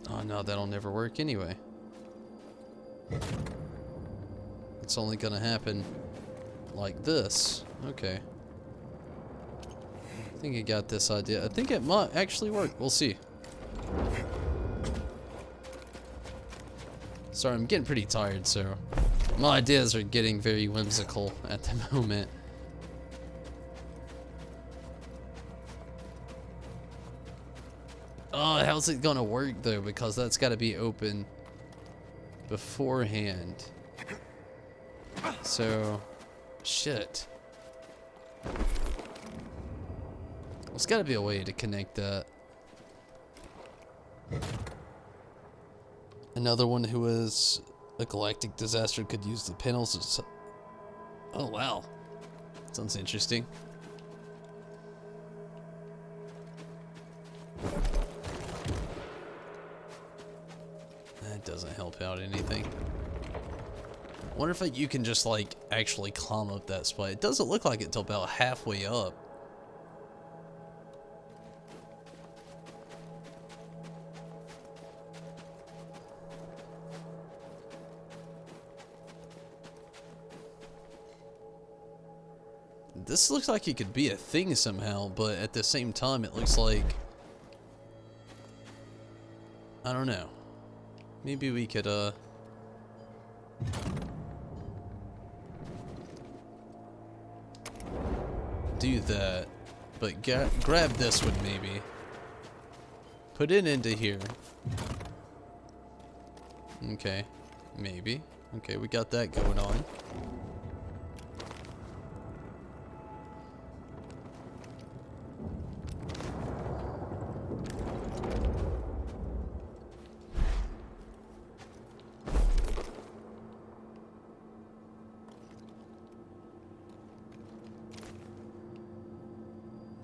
Oh no, that'll never work anyway. It's only gonna happen like this. Okay. I think I got this idea. I think it might actually work. We'll see. Sorry, I'm getting pretty tired, so my ideas are getting very whimsical at the moment. Oh, how's it gonna work though? Because that's gotta be open beforehand. So, shit. There's gotta be a way to connect that. Another one who is a galactic disaster could use the panels. Oh wow, sounds interesting. That doesn't help out anything. I wonder if you can just like actually climb up that spot. It doesn't look like it till about halfway up. This looks like it could be a thing somehow, but at the same time it looks like, I don't know. Maybe we could do that, but grab this one maybe. Put it into here. Okay, maybe. Okay, we got that going on.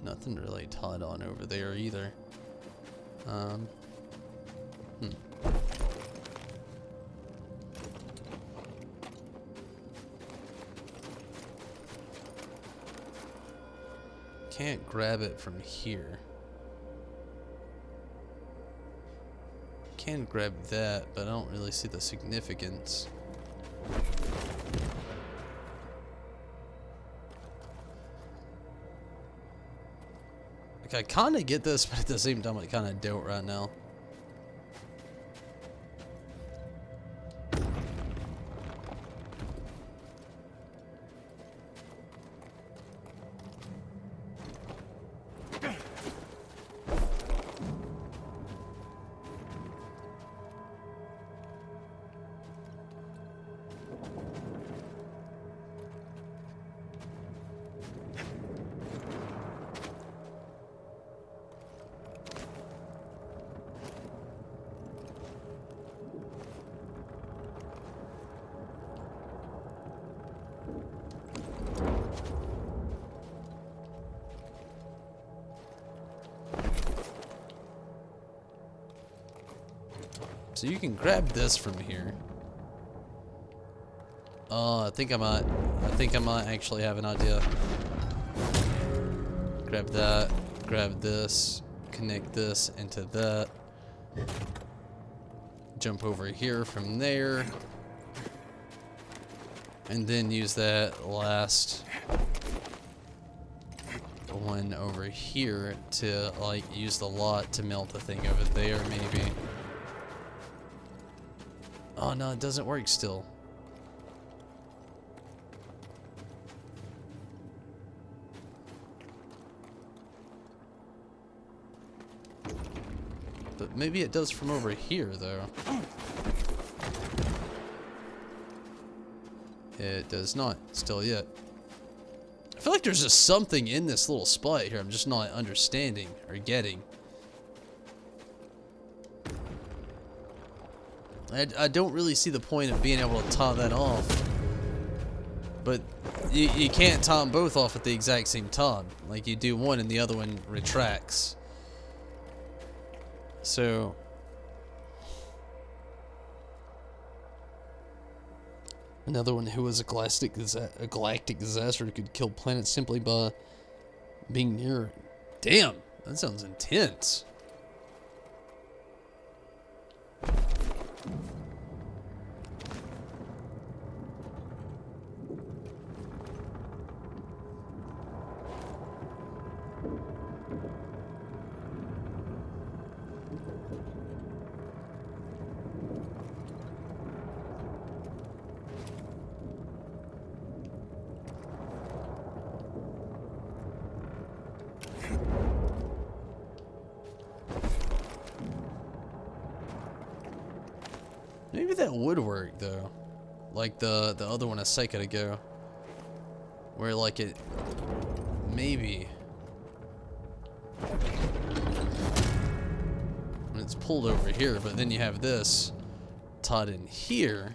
Nothing really tied on over there either. Can't grab it from here. Can grab that, but I don't really see the significance. Like, I kind of get this, but at the same time I kind of don't right now. So you can grab this from here. I think I might actually have an idea. Grab that, grab this, connect this into that. Jump over here from there. And then use that last one over here to like use the lot to melt the thing over there maybe. Oh no, it doesn't work still. But maybe it does from over here though. It does not still yet. I feel like there's just something in this little spot here I'm just not understanding or getting. I don't really see the point of being able to top that off. But you can't top them both off at the exact same time. Like you do one and the other one retracts. So another one who was a galactic disaster could kill planets simply by being near it. Damn, that sounds intense. Maybe that would work though, like the other one a second ago, where like it maybe when it's pulled over here, but then you have this tied in here.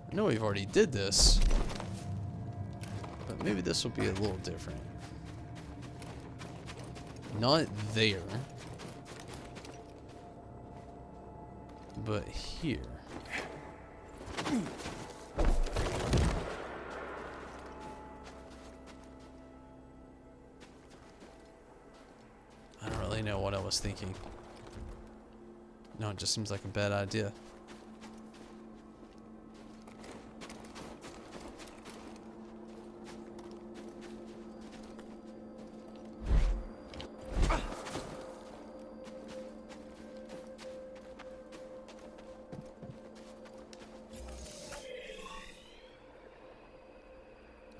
I know we've already did this, but maybe this will be a little different. Not there, but here. I don't really know what I was thinking. No, it just seems like a bad idea.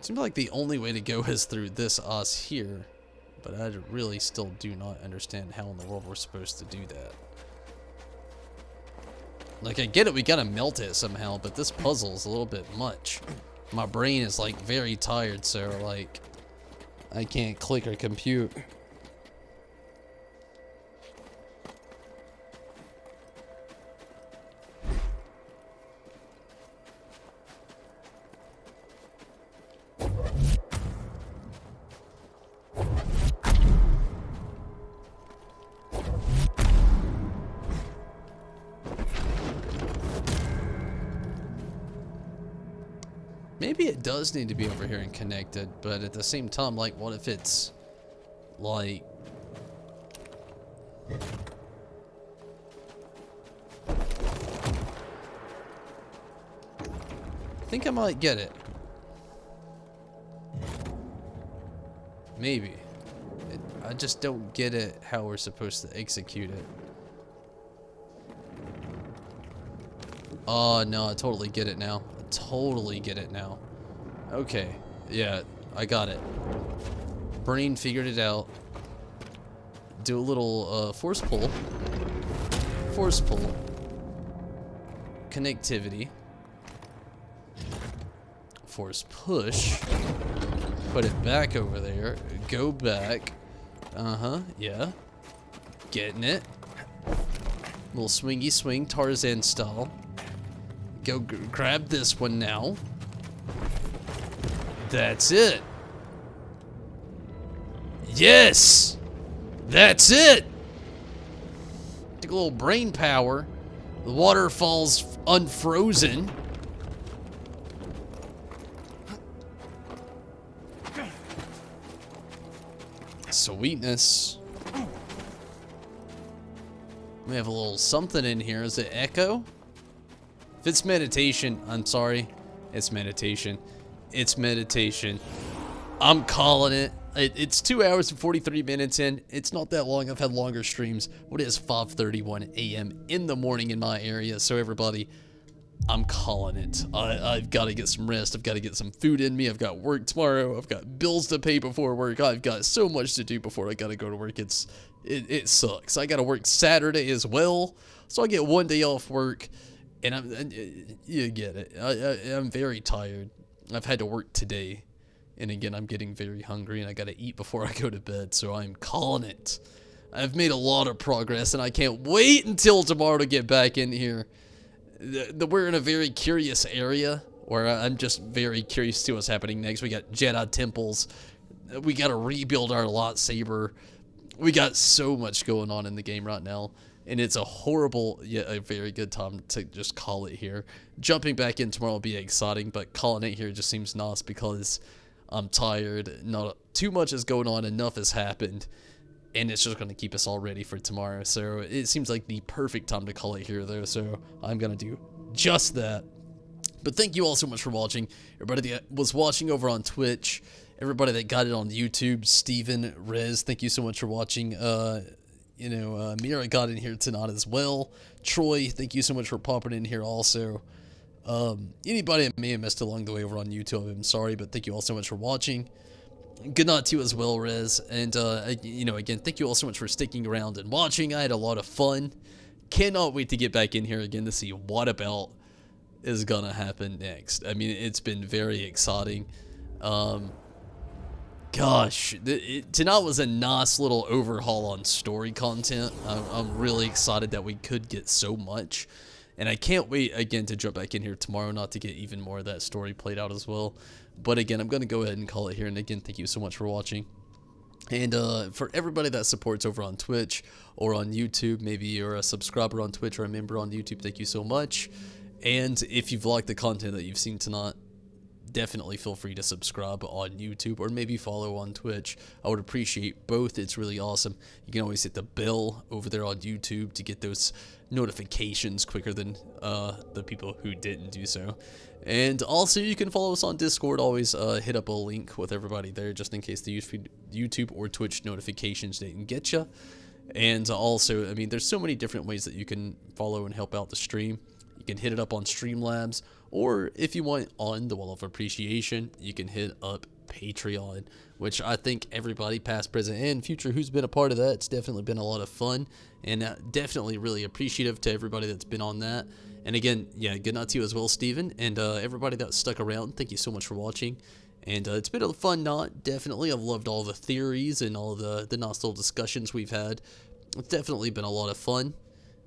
Seems like the only way to go is through this us here, but I really still do not understand how in the world we're supposed to do that. Like, I get it, we gotta melt it somehow, but this puzzle is a little bit much. My brain is like very tired, so like, I can't click or compute. Maybe it does need to be over here and connected, but at the same time, like, what if it's, like... I think I might get it. Maybe. I just don't get it how we're supposed to execute it. Oh, no, I totally get it now. I totally get it now. Okay. Yeah, I got it. Brain figured it out. Do a little force pull. Force pull. Connectivity. Force push. Put it back over there. Go back. Uh-huh, yeah. Getting it. Little swingy swing, Tarzan style. Go grab this one now. That's it. Yes! That's it! Took a little brain power. The waterfall's unfrozen. Sweetness. We have a little something in here. Is it echo? If it's meditation, I'm sorry. It's meditation. It's meditation. I'm calling it. It's 2 hours and 43 minutes in. It's not that long. I've had longer streams. What is 5:31 a.m. in the morning in my area? So everybody, I'm calling it. I've got to get some rest. I've got to get some food in me. I've got work tomorrow. I've got bills to pay before work. I've got so much to do before I got to go to work. It sucks. I got to work Saturday as well. So I get one day off work. And you get it. I'm very tired. I've had to work today. And again, I'm getting very hungry and I gotta eat before I go to bed, so I'm calling it. I've made a lot of progress and I can't wait until tomorrow to get back in here. We're in a very curious area where I'm just very curious to see what's happening next. We got Jedi temples. We gotta rebuild our lightsaber. We got so much going on in the game right now. And it's a horrible, yet a very good time to just call it here. Jumping back in tomorrow will be exciting, but calling it here just seems nice because I'm tired. Not too much is going on. Enough has happened. And it's just going to keep us all ready for tomorrow. So it seems like the perfect time to call it here, though. So I'm going to do just that. But thank you all so much for watching. Everybody that was watching over on Twitch. Everybody that got it on YouTube. Steven, Rez, thank you so much for watching. Mira got in here tonight as well. Troy, thank you so much for popping in here also. Anybody that may have missed along the way over on YouTube, I'm sorry, but thank you all so much for watching. Good night to you as well, Rez. And, again, thank you all so much for sticking around and watching. I had a lot of fun. Cannot wait to get back in here again to see what about is gonna happen next. I mean, it's been very exciting. Gosh, tonight was a nice little overhaul on story content. I'm really excited that we could get so much. And I can't wait, again, to jump back in here tomorrow, not to get even more of that story played out as well. But again, I'm going to go ahead and call it here. And again, thank you so much for watching. And for everybody that supports over on Twitch or on YouTube, maybe you're a subscriber on Twitch or a member on YouTube, thank you so much. And if you've liked the content that you've seen tonight, definitely feel free to subscribe on YouTube or maybe follow on Twitch. I would appreciate both. It's really awesome. You can always hit the bell over there on YouTube to get those notifications quicker than the people who didn't do so. And also you can follow us on Discord. Always hit up a link with everybody there just in case the YouTube or Twitch notifications didn't get you. And also, I mean, there's so many different ways that you can follow and help out the stream. You can hit it up on Streamlabs, or if you want on the Wall of Appreciation, you can hit up Patreon, which I think everybody, past, present, and future, who's been a part of that, it's definitely been a lot of fun, and definitely really appreciative to everybody that's been on that. And again, yeah, good night to you as well, Steven, and everybody that stuck around, thank you so much for watching. And it's been a fun night, definitely. I've loved all the theories and all the nice little discussions we've had. It's definitely been a lot of fun.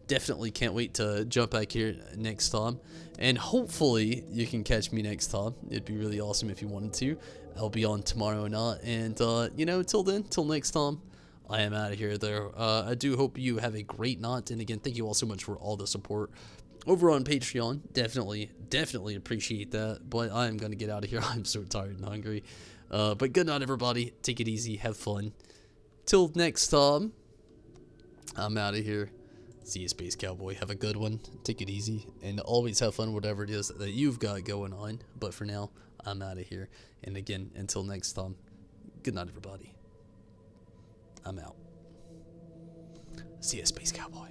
Definitely can't wait to jump back here next time. And hopefully you can catch me next time. It'd be really awesome if you wanted to. I'll be on tomorrow night. And, till then, till next time, I am out of here, though. I do hope you have a great night. And again, thank you all so much for all the support over on Patreon. Definitely appreciate that. But I am going to get out of here. I'm so tired and hungry. But good night, everybody. Take it easy. Have fun. Till next time, I'm out of here. See you, Space Cowboy. Have a good one. Take it easy. And always have fun, whatever it is that you've got going on. But for now, I'm out of here. And again, until next time, good night, everybody. I'm out. See you, Space Cowboy.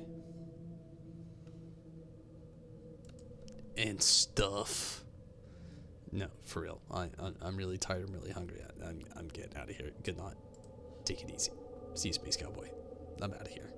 And stuff. No, for real. I'm really tired. I'm really hungry. I'm getting out of here. Good night. Take it easy. See you, Space Cowboy. I'm out of here.